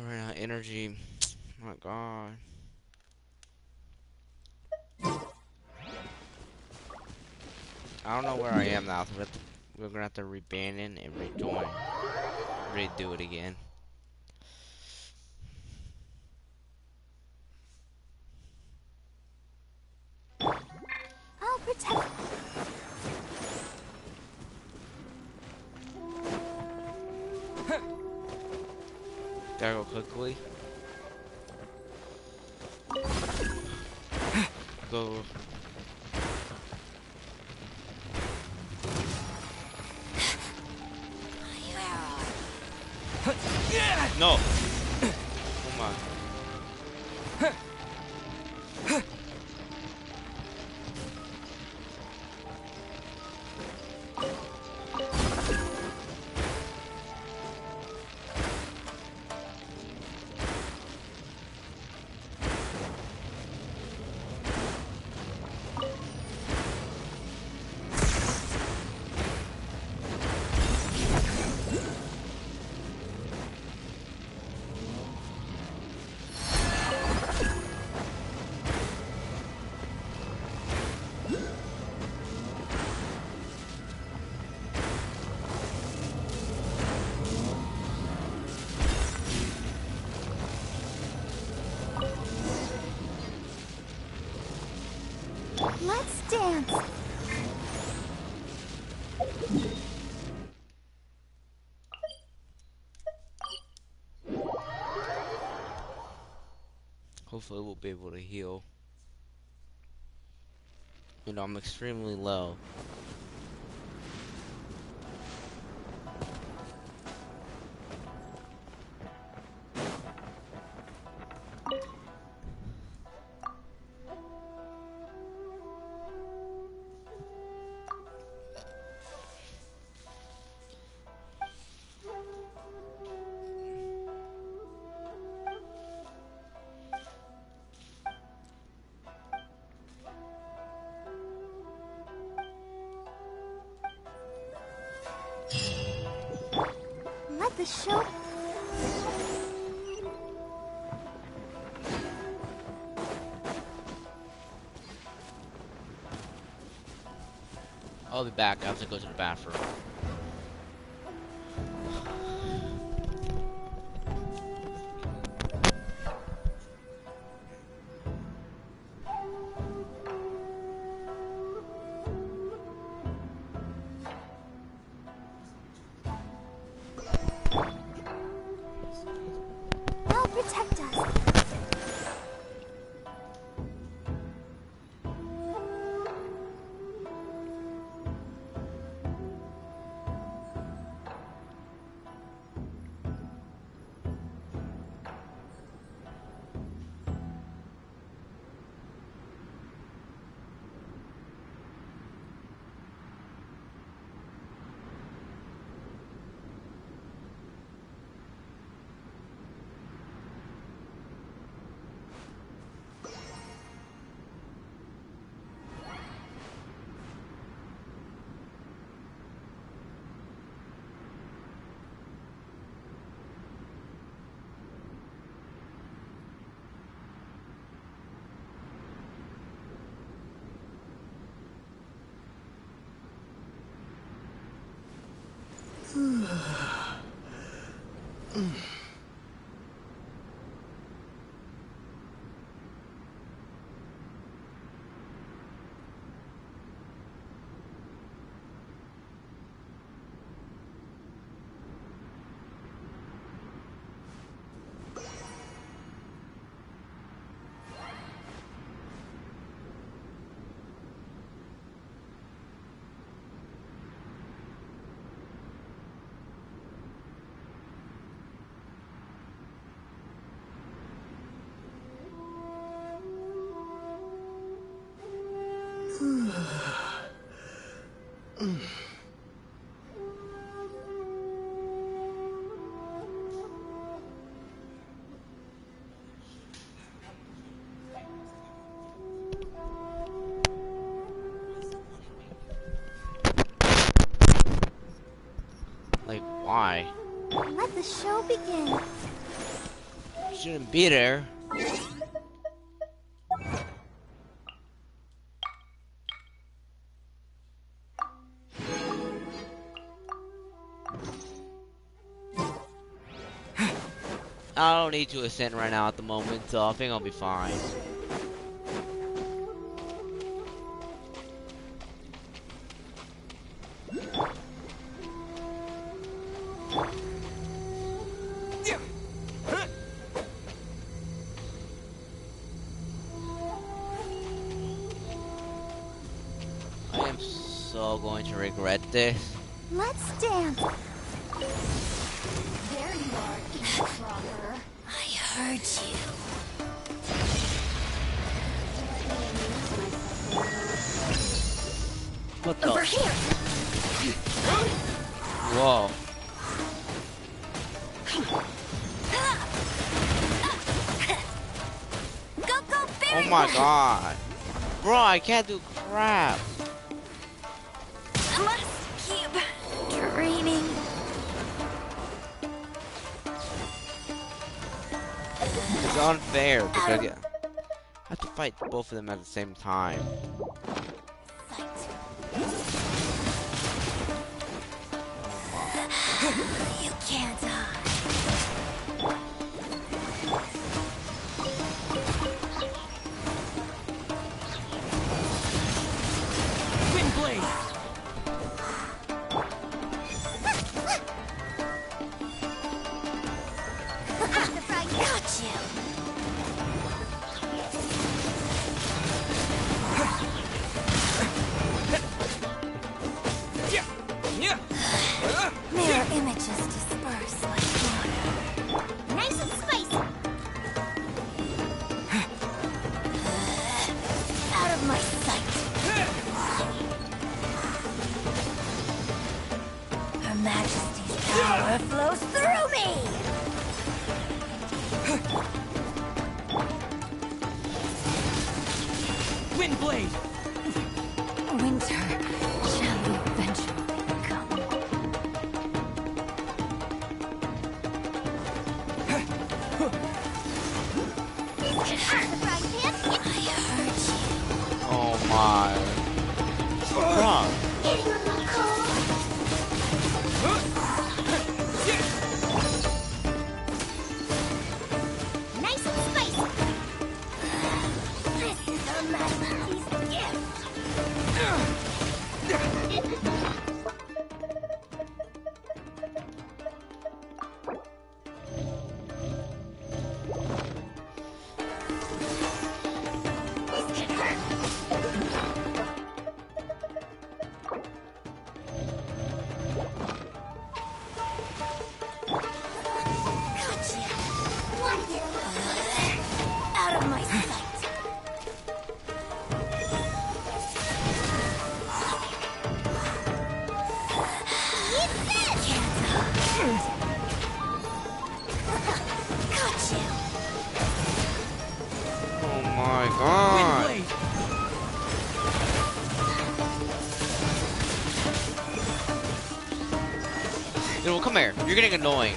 ran out of energy. My God. I don't know where I am now, so we're gonna have to rebandon and rejoin. Redo it again. I'll protect. Gotta go quickly. Go. No. Come on. Let's dance. Hopefully we'll be able to heal. You know, I'm extremely low. Let the show. I'll be back. I have to go to the bathroom. Like, why? Let the show begin. Shouldn't be there. I don't need to ascend right now at the moment, so I think I'll be fine. I am so going to regret this. Let's dance. There you are, eavesdropper. I heard you. What the? Over here. Whoa. Go, Oh my god. Bro, I can't do crap. Must keep training. It's unfair because I have to fight both of them at the same time. You can't hide. Wind blade. Got you. Mirror images disperse like water. Nice and spicy. Out of my sight. Her Majesty's power flows through me. Wind blade. Winter shall eventually come. Oh my. Bro. Nice and spicy. This is Her Majesty's gift. Gotcha. Out of my sight. Oh my god. Dude, come here. You're getting annoying.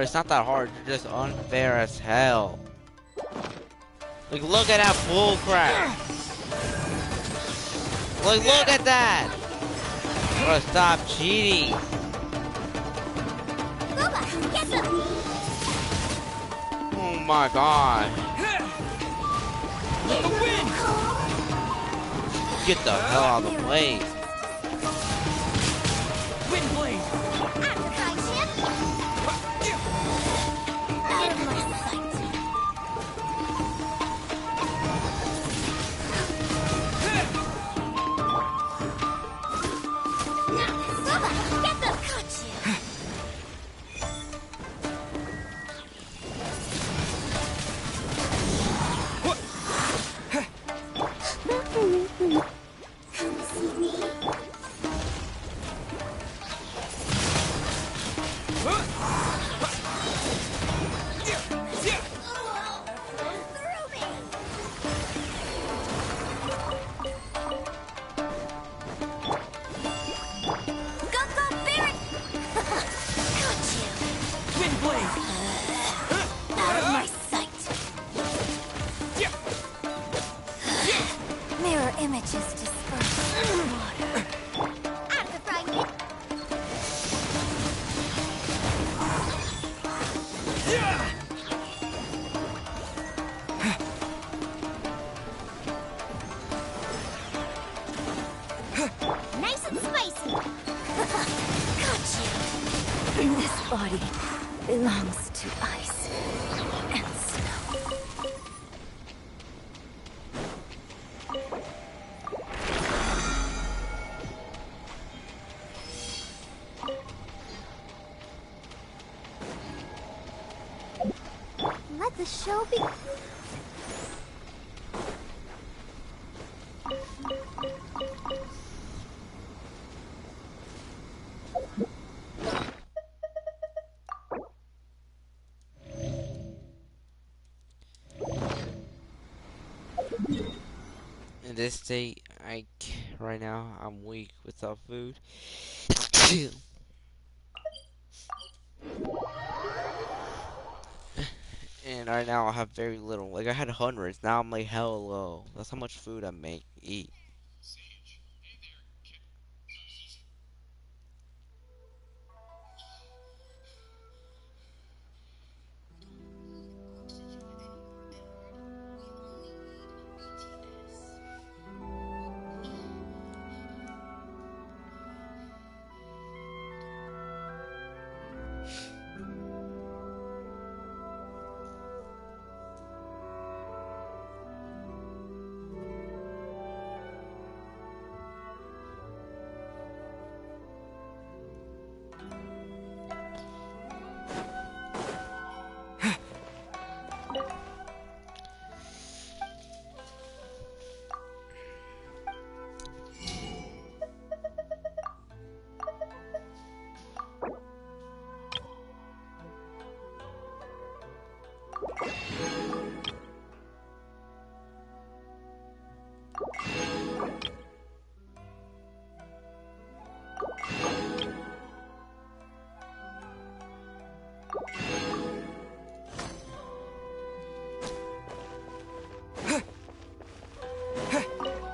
it's not that hard. You're just unfair as hell. Like, look at that bull crap. Like, look at that. Bro, stop cheating. Oh my god. Get the hell out of the way. This body belongs to ice and snow. Let the show be. In this state, right now, I'm weak without food. And right now I have very little. Like I had hundreds, now I'm like hella low. That's how much food I eat.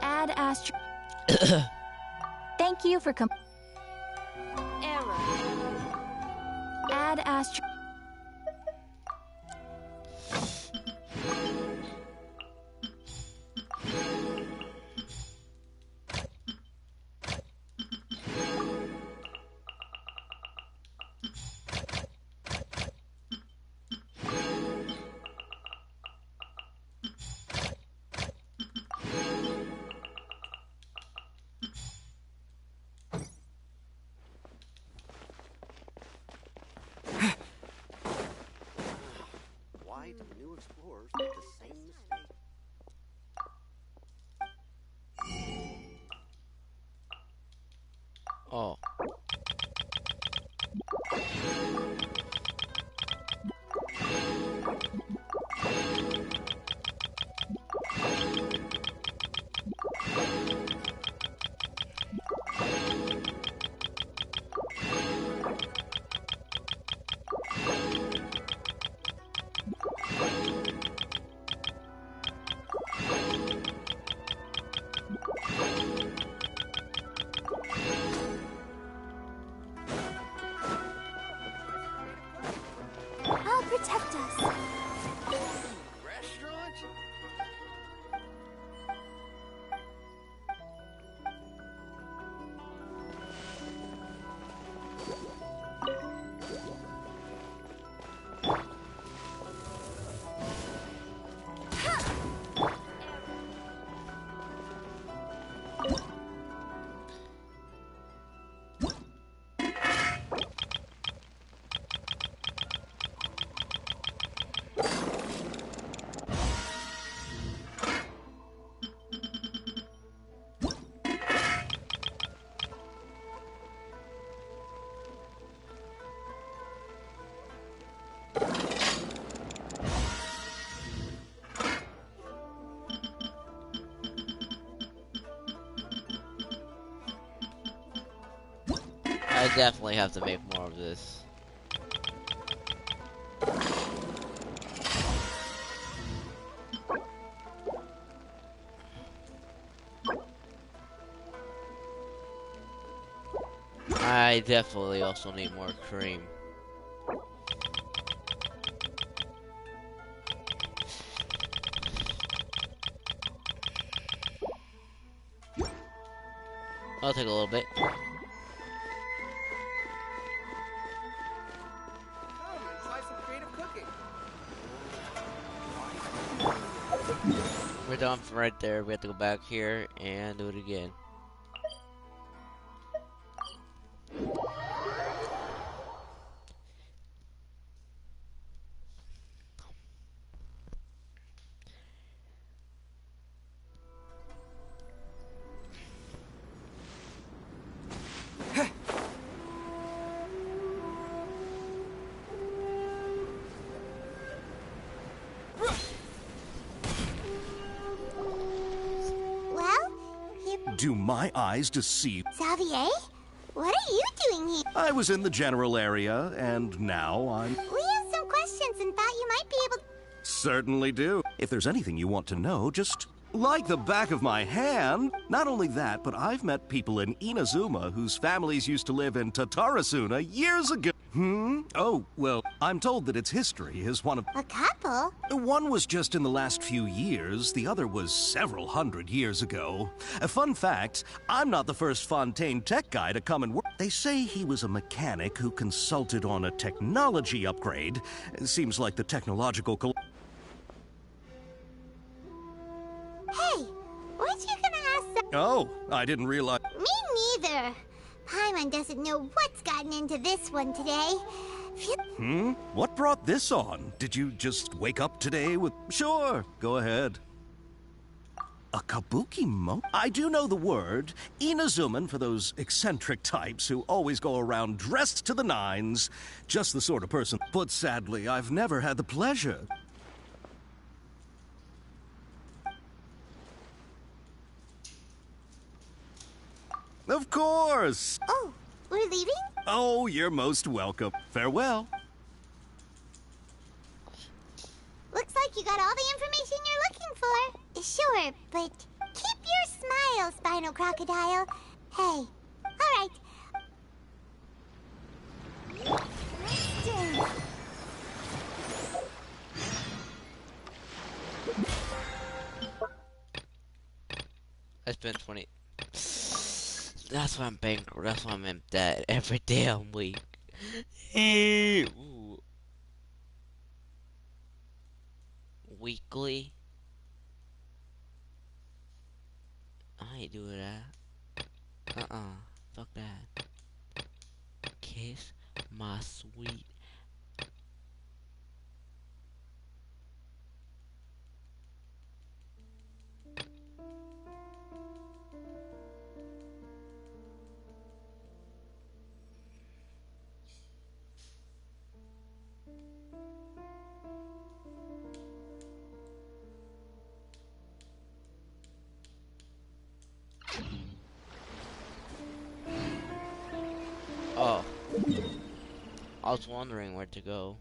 Add Astro. Thank you for Error. Add Astro. Why do new explorers make the same mistake? Oh. I definitely have to make more of this. I definitely also need more cream. I'll take a little bit. Try some creative cooking. We're done from right there. We have to go back here and do it again. Well, you... Do my eyes deceive? Xavier? What are you doing here? I was in the general area, and now I'm... We have some questions and thought you might be able to... Certainly do. If there's anything you want to know, just like the back of my hand. Not only that, but I've met people in Inazuma whose families used to live in Tatarasuna years ago. Oh, well, I'm told that its history is one of... A couple? One was just in the last few years, the other was several hundred years ago. A fun fact, I'm not the first Fontaine tech guy to come and work. They say he was a mechanic who consulted on a technology upgrade. It seems like the technological... Hey, weren't you gonna ask some... Oh, I didn't realize... Me neither. Paimon doesn't know what's gotten into this one today. What brought this on? Did you just wake up today with... Sure, go ahead. A kabuki mo? I do know the word. Inazuman for those eccentric types who always go around dressed to the nines. Just the sort of person. But sadly, I've never had the pleasure. Of course! Oh, we're leaving? Oh, you're most welcome. Farewell. Looks like you got all the information you're looking for. Sure, but keep your smile, Spinal Crocodile. Hey, alright. I spent 20. That's why I'm bankrupt. That's why I'm in debt every damn week. Ooh. Weekly. I ain't doing that. Fuck that. Kiss my sweet. Oh. I was wondering where to go.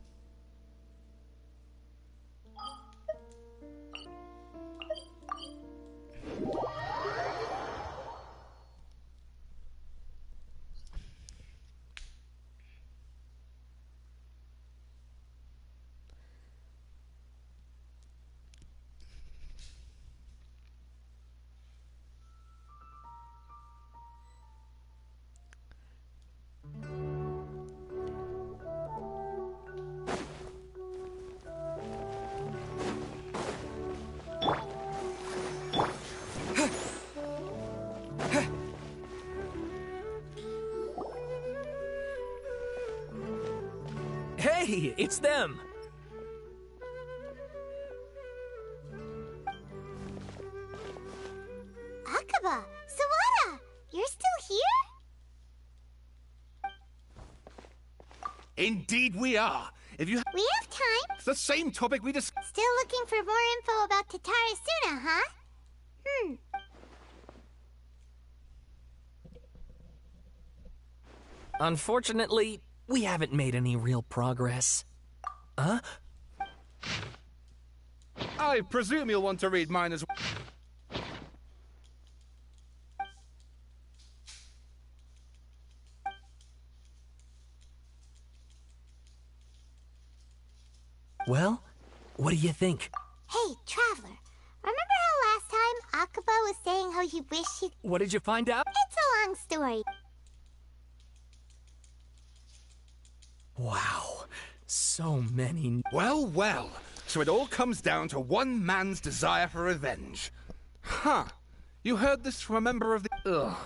Hey, it's them! Akaba, Sawada, you're still here? Indeed we are. If you We have time. It's the same topic we discussed. Still looking for more info about Tatarasuna, huh? Unfortunately, we haven't made any real progress. Huh? I presume you'll want to read mine as well. Well, what do you think? Hey, Traveler. Remember how last time Akaba was saying how he wished he... What did you find out? It's a long story. Wow, so many... Well, well. So it all comes down to one man's desire for revenge. Huh. You heard this from a member of the... Ugh.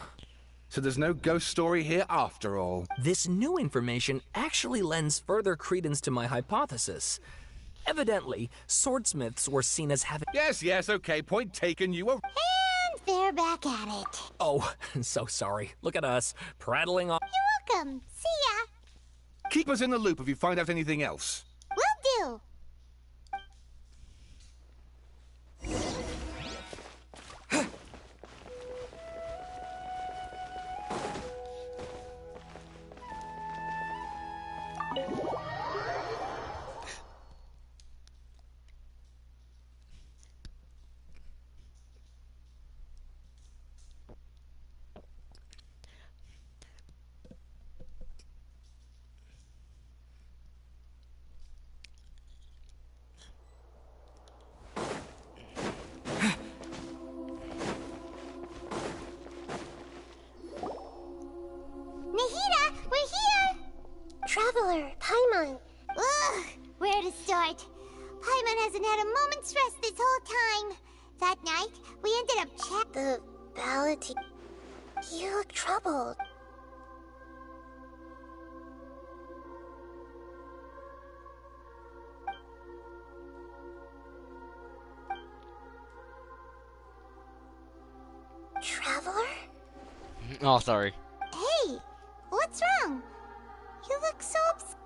So there's no ghost story here after all. This new information actually lends further credence to my hypothesis. Evidently, swordsmiths were seen as having... Yes, okay, point taken, you were... And they're back at it. Oh, so sorry. Look at us, prattling on... You're welcome. See ya. Keep us in the loop if you find out anything else. Will do. Nahida, we're here! Traveler, Paimon. Ugh, where to start? Paimon hasn't had a moment's rest this whole time. That night, we ended up The balladine. You look troubled. Traveler? Oh, sorry. Hey, what's wrong? You look so upset.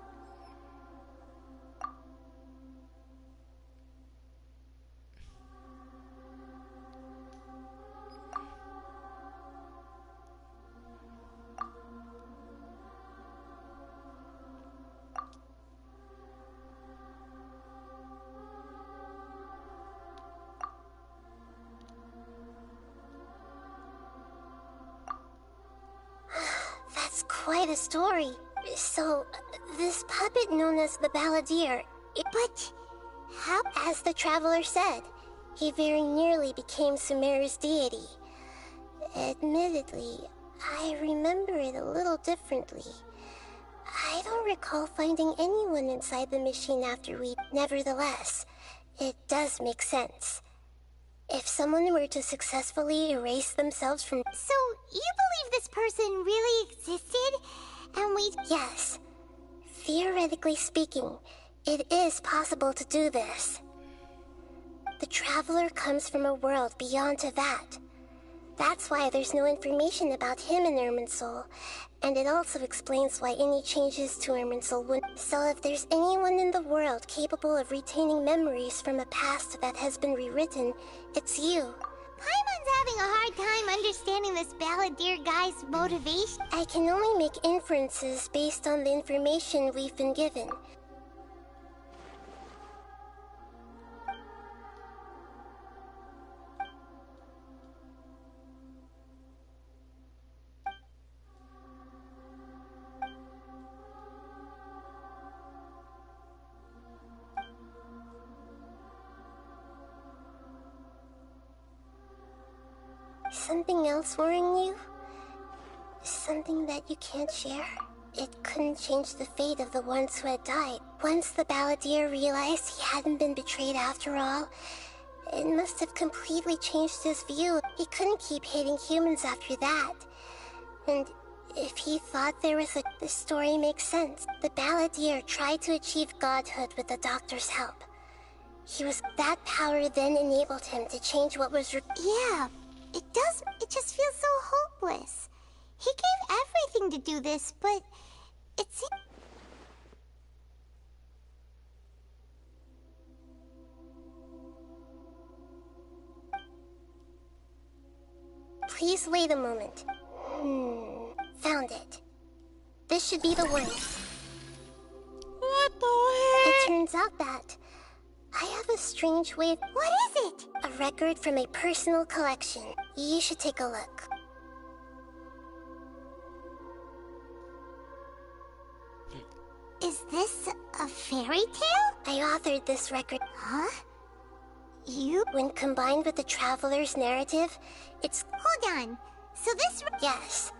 That's quite a story. So, this puppet known as the Balladeer, But how? as the Traveler said, he very nearly became Sumeru's deity. Admittedly, I remember it a little differently. I don't recall finding anyone inside the machine after we... Nevertheless, it does make sense. If someone were to successfully erase themselves from... So, you believe this person really existed? And we... Yes. Theoretically speaking, it is possible to do this. The Traveler comes from a world beyond to that. That's why there's no information about him in Irminsul, and it also explains why any changes to Irminsul would... So if there's anyone in the world capable of retaining memories from a past that has been rewritten, it's you. Paimon's having a hard time understanding this Balladeer guy's motivation. I can only make inferences based on the information we've been given. Something else worrying you? Something that you can't share? It couldn't change the fate of the ones who had died. Once the Balladeer realized he hadn't been betrayed after all, it must have completely changed his view. He couldn't keep hating humans after that. And if he thought there was a... The story makes sense. The Balladeer tried to achieve godhood with the Doctor's help. That power then enabled him to change what was... Yeah. It just feels so hopeless. He gave everything to do this, but it's... Please wait a moment. Found it. this should be the one. What the heck? It turns out that I have a strange way of... What is it? A record from a personal collection. You should take a look. Is this a fairy tale? I authored this record. Huh? You? When combined with the Traveler's narrative, it's... Hold on. So this... Yes.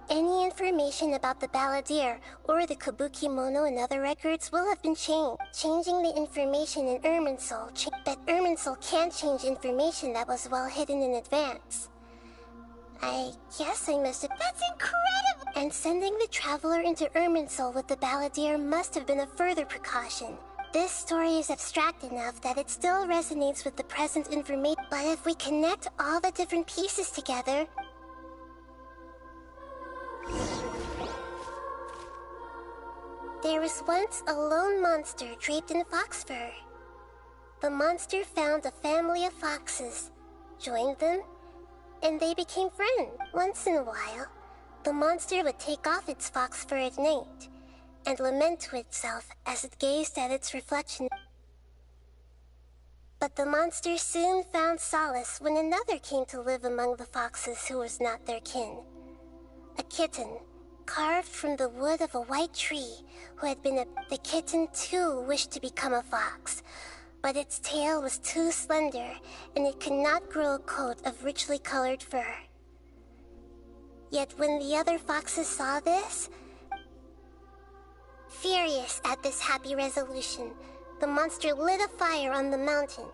Any information about the Balladeer or the Kabuki Mono and other records will have been changed. Changing the information in Irminsul, but Irminsul can't change information that was well hidden in advance. I guess I must have... That's incredible! And sending the Traveler into Irminsul with the Balladeer must have been a further precaution. This story is abstract enough that it still resonates with the present information, but if we connect all the different pieces together... There was once a lone monster draped in fox fur. The monster found a family of foxes, joined them, and they became friends. Once in a while, the monster would take off its fox fur at night and lament to itself as it gazed at its reflection. But the monster soon found solace when another came to live among the foxes who was not their kin. A kitten, carved from the wood of a white tree, who had been a... The kitten too wished to become a fox, but its tail was too slender, and it could not grow a coat of richly colored fur. Yet when the other foxes saw this, furious at this happy resolution, the monster lit a fire on the mountain.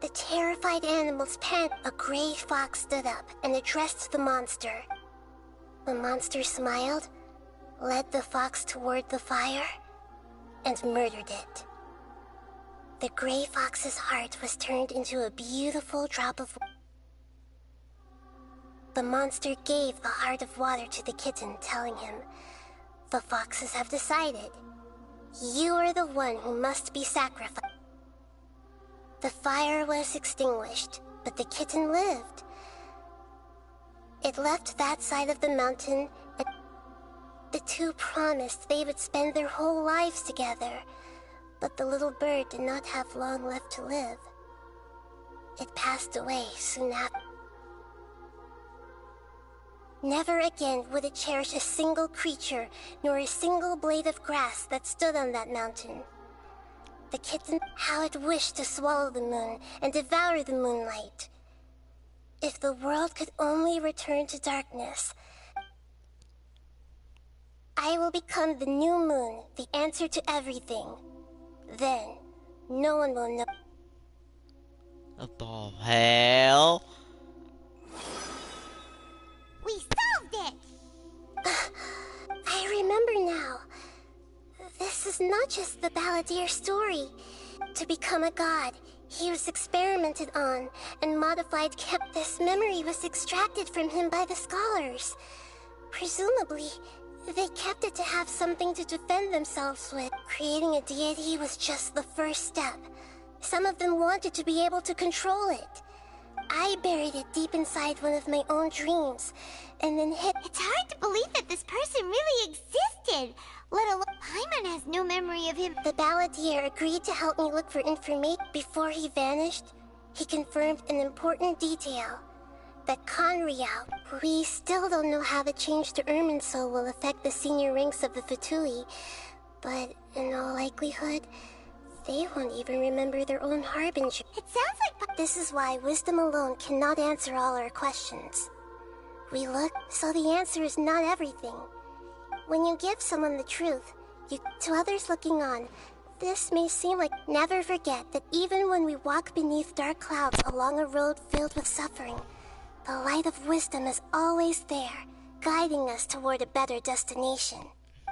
The terrified animals panicked. A gray fox stood up and addressed the monster. The monster smiled, led the fox toward the fire, and murdered it. The gray fox's heart was turned into a beautiful drop of water. The monster gave the heart of water to the kitten, telling him, "The foxes have decided. You are the one who must be sacrificed." The fire was extinguished, but the kitten lived. It left that side of the mountain, and the two promised they would spend their whole lives together, but the little bird did not have long left to live. It passed away soon after. Never again would it cherish a single creature, nor a single blade of grass that stood on that mountain. The kitten, how it wished to swallow the moon and devour the moonlight. If the world could only return to darkness, I will become the new moon, the answer to everything. Then, no one will know. What the hell? We solved it! I remember now. This is not just the Balladeer story. To become a god, he was experimented on and modified. This memory was extracted from him by the scholars. Presumably, they kept it to have something to defend themselves with. Creating a deity was just the first step. Some of them wanted to be able to control it. I buried it deep inside one of my own dreams, and then hit... It's hard to believe that this person really existed, let alone... Paimon has no memory of him. The Balladeer agreed to help me look for information. Before he vanished, he confirmed an important detail. That Conrial, we still don't know how the change to Irminsul will affect the senior ranks of the Fatui, but in all likelihood, they won't even remember their own harbinger. It sounds like... This is why wisdom alone cannot answer all our questions. We look, so the answer is not everything. When you give someone the truth, to others looking on, this may seem like... Never forget that even when we walk beneath dark clouds along a road filled with suffering, the light of wisdom is always there, guiding us toward a better destination.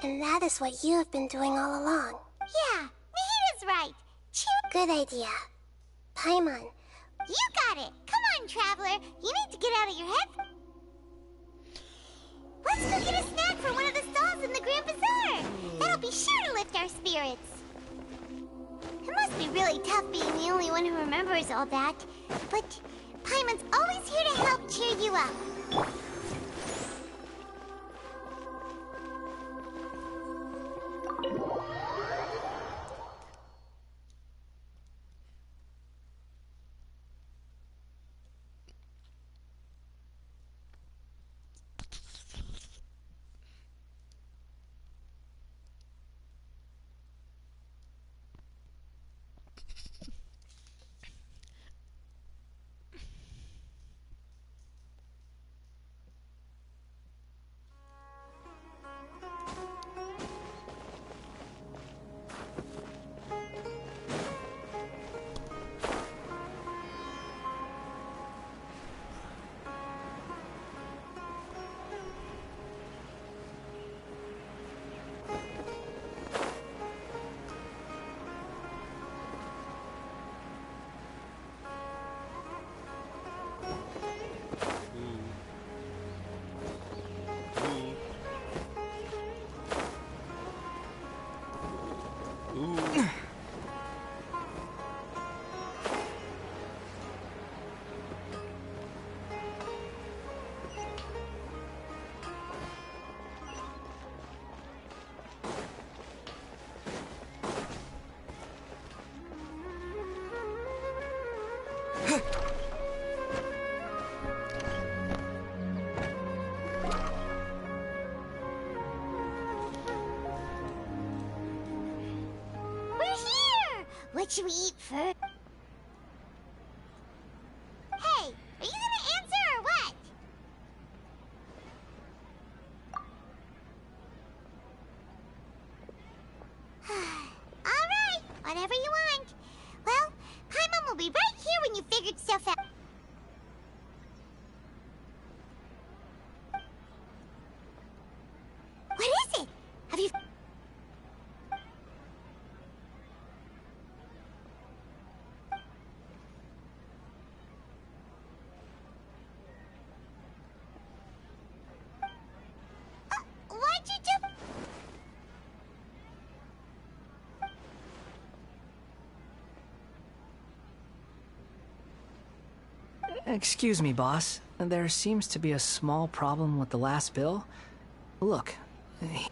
And that is what you have been doing all along. Yeah, Nahita's right. Good idea. Paimon. You got it. Come on, Traveler. You need to get out of your head. Let's go get a snack from one of the stalls in the Grand Bazaar. That'll be sure to lift our spirits. It must be really tough being the only one who remembers all that. But Paimon's always here to help cheer you up. What should we eat first? Hey, are you gonna answer or what? Alright, whatever you want. Well, Paimon will be right here when you figured stuff out. What is it? Have you... Why'd you do... Excuse me, boss. There seems to be a small problem with the last bill. Look. Hey!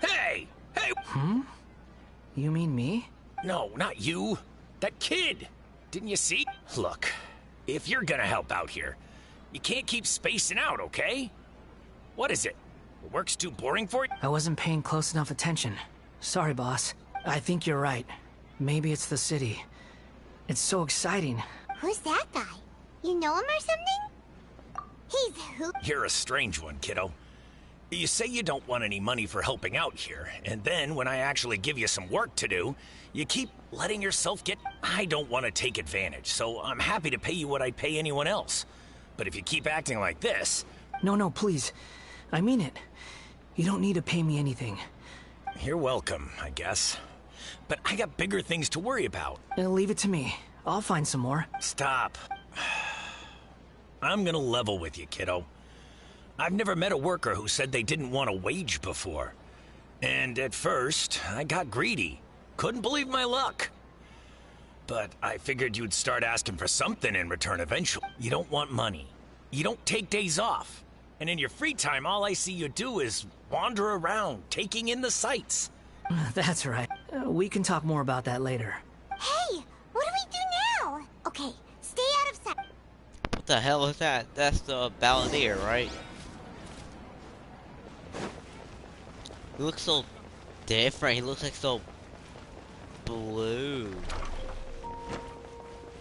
Hey! Hmm? You mean me? No, not you. That kid! Didn't you see? Look, if you're gonna help out here, you can't keep spacing out, okay? What is it? The work's too boring for you? I wasn't paying close enough attention. Sorry, boss. I think you're right. Maybe it's the city. It's so exciting. Who's that guy? You know him or something? He's who? You're a strange one, kiddo. You say you don't want any money for helping out here, and then when I actually give you some work to do, you keep letting yourself get... I don't want to take advantage, so I'm happy to pay you what I'd pay anyone else. But if you keep acting like this... No, please. I mean it. You don't need to pay me anything. You're welcome, I guess. But I got bigger things to worry about. Leave it to me. I'll find some more. Stop. I'm gonna level with you, kiddo. I've never met a worker who said they didn't want a wage before. And at first, I got greedy. Couldn't believe my luck. But I figured you'd start asking for something in return eventually. You don't want money. You don't take days off. And in your free time, all I see you do is wander around, taking in the sights. That's right. We can talk more about that later. Hey, what do we do now? Okay, stay out of sight. What the hell is that? That's the Balladeer, right? He looks so different. He looks like so blue.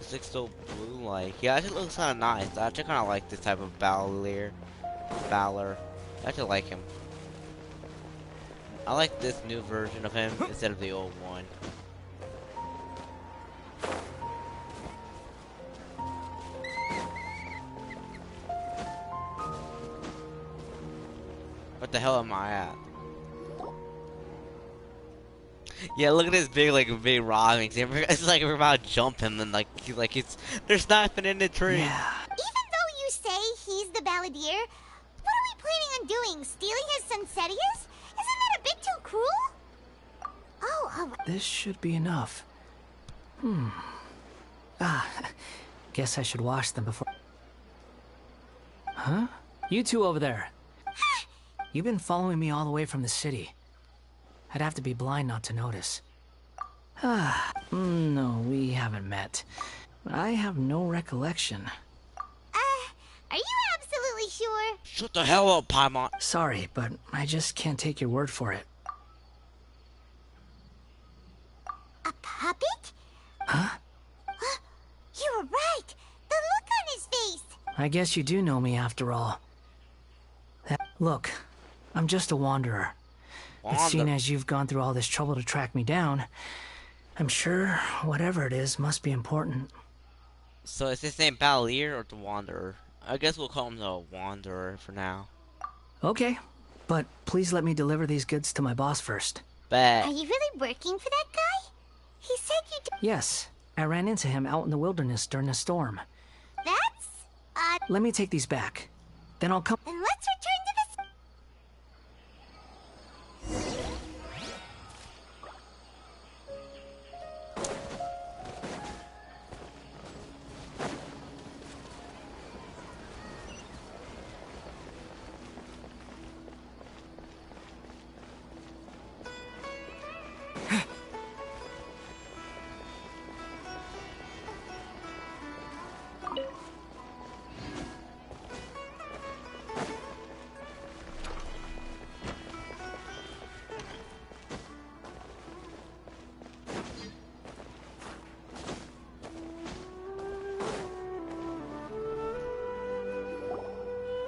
He looks so blue-like. Yeah, it actually looks kind of nice. I actually kind of like this type of Balladeer. Valor. I actually like him. I like this new version of him instead of the old one. What the hell am I at? Yeah, look at this big robbing. It's like we're about to jump him and they're sniping in the tree. Yeah. Even though you say he's the Balladeer, what are we planning on doing? Stealing his Sunsetias? Isn't that a bit too cruel? Oh, alright. This should be enough. Guess I should wash them before... Huh? You two over there. You've been following me all the way from the city. I'd have to be blind not to notice. No, we haven't met. I have no recollection. Are you absolutely sure? Shut the hell up, Paimon. Sorry, but I just can't take your word for it. A puppet? Huh? You were right. The look on his face. I guess you do know me after all. Look, I'm just a wanderer. But seeing as you've gone through all this trouble to track me down, I'm sure whatever it is must be important. So is his name Balladeer or the Wanderer? I guess we'll call him the Wanderer for now. Okay, but please let me deliver these goods to my boss first. Bet. Are you really working for that guy? He said you did. Yes, I ran into him out in the wilderness during a storm. That's odd. Let me take these back. Then I'll come. Then let's return to the...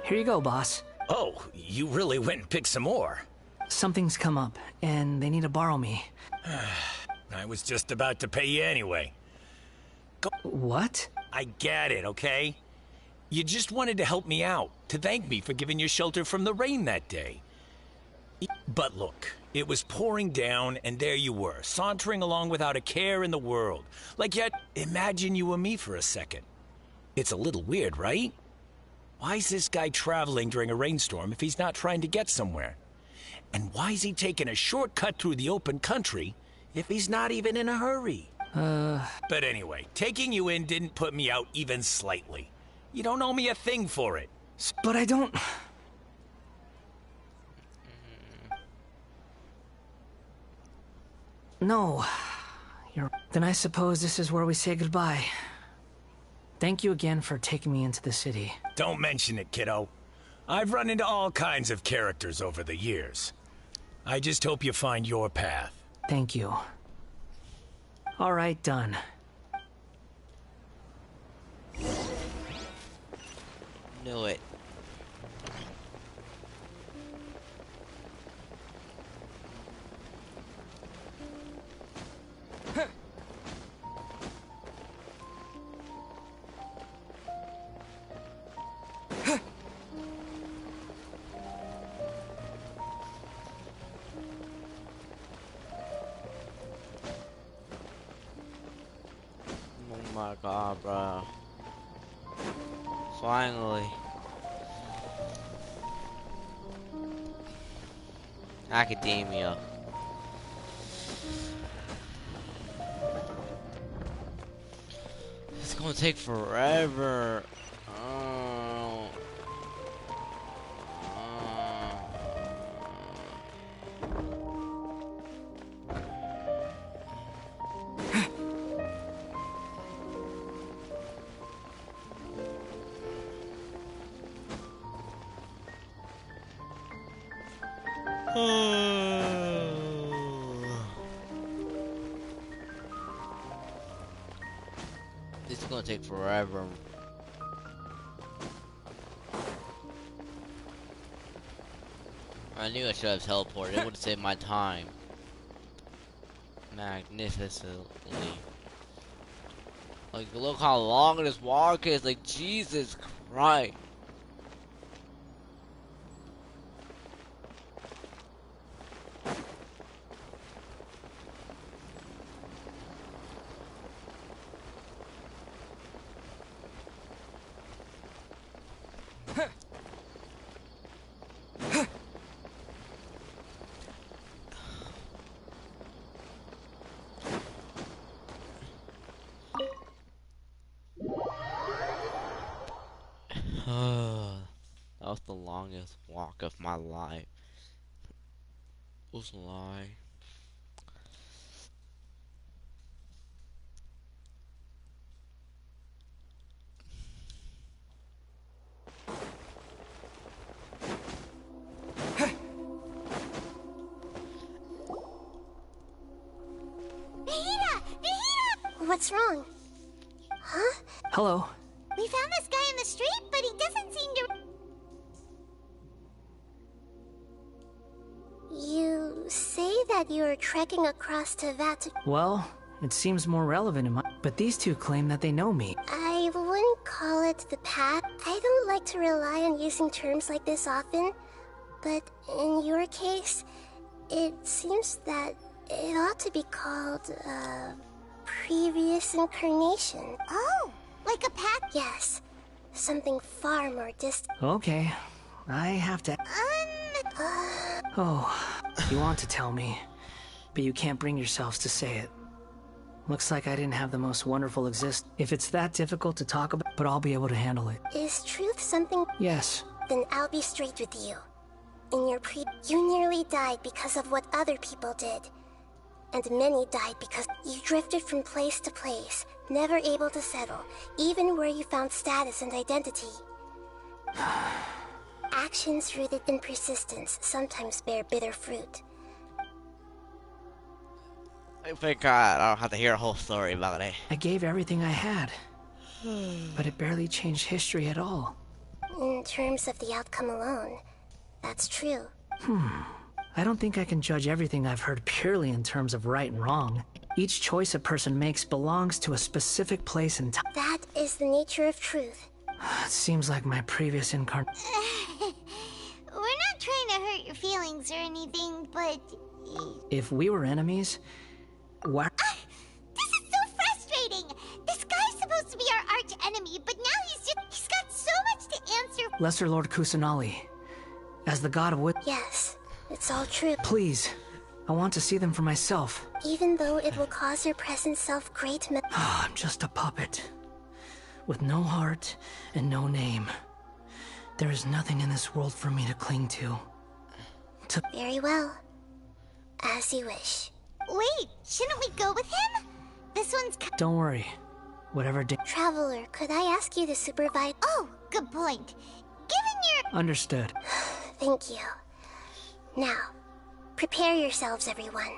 Here you go, boss. Oh, you really went and picked some more. Something's come up, and they need to borrow me. I was just about to pay you anyway. What? I get it, okay? You just wanted to help me out, to thank me for giving you shelter from the rain that day. But look, it was pouring down, and there you were, sauntering along without a care in the world. Like yet, imagine you and me for a second. It's a little weird, right? Why is this guy traveling during a rainstorm if he's not trying to get somewhere? And why is he taking a shortcut through the open country if he's not even in a hurry? But anyway, taking you in didn't put me out even slightly. You don't owe me a thing for it. But I don't... No. Then I suppose this is where we say goodbye. Thank you again for taking me into the city. Don't mention it, kiddo. I've run into all kinds of characters over the years. I just hope you find your path. Thank you. All right, done. Knew it. Oh my god, bro. Finally. Academia. It's gonna take forever. It's gonna take forever. I knew I should have teleported. It would have saved my time. Magnificently. Like, look how long this walk is. Like, Jesus Christ. That was the longest walk of my life. Who's a lie? What's wrong? Huh? Hello. We found this guy in the street, but he doesn't seem to... You say that you're trekking across to Vat. Well, it seems more relevant in my... But these two claim that they know me. I wouldn't call it the path. I don't like to rely on using terms like this often, but in your case, it seems that it ought to be called, previous incarnation. Oh, like a path? Yes. Something far more distant. Okay. I have to... Oh, you want to tell me, but you can't bring yourselves to say it. Looks like I didn't have the most wonderful If it's that difficult to talk about, but I'll be able to handle it. Is truth something? Yes. Then I'll be straight with you. In your you nearly died because of what other people did. And many died because you drifted from place to place, never able to settle, even where you found status and identity. Actions rooted in persistence sometimes bear bitter fruit. Thank God, I don't have to hear a whole story about it. I gave everything I had, but it barely changed history at all. In terms of the outcome alone, that's true. I don't think I can judge everything I've heard purely in terms of right and wrong. Each choice a person makes belongs to a specific place and time. That is the nature of truth. It seems like my previous incarnation. We're not trying to hurt your feelings or anything, but... If we were enemies, why? This is so frustrating! This guy's supposed to be our arch enemy, but now he's got so much to answer. Lesser Lord Kusanali, as the god of wit. Yes, it's all true. Please, I want to see them for myself. Even though it will cause your present self great I'm just a puppet, with no heart and no name. There is nothing in this world for me to cling to. Very well. As you wish. Wait, shouldn't we go with him? This one's... Don't worry. Whatever day. Traveler, could I ask you to supervise? Oh, good point. Given your... Understood. Thank you. Now, prepare yourselves, everyone.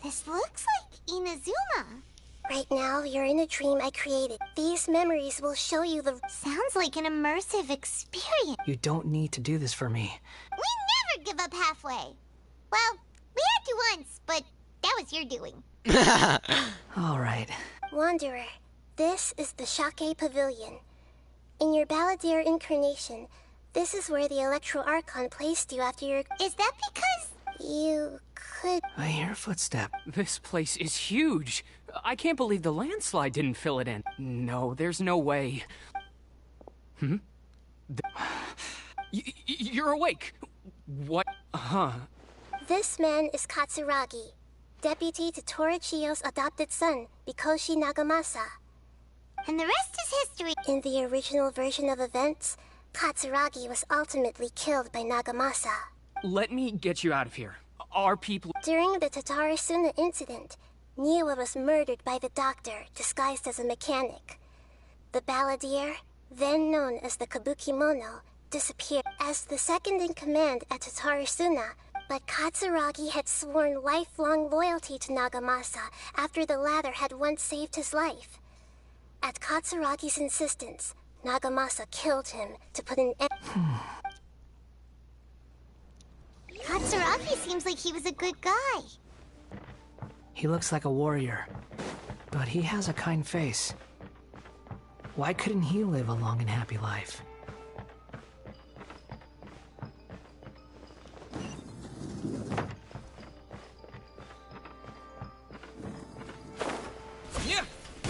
This looks like Inazuma. Right now, you're in a dream I created. These memories will show you the... Sounds like an immersive experience. You don't need to do this for me. We never give up halfway. Well, we had to once, but that was your doing. All right. Wanderer, this is the Shake Pavilion. In your Balladeer incarnation, this is where the Electro Archon placed you after your... Is that because... You could... I hear a footstep. This place is huge. I can't believe the landslide didn't fill it in. No, there's no way. You're awake. What? This man is Katsuragi, deputy to Torichiyo's adopted son, Mikoshi Nagamasa. And the rest is history. In the original version of events, Katsuragi was ultimately killed by Nagamasa. Let me get you out of here. Our people... During the Tatarasuna incident, Niwa was murdered by the doctor, disguised as a mechanic. The Balladeer, then known as the Kabukimono, disappeared as the second in command at Tatarasuna, but Katsuragi had sworn lifelong loyalty to Nagamasa after the latter had once saved his life. At Katsuragi's insistence, Nagamasa killed him to put an end... Katsuragi seems like he was a good guy. He looks like a warrior, but he has a kind face. Why couldn't he live a long and happy life?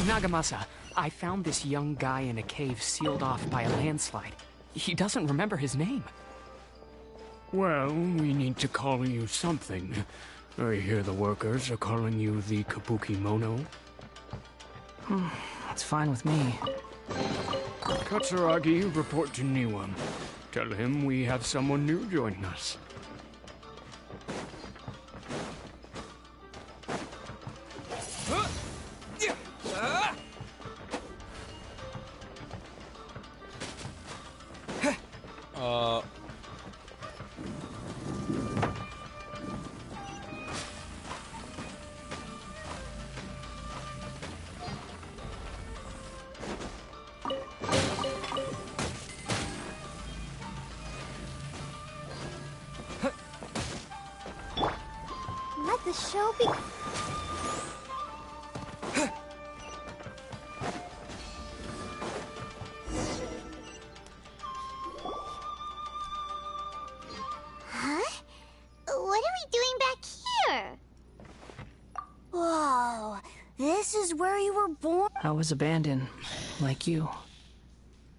Nagamasa, I found this young guy in a cave sealed off by a landslide. He doesn't remember his name. Well, we need to call you something. I hear the workers are calling you the Kabukimono. That's fine with me. Katsuragi, report to Niwa. Tell him we have someone new joining us. Let the show be... Huh? What are we doing back here? Whoa, this is where you were born? I was abandoned, like you.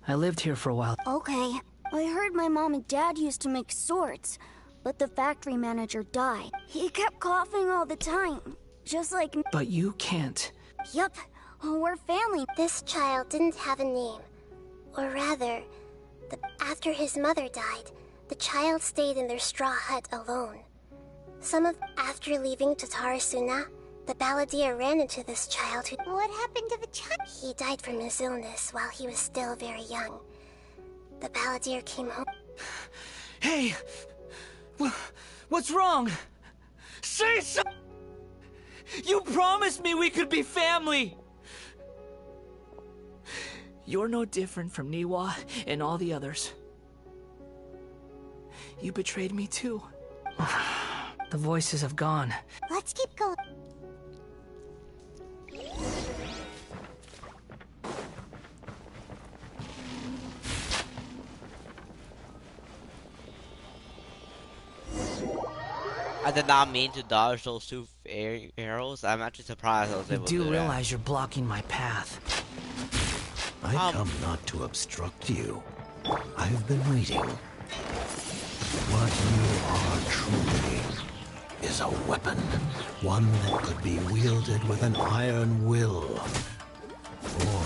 I lived here for a while. Okay, I heard my mom and dad used to make swords, but the factory manager died. He kept coughing all the time, just like... But you can't. Yup, we're family. This child didn't have a name. Or rather, the After his mother died, the child stayed in their straw hut alone. After leaving Tatarasuna, the balladeer ran into this child who... What happened to the child? He died from his illness while he was still very young. The balladeer came home. Hey! What's wrong? Say so! You promised me we could be family! You're no different from Niwa and all the others. You betrayed me too. The voices have gone. Let's keep going. I did not mean to dodge those two arrows. I'm actually surprised I was able to do that. You do realize you're blocking my path. I come not to obstruct you. I've been waiting. What you are truly is a weapon. One that could be wielded with an iron will. Or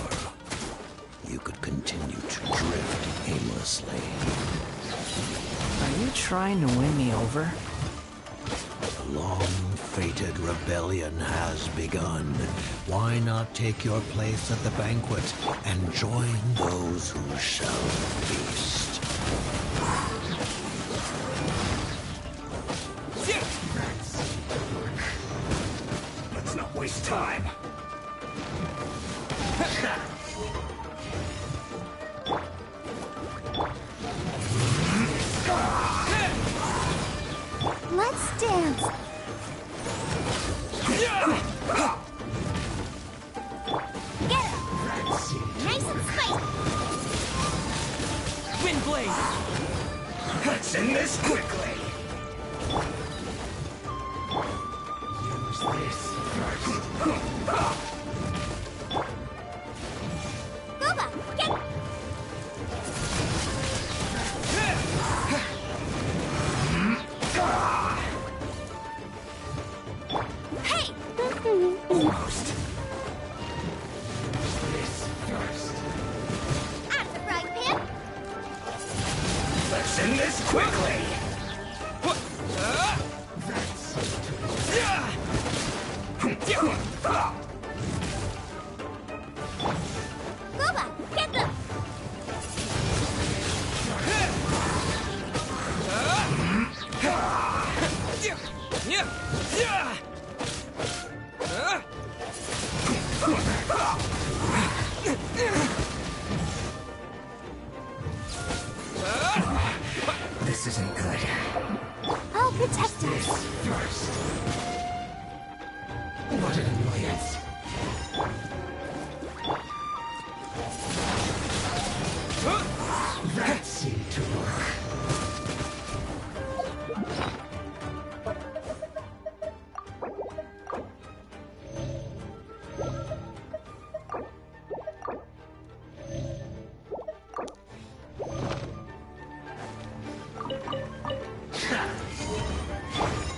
you could continue to drift aimlessly. Are you trying to win me over? The long-fated rebellion has begun. Why not take your place at the banquet and join those who shall feast? Let's not waste time. Let's dance. Get him. Nice and spicy. Wind blade. Let's end this quickly. Use this first. Gooba, get. Hey! Almost. This first. Out of the frying pan. Let's end this quickly. Gooba, get them. This isn't good. I'll protect This us. first. What an annoyance. That seemed to work.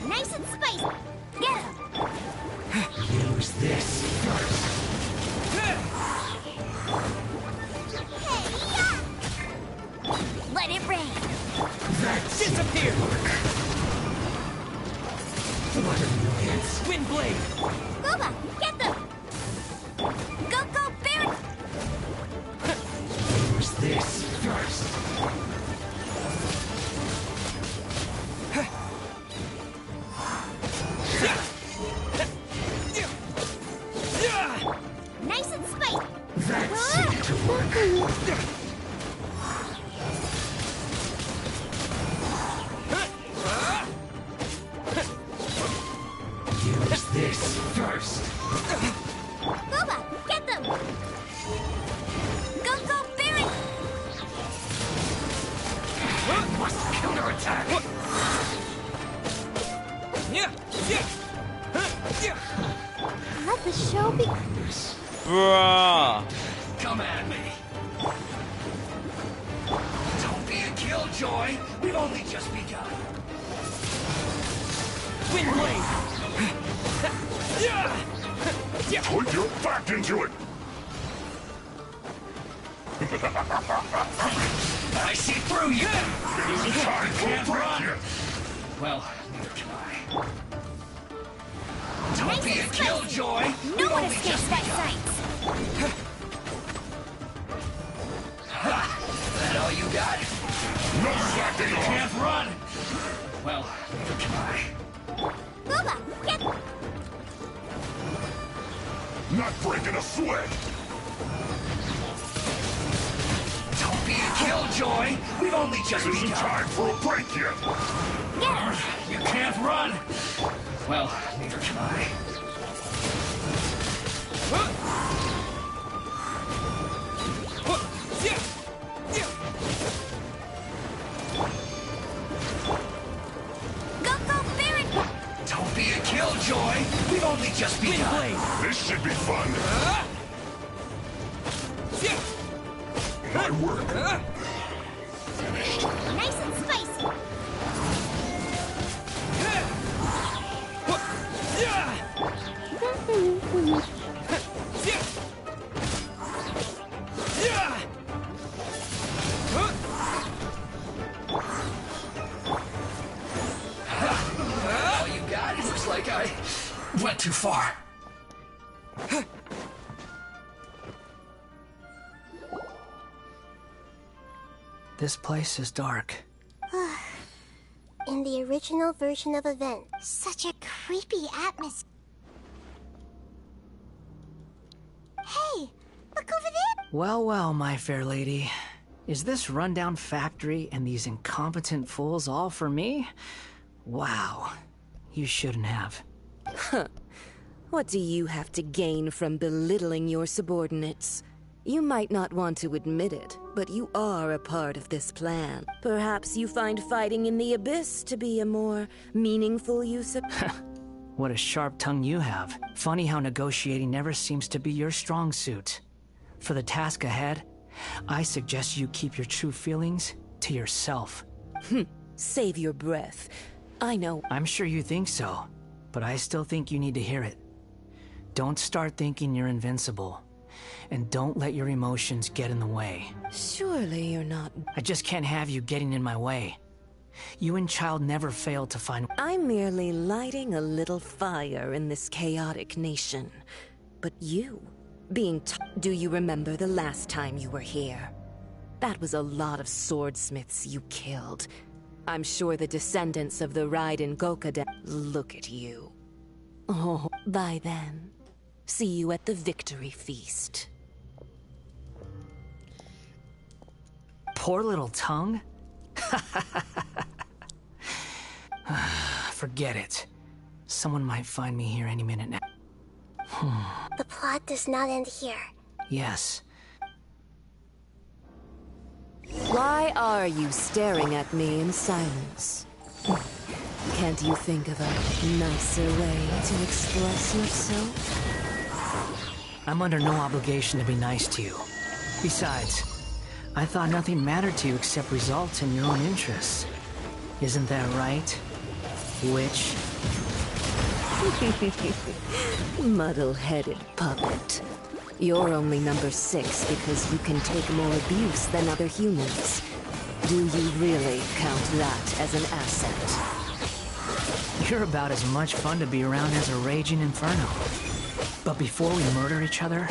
Nice and spicy. Get him. Use this first. Hey, yeah. Let it rain. That's Disappear. what an annoyance. Wind blade. Gooba, get them. Go, go, Baron. Use this first. Nice and spicy. That seemed to work. Use this first. Gooba, get them. Go, go, Baron. Must counterattack. Let the show be. Bruh. Come at me. Don't be a killjoy. We've only just begun. Wind blade. Put your back into it. I see through you! You can't run! Well, neither can I. Don't be a killjoy! No one escapes that sight! That all you got? No slacking off! Can't run! Well, neither can I. Booba, get... Not breaking a sweat! Don't be a killjoy! We've only just begun! Isn't time for a break yet! Get him! You can't run! Well, neither can I. Don't be a killjoy! We've only just begun! This should be fun! My work! Finished. Nice and spicy! All you got? It looks like I went too far. This place is dark. In the original version of events. Such a creepy atmosphere. Hey, look over there! Well, well, my fair lady. Is this rundown factory and these incompetent fools all for me? Wow. You shouldn't have. Huh. What do you have to gain from belittling your subordinates? You might not want to admit it, but you are a part of this plan. Perhaps you find fighting in the abyss to be a more meaningful use of... What a sharp tongue you have. Funny how negotiating never seems to be your strong suit. For the task ahead, I suggest you keep your true feelings to yourself. Save your breath. I know... I'm sure you think so, but I still think you need to hear it. Don't start thinking you're invincible. And don't let your emotions get in the way. Surely you're not... I just can't have you getting in my way. You and Child never failed to find... I'm merely lighting a little fire in this chaotic nation. But you, do you remember the last time you were here? That was a lot of swordsmiths you killed. I'm sure the descendants of the Raiden Gokuden... Look at you. Oh, by then, see you at the victory feast. Poor little tongue? Forget it. Someone might find me here any minute now. The plot does not end here. Yes. Why are you staring at me in silence? Can't you think of a nicer way to express yourself? I'm under no obligation to be nice to you. Besides, I thought nothing mattered to you except results and your own interests. Isn't that right, witch? Muddle-headed puppet. You're only number 6 because you can take more abuse than other humans. Do you really count that as an asset? You're about as much fun to be around as a raging inferno. But before we murder each other,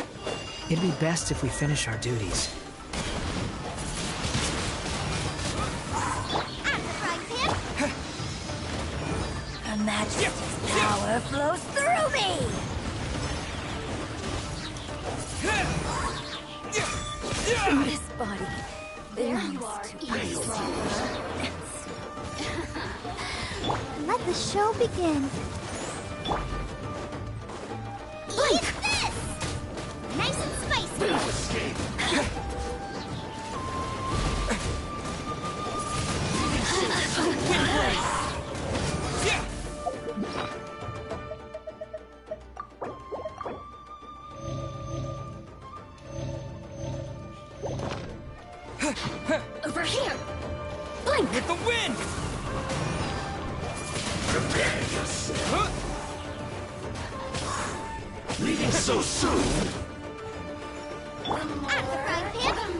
it'd be best if we finish our duties. Her Majesty's power flows through me! This body, there you are. Let the show begin. Eat this! Nice and spicy! No escape! Over here! Blink! With the wind! Prepare yourself! Leaving so soon? At the frying pan!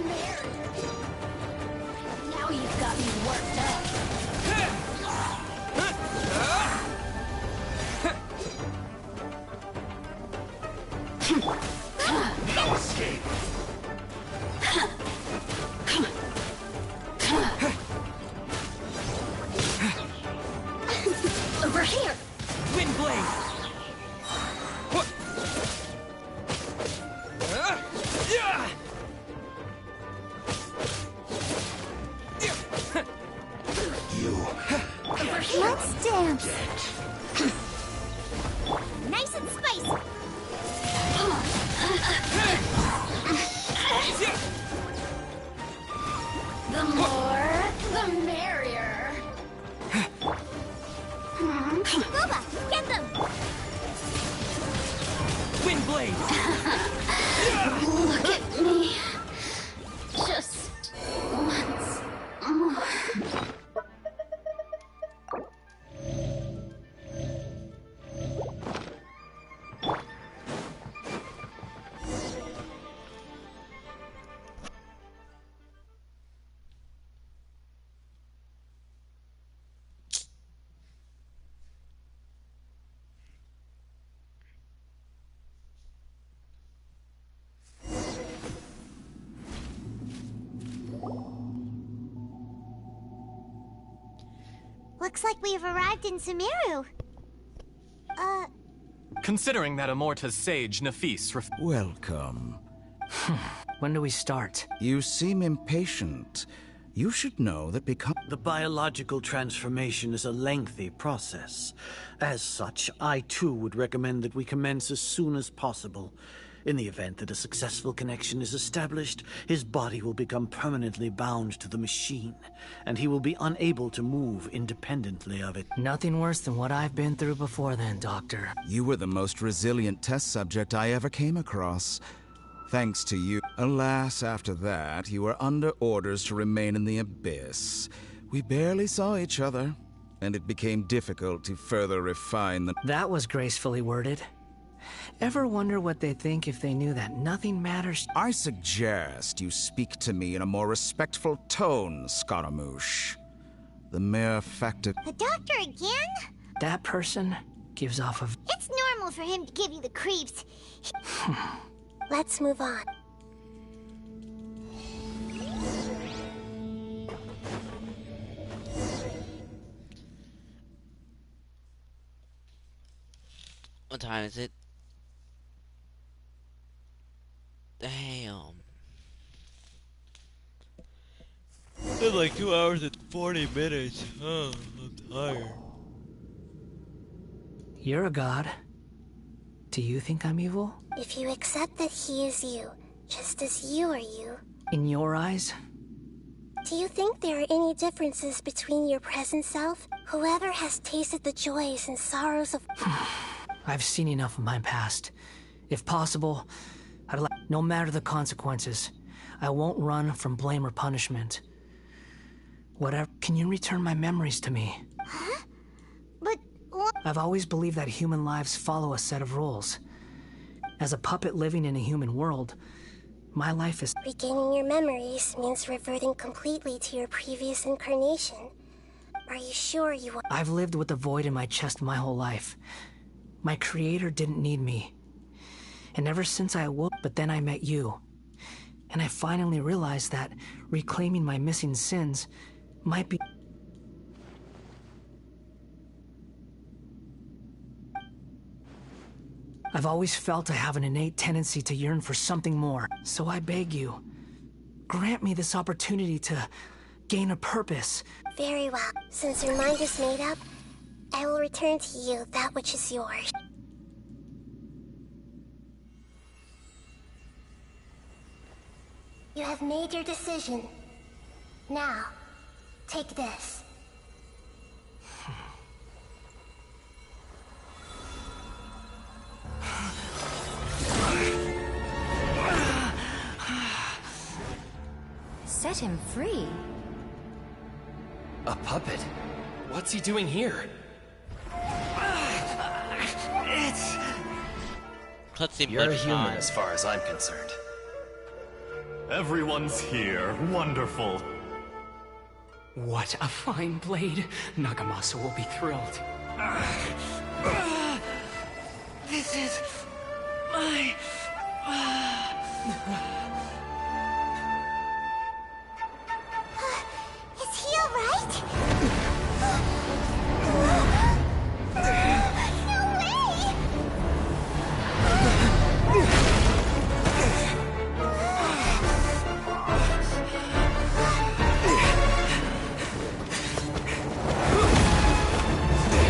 Nice and spicy. The more, the merrier. Booba, get them! Wind blade! Look at me. Just once more. Looks like we've arrived in Sumeru. Considering that Amorta's sage, Nafis, Welcome. When do we start? You seem impatient. You should know that The biological transformation is a lengthy process. As such, I too would recommend that we commence as soon as possible. In the event that a successful connection is established, his body will become permanently bound to the machine, and he will be unable to move independently of it. Nothing worse than what I've been through before then, Doctor. You were the most resilient test subject I ever came across. Thanks to you. Alas, after that, you were under orders to remain in the Abyss. We barely saw each other, and it became difficult to further refine the... That was gracefully worded. Ever wonder what they'd think if they knew that nothing matters? I suggest you speak to me in a more respectful tone, Scaramouche. The mere fact of... The doctor again? That person gives off of... It's normal for him to give you the creeps. Let's move on. What time is it? Damn. It's like 2 hours and 40 minutes. Oh, I'm tired. You're a god. Do you think I'm evil? If you accept that he is you, just as you are you, In your eyes? do you think there are any differences between your present self? Whoever has tasted the joys and sorrows of... I've seen enough of my past. If possible, I'd like... No matter the consequences, I won't run from blame or punishment. Whatever... Can you return my memories to me? Huh? But what? I've always believed that human lives follow a set of rules. As a puppet living in a human world, my life is... Regaining your memories means reverting completely to your previous incarnation. Are you sure you want... I've lived with the void in my chest my whole life. My creator didn't need me. And ever since I awoke, but then I met you. And I finally realized that reclaiming my missing sins might be... I've always felt I have an innate tendency to yearn for something more. So I beg you, grant me this opportunity to gain a purpose. Very well. Since your mind is made up, I will return to you that which is yours. You have made your decision. Now, take this. Set him free. A puppet? What's he doing here? You're a human as far as I'm concerned. Everyone's here. Wonderful. What a fine blade. Nagamasa will be thrilled. This is my... Is he alright?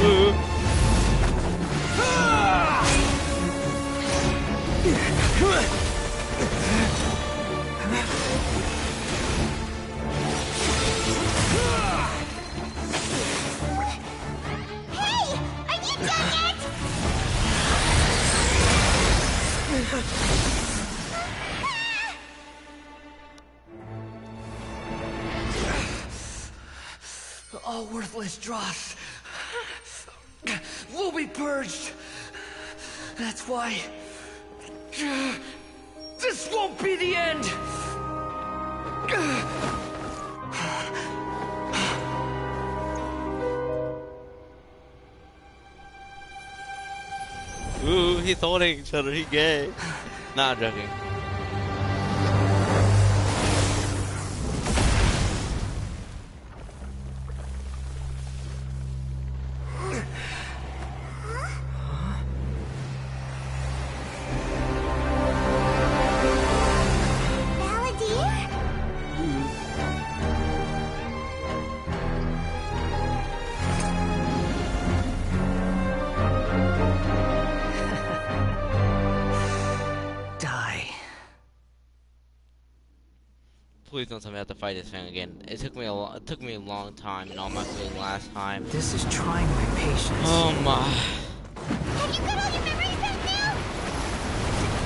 No way! All worthless dross will be purged. That's why this won't be the end. Ooh, he's holding each other. He gay. Nah, I'm joking. Please don't tell me I have to fight this thing again. It took me a long time and all my feeling last time. This is trying my patience. Oh my. Have you got all your memories back now?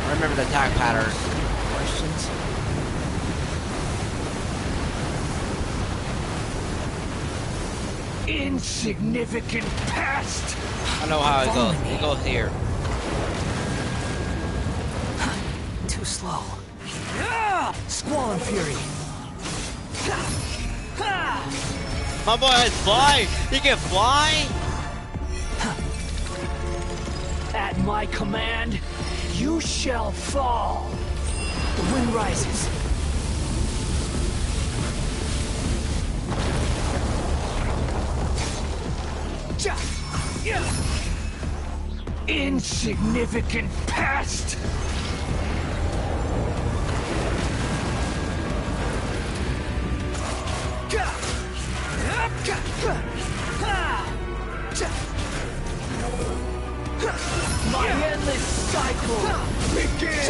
I remember the attack patterns. Questions? Insignificant past! I know how it goes. It goes here. Too slow. Squall and Fury. My boy can fly! He can fly! At my command, you shall fall. The wind rises. Insignificant past! My endless cycle begins!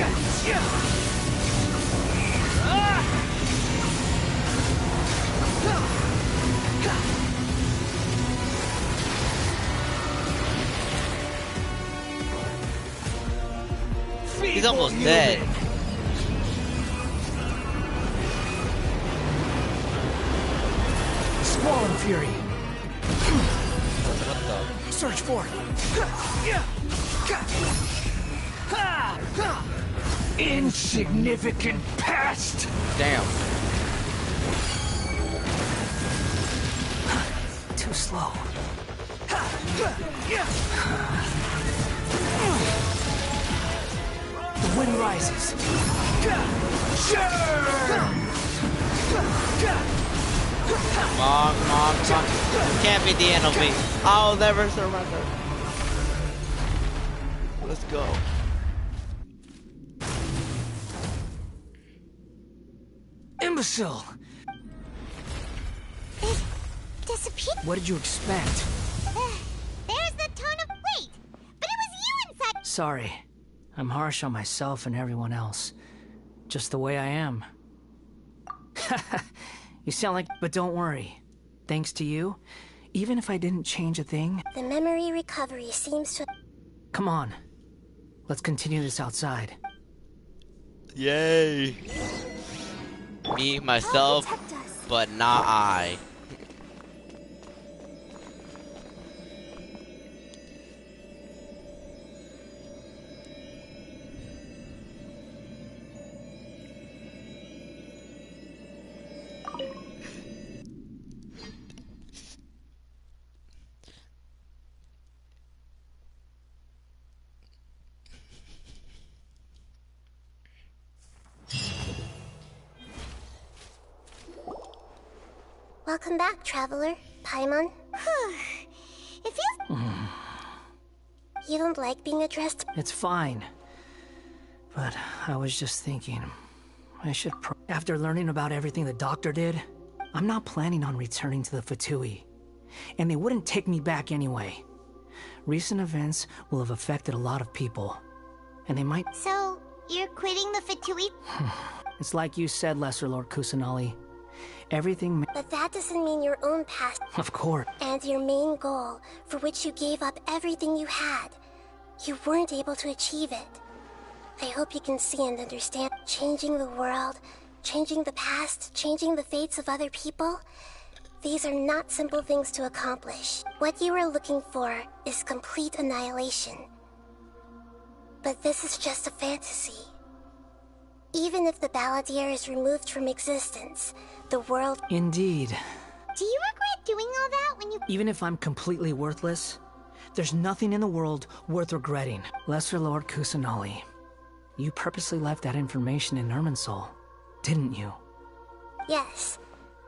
He's almost dead. Squall and Fury. What the? Search for it. Insignificant past. Damn. Too slow. The wind rises. Come on. Can't be the end of me. I'll never surrender. Let's go. Imbecile! It disappeared. What did you expect? There's the ton of weight, but it was you inside. Sorry. I'm harsh on myself and everyone else. Just the way I am. You sound like... But don't worry. Thanks to you, even if I didn't change a thing... The memory recovery seems to... Come on. Let's continue this outside. Yay. Me, myself, but not I. Welcome back, traveler. Paimon. It feels... You don't like being addressed? It's fine. But I was just thinking... I should After learning about everything the doctor did, I'm not planning on returning to the Fatui. And they wouldn't take me back anyway. Recent events will have affected a lot of people. And they might... So, you're quitting the Fatui? It's like you said, Lesser Lord Kusanali. Everything... But that doesn't mean your own past... Of course. And your main goal, for which you gave up everything you had. You weren't able to achieve it. I hope you can see and understand. Changing the world, changing the past, changing the fates of other people. These are not simple things to accomplish. What you are looking for is complete annihilation. But this is just a fantasy. Even if the Balladeer is removed from existence, the world... Indeed. Do you regret doing all that when you... Even if I'm completely worthless, there's nothing in the world worth regretting. Lesser Lord Kusanali, you purposely left that information in Irminsul, didn't you? Yes,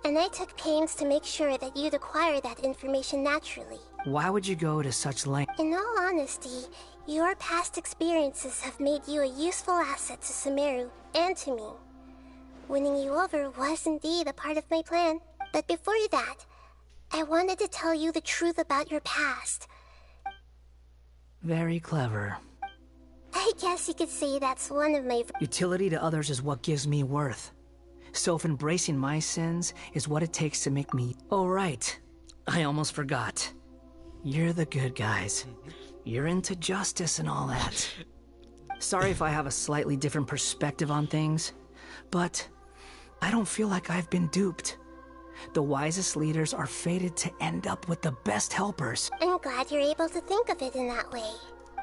and I took pains to make sure that you'd acquire that information naturally. Why would you go to such length? In all honesty, your past experiences have made you a useful asset to Sumeru and to me. Winning you over was indeed a part of my plan. But before that, I wanted to tell you the truth about your past. Very clever. I guess you could say that's one of my... Utility to others is what gives me worth. So if embracing my sins is what it takes to make me... Oh, right. I almost forgot. You're the good guys. You're into justice and all that. Sorry if I have a slightly different perspective on things, but I don't feel like I've been duped. The wisest leaders are fated to end up with the best helpers. I'm glad you're able to think of it in that way.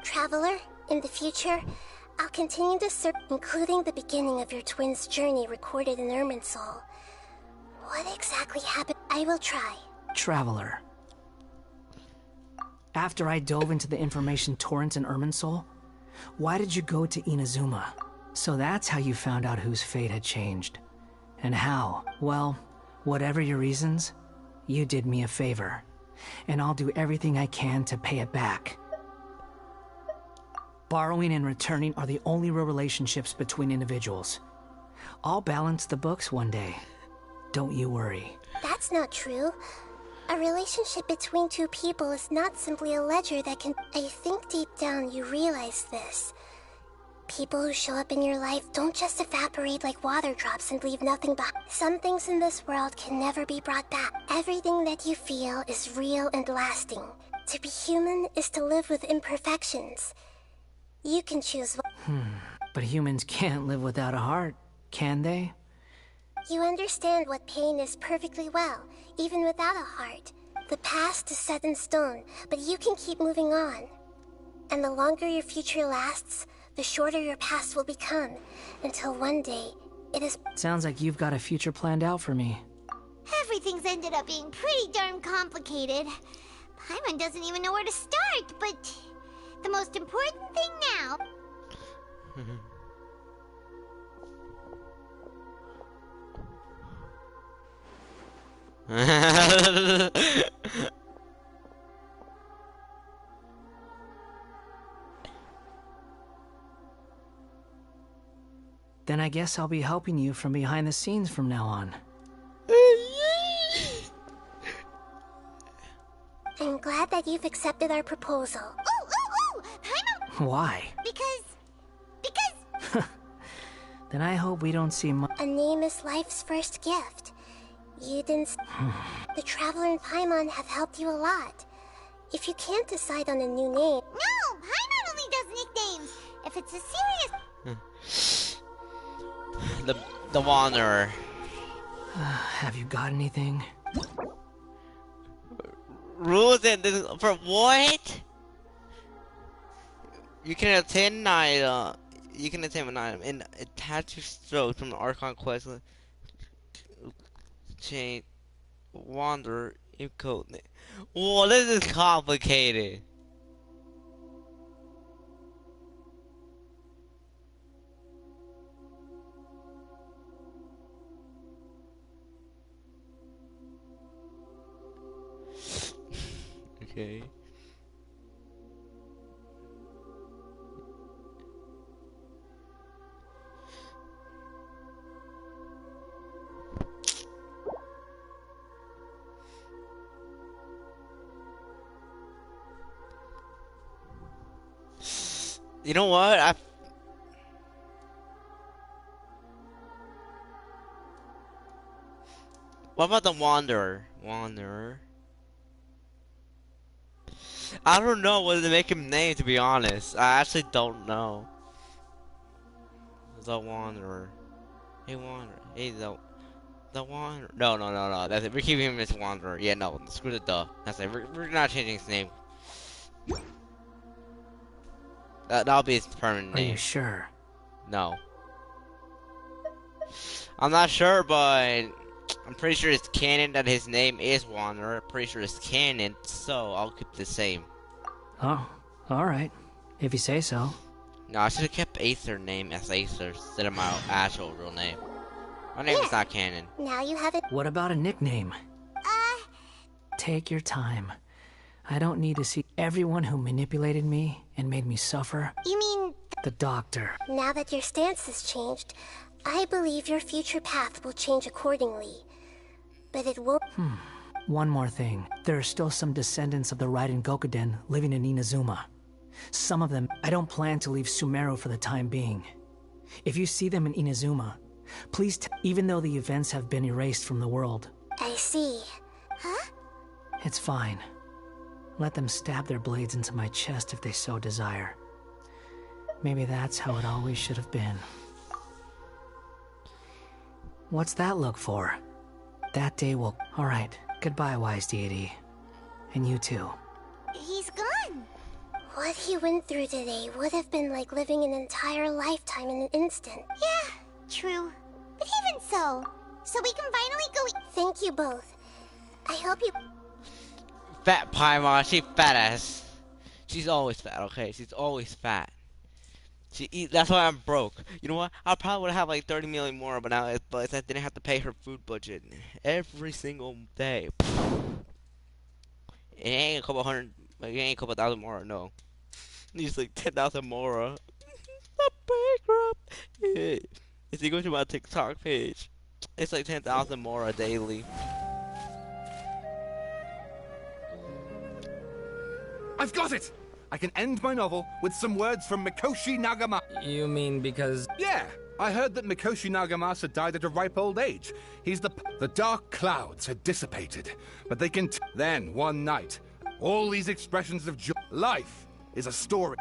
Traveler, in the future, I'll continue to search, including the beginning of your twins' journey recorded in Irminsul. What exactly happened? I will try. Traveler. After I dove into the information torrents in Irminsul, why did you go to Inazuma? So that's how you found out whose fate had changed. And how? Well, whatever your reasons, you did me a favor. And I'll do everything I can to pay it back. Borrowing and returning are the only real relationships between individuals. I'll balance the books one day. Don't you worry. That's not true. A relationship between two people is not simply a ledger that can... I think deep down you realize this. People who show up in your life don't just evaporate like water drops and leave nothing behind. Some things in this world can never be brought back. Everything that you feel is real and lasting. To be human is to live with imperfections. You can choose what... But humans can't live without a heart, can they? You understand what pain is perfectly well, even without a heart. The past is set in stone, but you can keep moving on. And the longer your future lasts, the shorter your past will become, until one day, it is... Sounds like you've got a future planned out for me. Everything's ended up being pretty darn complicated. Paimon doesn't even know where to start, but the most important thing now... Then I guess I'll be helping you from behind the scenes from now on. I'm glad that you've accepted our proposal. Ooh! Paimon! Why? Because... Then I hope we don't see A name is life's first gift. You didn't... The Traveler and Paimon have helped you a lot. If you can't decide on a new name... No! Paimon only does nicknames! If it's a serious... The Wanderer. Have you got anything? Rules in this... For what? You can attain an item. You can attain an item and attach your stroke from the Archon quest. Chain Wanderer in code name. Whoa, this is complicated. Okay. You know what? What about the Wanderer? I don't know what to make him name, to be honest. I actually don't know. The Wanderer. Hey, Wanderer. Hey, The Wanderer. No, no, no, no. That's it. We're keeping him as Wanderer. Yeah, no. Screw the duh. That's it. We're not changing his name. That'll be his permanent name. Are you sure? No. I'm not sure, but I'm pretty sure it's canon that his name is Wanderer. Pretty sure it's canon, so I'll keep the same. Oh, alright. If you say so. No, I should have kept Aether's name as Aether instead of my actual real name. My name is not canon. Now you have it. What about a nickname? Take your time. I don't need to see everyone who manipulated me and made me suffer. You mean... The doctor. Now that your stance has changed, I believe your future path will change accordingly. But it won't... One more thing. There are still some descendants of the Raiden Gokuden living in Inazuma. Some of them, I don't plan to leave Sumeru for the time being. If you see them in Inazuma, please even though the events have been erased from the world. I see. Huh? It's fine. Let them stab their blades into my chest if they so desire. Maybe that's how it always should have been. What's that look for? That day will... Alright, goodbye, wise deity. And you too. He's gone. What he went through today would have been like living an entire lifetime in an instant. Yeah, true. But even so we can finally go Thank you both. I hope you... Fat Paimon, she fat ass. She's always fat, okay? She's always fat. That's why I'm broke. You know what? I probably would have like 30 million more, but now but I didn't have to pay her food budget every single day. It ain't a couple hundred, like, it ain't a couple thousand more, no. It's like 10,000 more. I'm bankrupt. If you go to my TikTok page, it's like 10,000 more daily. I've got it! I can end my novel with some words from Mikoshi Nagamasa. You mean because... Yeah! I heard that Mikoshi Nagamasa died at a ripe old age. He's the dark clouds had dissipated, but they can... Then, one night, all these expressions of joy... Life is a story.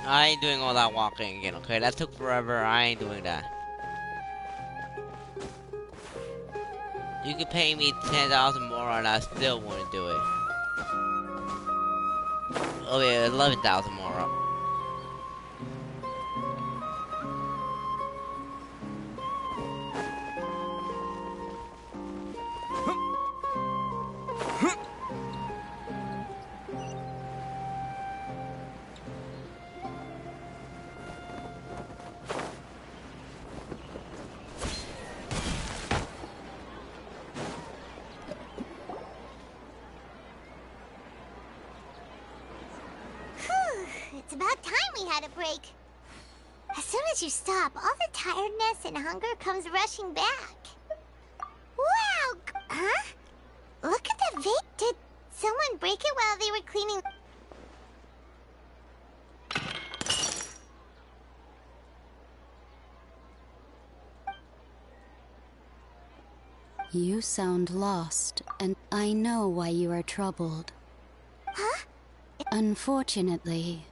I ain't doing all that walking again, okay? That took forever. I ain't doing that. You could pay me 10,000 more and I still wouldn't do it. Oh yeah, 11,000 more up. It's about time we had a break. As soon as you stop, all the tiredness and hunger comes rushing back. Wow! Huh? Look at the vape. Did someone break it while they were cleaning? You sound lost, and I know why you are troubled. Huh? Unfortunately,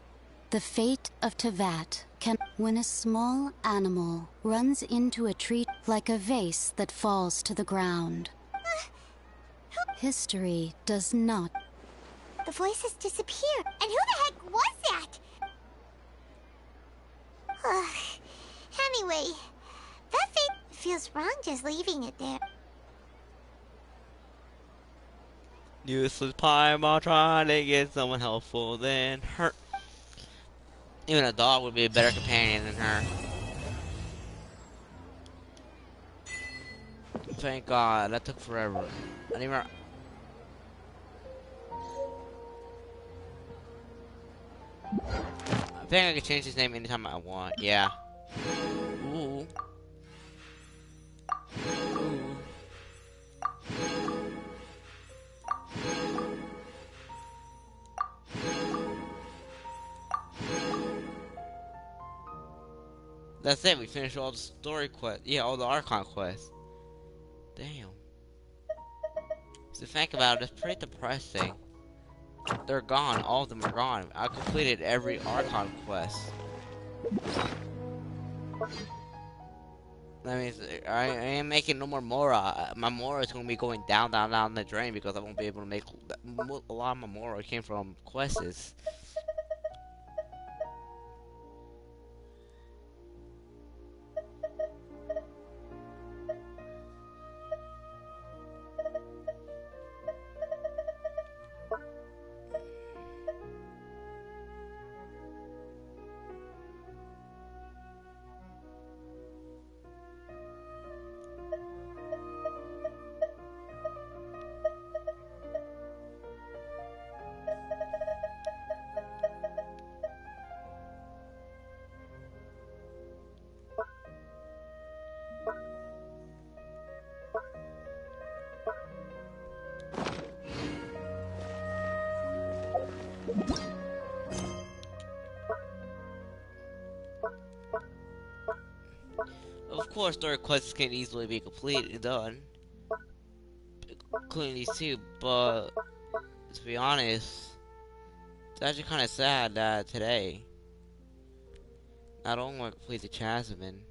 the fate of Tevat can... When a small animal runs into a tree like a vase that falls to the ground. History does not... The voices disappeared. And who the heck was that? Anyway, that fate feels wrong just leaving it there. Useless Paimon trying to get someone helpful than her. Even a dog would be a better companion than her. Thank God, that took forever. I didn't even... I think I can change his name anytime I want, yeah. Ooh. Ooh. That's it. We finished all the story quests. Yeah, all the Archon quests. Damn. So think about it, it's pretty depressing. They're gone. All of them are gone. I completed every Archon quest. That means I ain't making no more Mora. My Mora is going to be going down, down, down the drain because I won't be able to make a lot of my Mora came from quests. Of course, story quests can easily be completed and done, including these two, but to be honest, it's actually kind of sad that today, not only I completed Jasmine,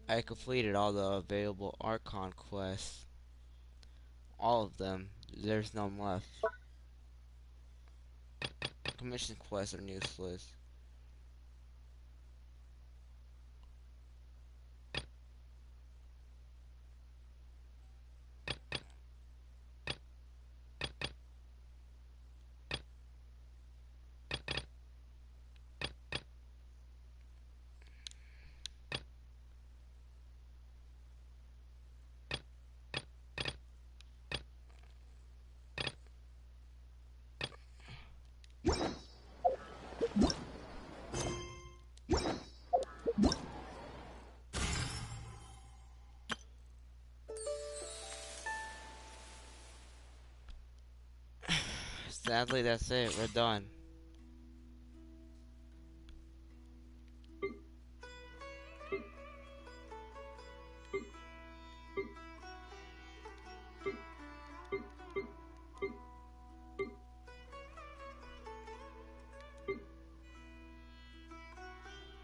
I completed all the available Archon quests. All of them. There's none left. Commission quests are useless. Sadly, that's it. We're done.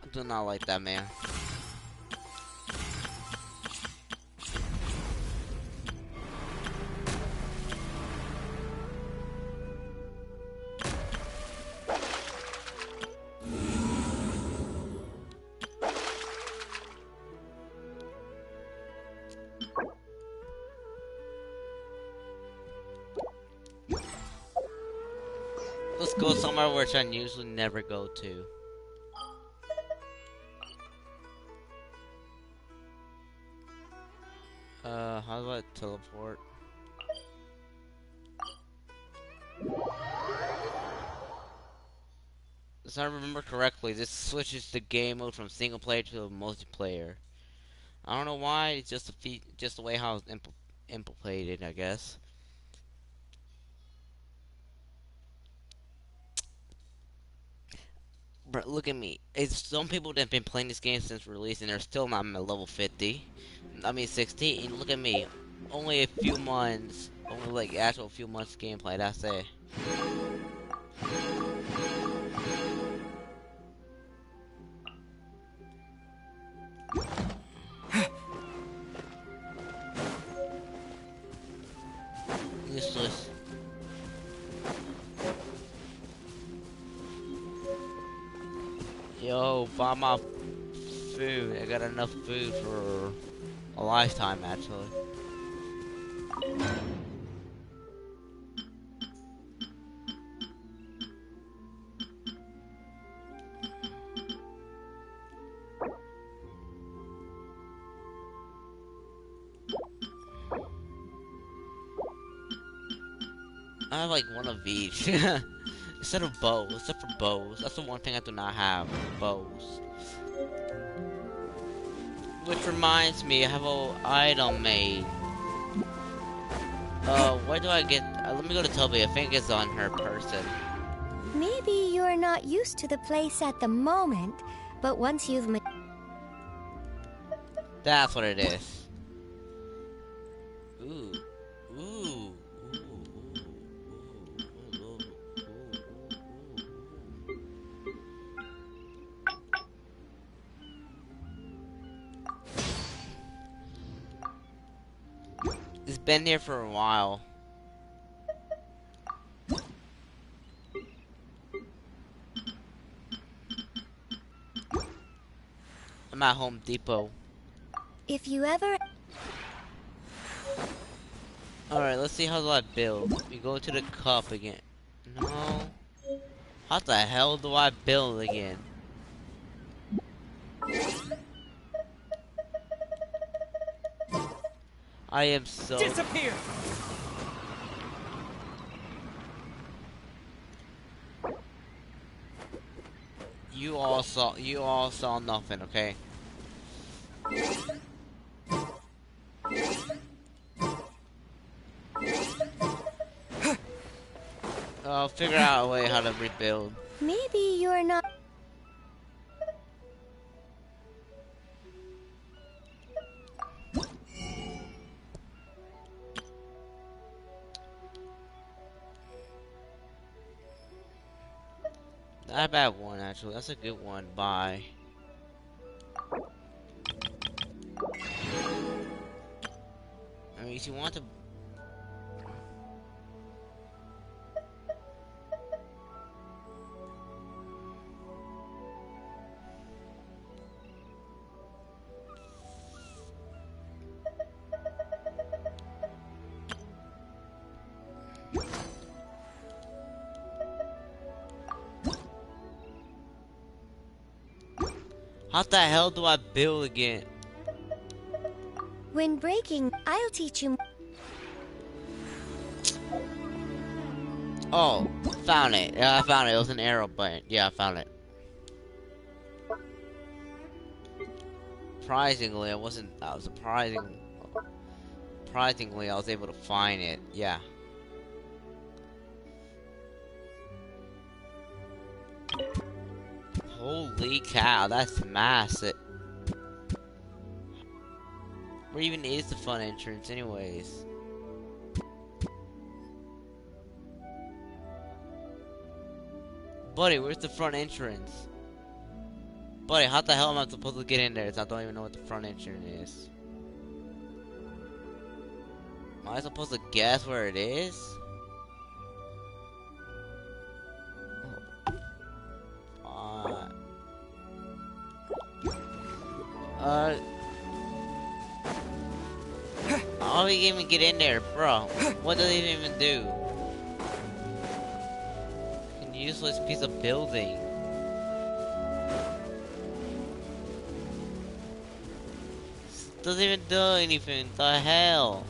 I do not like that man. Let's go somewhere which I usually never go to. How do I teleport? If I remember correctly, this switches the game mode from single player to multiplayer. I don't know why, it's just just the way how it's implemented, I guess. But look at me. It's some people that have been playing this game since release and they're still not at level 50. I mean 60. And look at me. Only a few months. Only like actual few months gameplay. That's it. Useless. Yo, buy my food. I got enough food for a lifetime, actually. I have like one of each. Instead of bows, except for bows. That's the one thing I do not have, bows. Which reminds me, I have an item made. Where do I get... let me go to Toby, I think it's on her person. Maybe you're not used to the place at the moment, but once you've... That's what it is. Ooh. Ooh. It's been here for a while. I'm at Home Depot. If you ever... Alright, let's see how do I build. We go to the cup again. No. How the hell do I build again? I am so... Disappear! You all saw nothing, okay? I'll figure out a way how to rebuild. Maybe you're not... Not a bad one, actually. That's a good one. Bye. I mean, if you want to... How the hell do I build again? When breaking, I'll teach you... Oh, found it. Yeah, I found it. It was an arrow button. Yeah, I found it. Surprisingly, I wasn't... Surprisingly, I was able to find it. Yeah. Holy cow, that's massive. Where even is the front entrance anyways? Buddy, where's the front entrance? Buddy, how the hell am I supposed to get in there? I don't even know what the front entrance is. Am I supposed to guess where it is? How do we even get in there, bro? What does it even do? Fucking useless piece of building. Doesn't even do anything. The hell?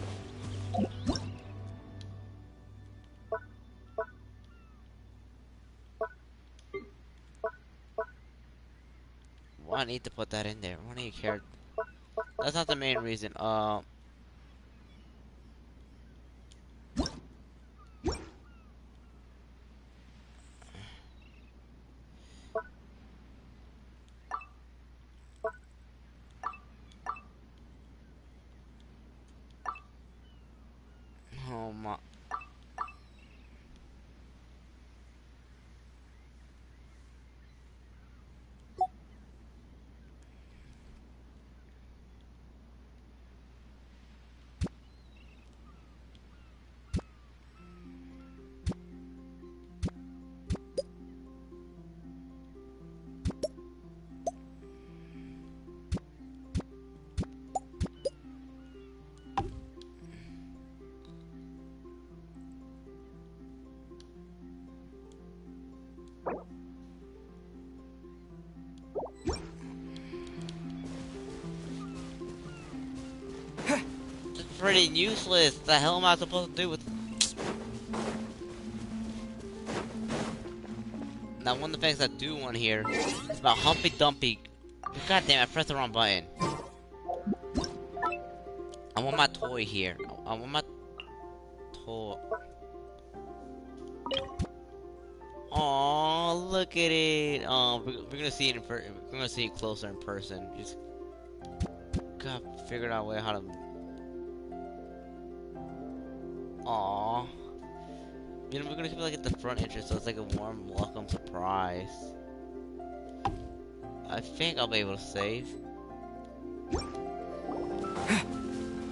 Why I need to put that in there? Why do you care? That's not the main reason. Oh my. Pretty useless. The hell am I supposed to do with? Now, one of the things I do want here is about Humpy Dumpy. God damn, I pressed the wrong button. I want my toy here. I want my toy. Oh, look at it. Oh, we're gonna see it we're gonna see it closer in person. Just got figured out a way how to. Aww. You know, we're gonna keep it like at the front entrance, so it's like a warm welcome surprise. I think I'll be able to save.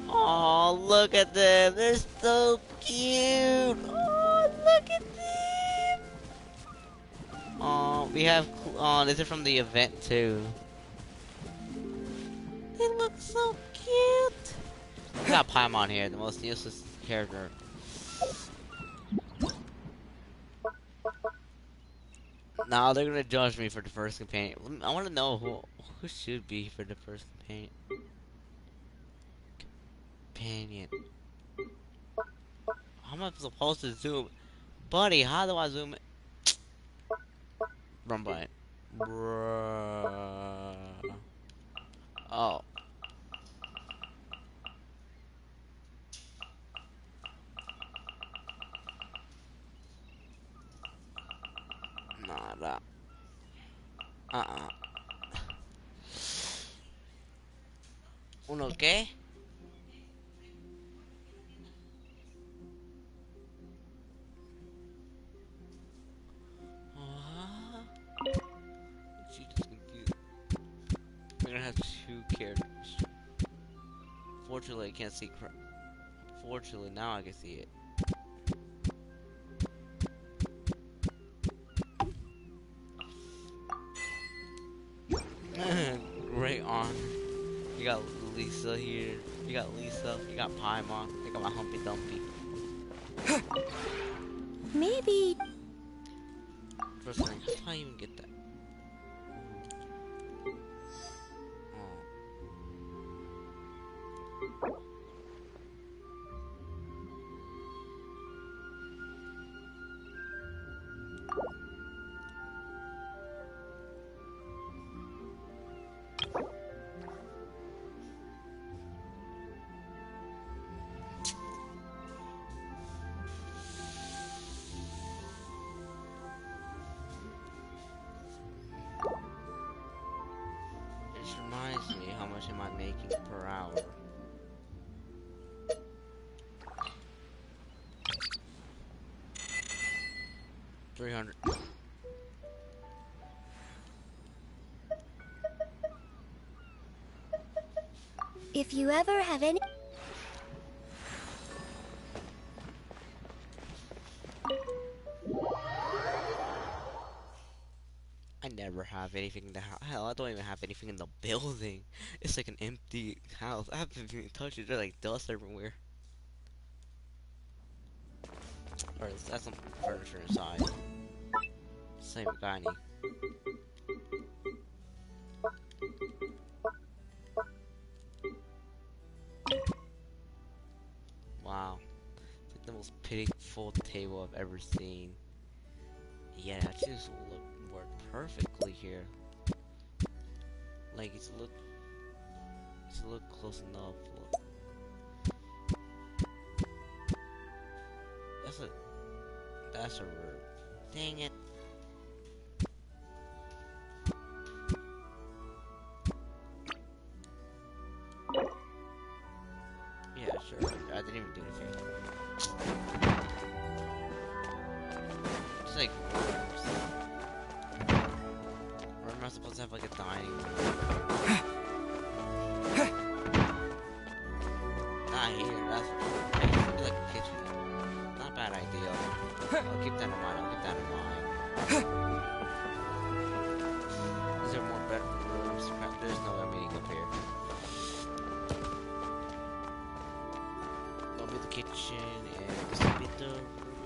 Oh, look at them! They're so cute! Oh, look at them! Oh, we have. Oh, this is from the event too. They look so cute! We got Paimon here, the most useless character. Now they're gonna judge me for the first companion. I want to know who should be for the first companion. How am I supposed to zoom, buddy? How do I zoom? Wrong button. Bruh. Oh. Nada. ¿Uno qué? She just confused. We're gonna have two characters. Fortunately, I can't see. Fortunately, now I can see it. Great on. You got Lisa here. You got Lisa. You got Paimon. You got my Humpy Dumpy. Maybe. First thing, how do I even get that? This reminds me, how much am I making per hour? $300. If you ever have any... I never have anything in the house. Hell, I don't even have anything in the building. It's like an empty house. I haven't even touched it. There's like dust everywhere. Or that's some furniture inside. Same guy. Wow. It's like the most pitiful table I've ever seen. Yeah, it just work perfectly here. Like it's look close enough. Look. That's a word. Dang it. Yeah, sure. I didn't even do anything. It's like or am I supposed to have like a dining room? Not here, that's basically like a kitchen. Not a bad idea. I'll keep that in mind, Is there more bedrooms? There's no way I'm eating up here. That'll be the kitchen, and this will be the room.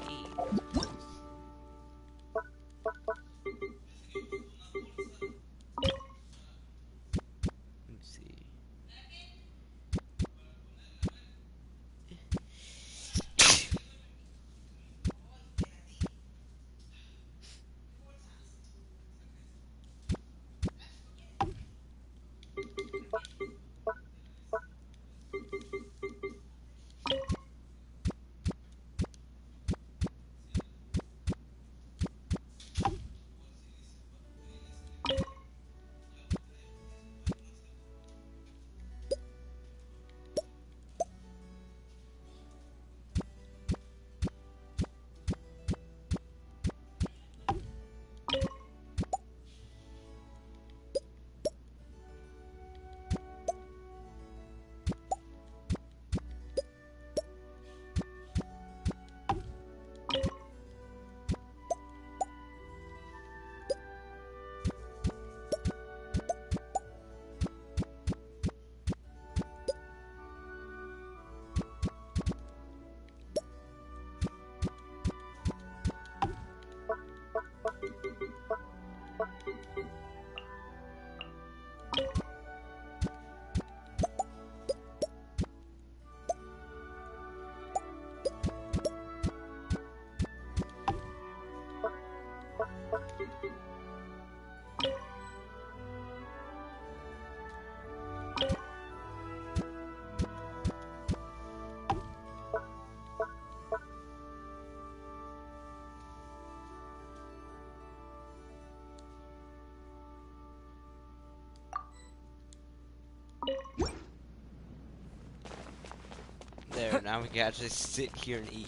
now we gotta just sit here and eat.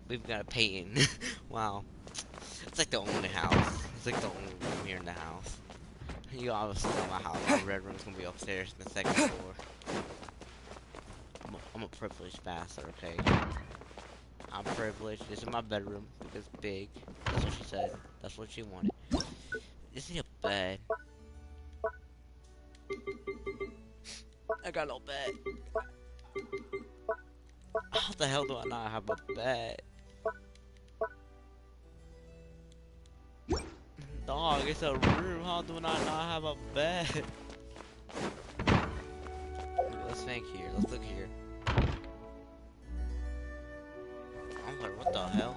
We've got a painting. Wow. It's like the only house. It's like the only room here in the house. You obviously know my house. My red room's gonna be upstairs in the second floor. I'm a privileged bastard, okay? I'm privileged. This is my bedroom because it's big. That's what she said. That's what she wanted. This is a bed. I got no bed. How the hell do I not have a bed? Dog, it's a room. How do I not have a bed? Let's think here. Let's look here. I'm like, what the hell?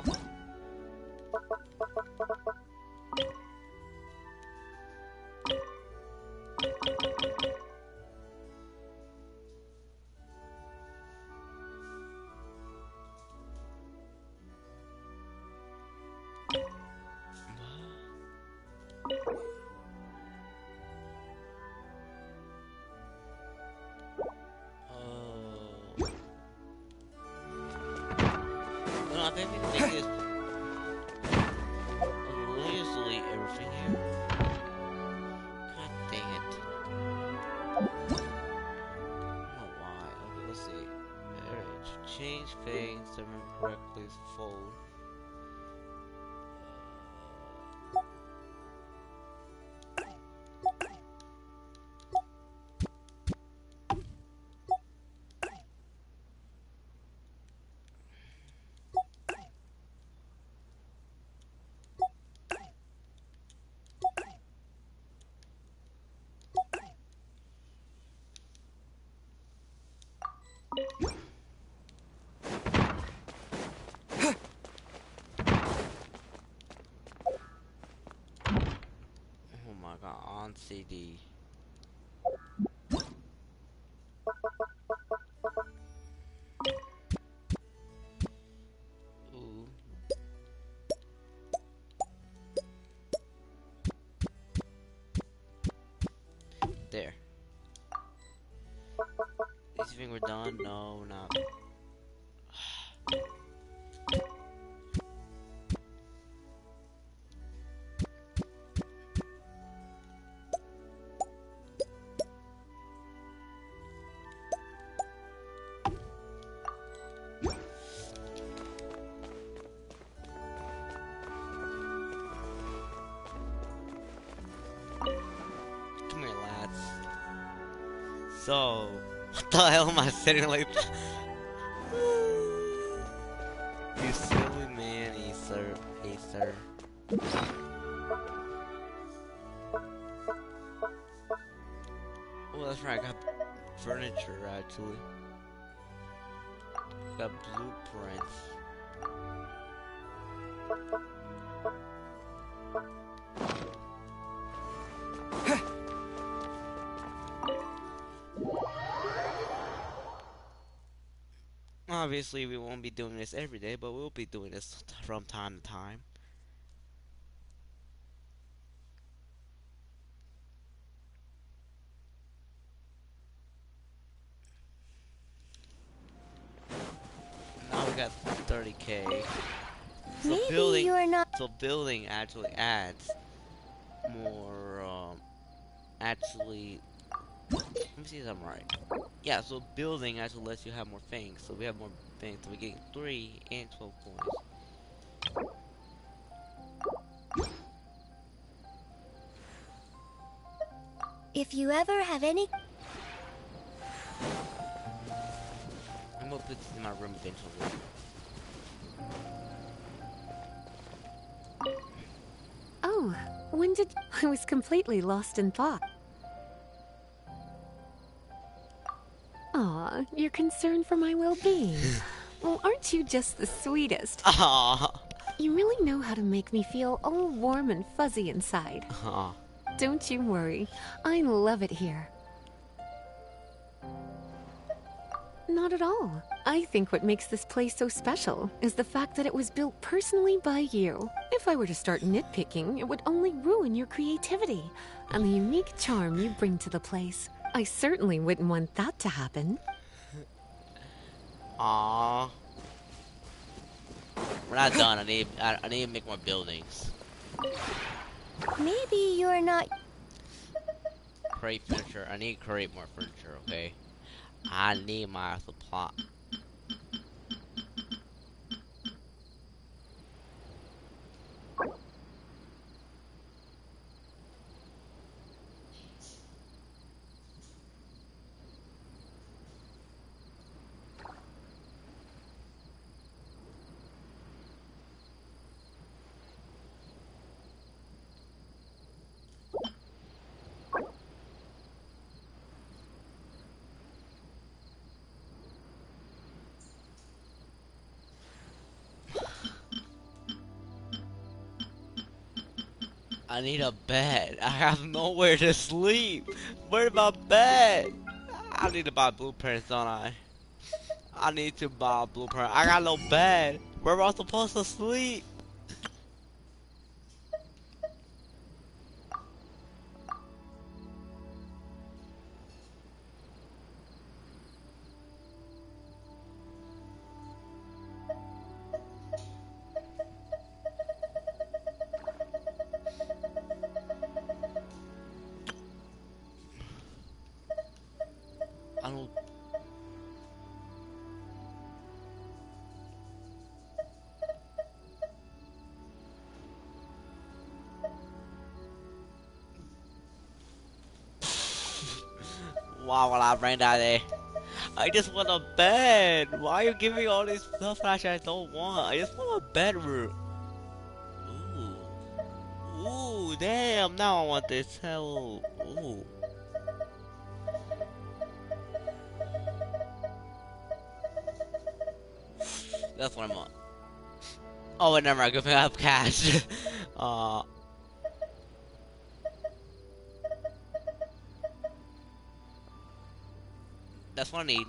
No, I think the thing is, literally everything here. God dang it. I don't know why. Okay, let's see. Change things to correctly fold. Oh my god, on CD. Ooh. There. Do you think we're done? No, we're not. Come here, lads. So, what the hell am I sitting like that? You silly man, Acer. Acer. Oh, that's right, I got furniture, actually. Got blueprints. Obviously, we won't be doing this every day, but we'll be doing this from time to time. Now we got 30K. So Maybe building, you are not. so building actually adds more. Actually, let me see if I'm right. Yeah, so building actually lets you have more things. So we have more things. So we're getting 3 and 12 coins. If you ever have any. I'm gonna put this in my room eventually. Oh, when did... I was completely lost in thought. Aw, you're concerned for my well-being. Well, aren't you just the sweetest? Aww. You really know how to make me feel all warm and fuzzy inside. Aww. Don't you worry. I love it here. Not at all. I think what makes this place so special is the fact that it was built personally by you. If I were to start nitpicking, it would only ruin your creativity and the unique charm you bring to the place. I certainly wouldn't want that to happen. Aww. We're not done. I need to make more buildings. Maybe you're not. Create furniture. I need to create more furniture, okay? I need my supply. I need a bed. I have nowhere to sleep. Where's my bed? I need to buy blueprints, don't I? I need to buy a blueprint. I got no bed. Where am I supposed to sleep? I don't. Wow, well, I ran out of there. I just want a bed. Why are you giving me all this stuff that I don't want? I just want a bedroom. Ooh. Ooh, damn. Now I want this. Hell. Ooh. That's what I'm on. Oh, wait, never mind. Good thing I have cash. uh. That's what I need.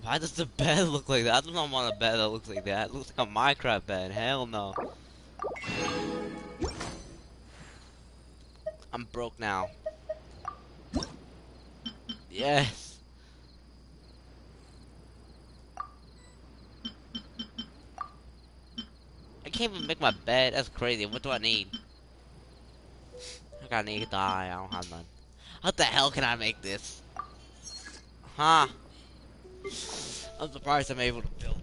Why does the bed look like that? I do not want a bed that looks like that. It looks like a Minecraft bed. Hell no. I'm broke now. Yes. I can't even make my bed. That's crazy. What do I need? I need to die. I don't have none. How the hell can I make this? Huh? I'm surprised I'm able to build.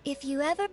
If you ever...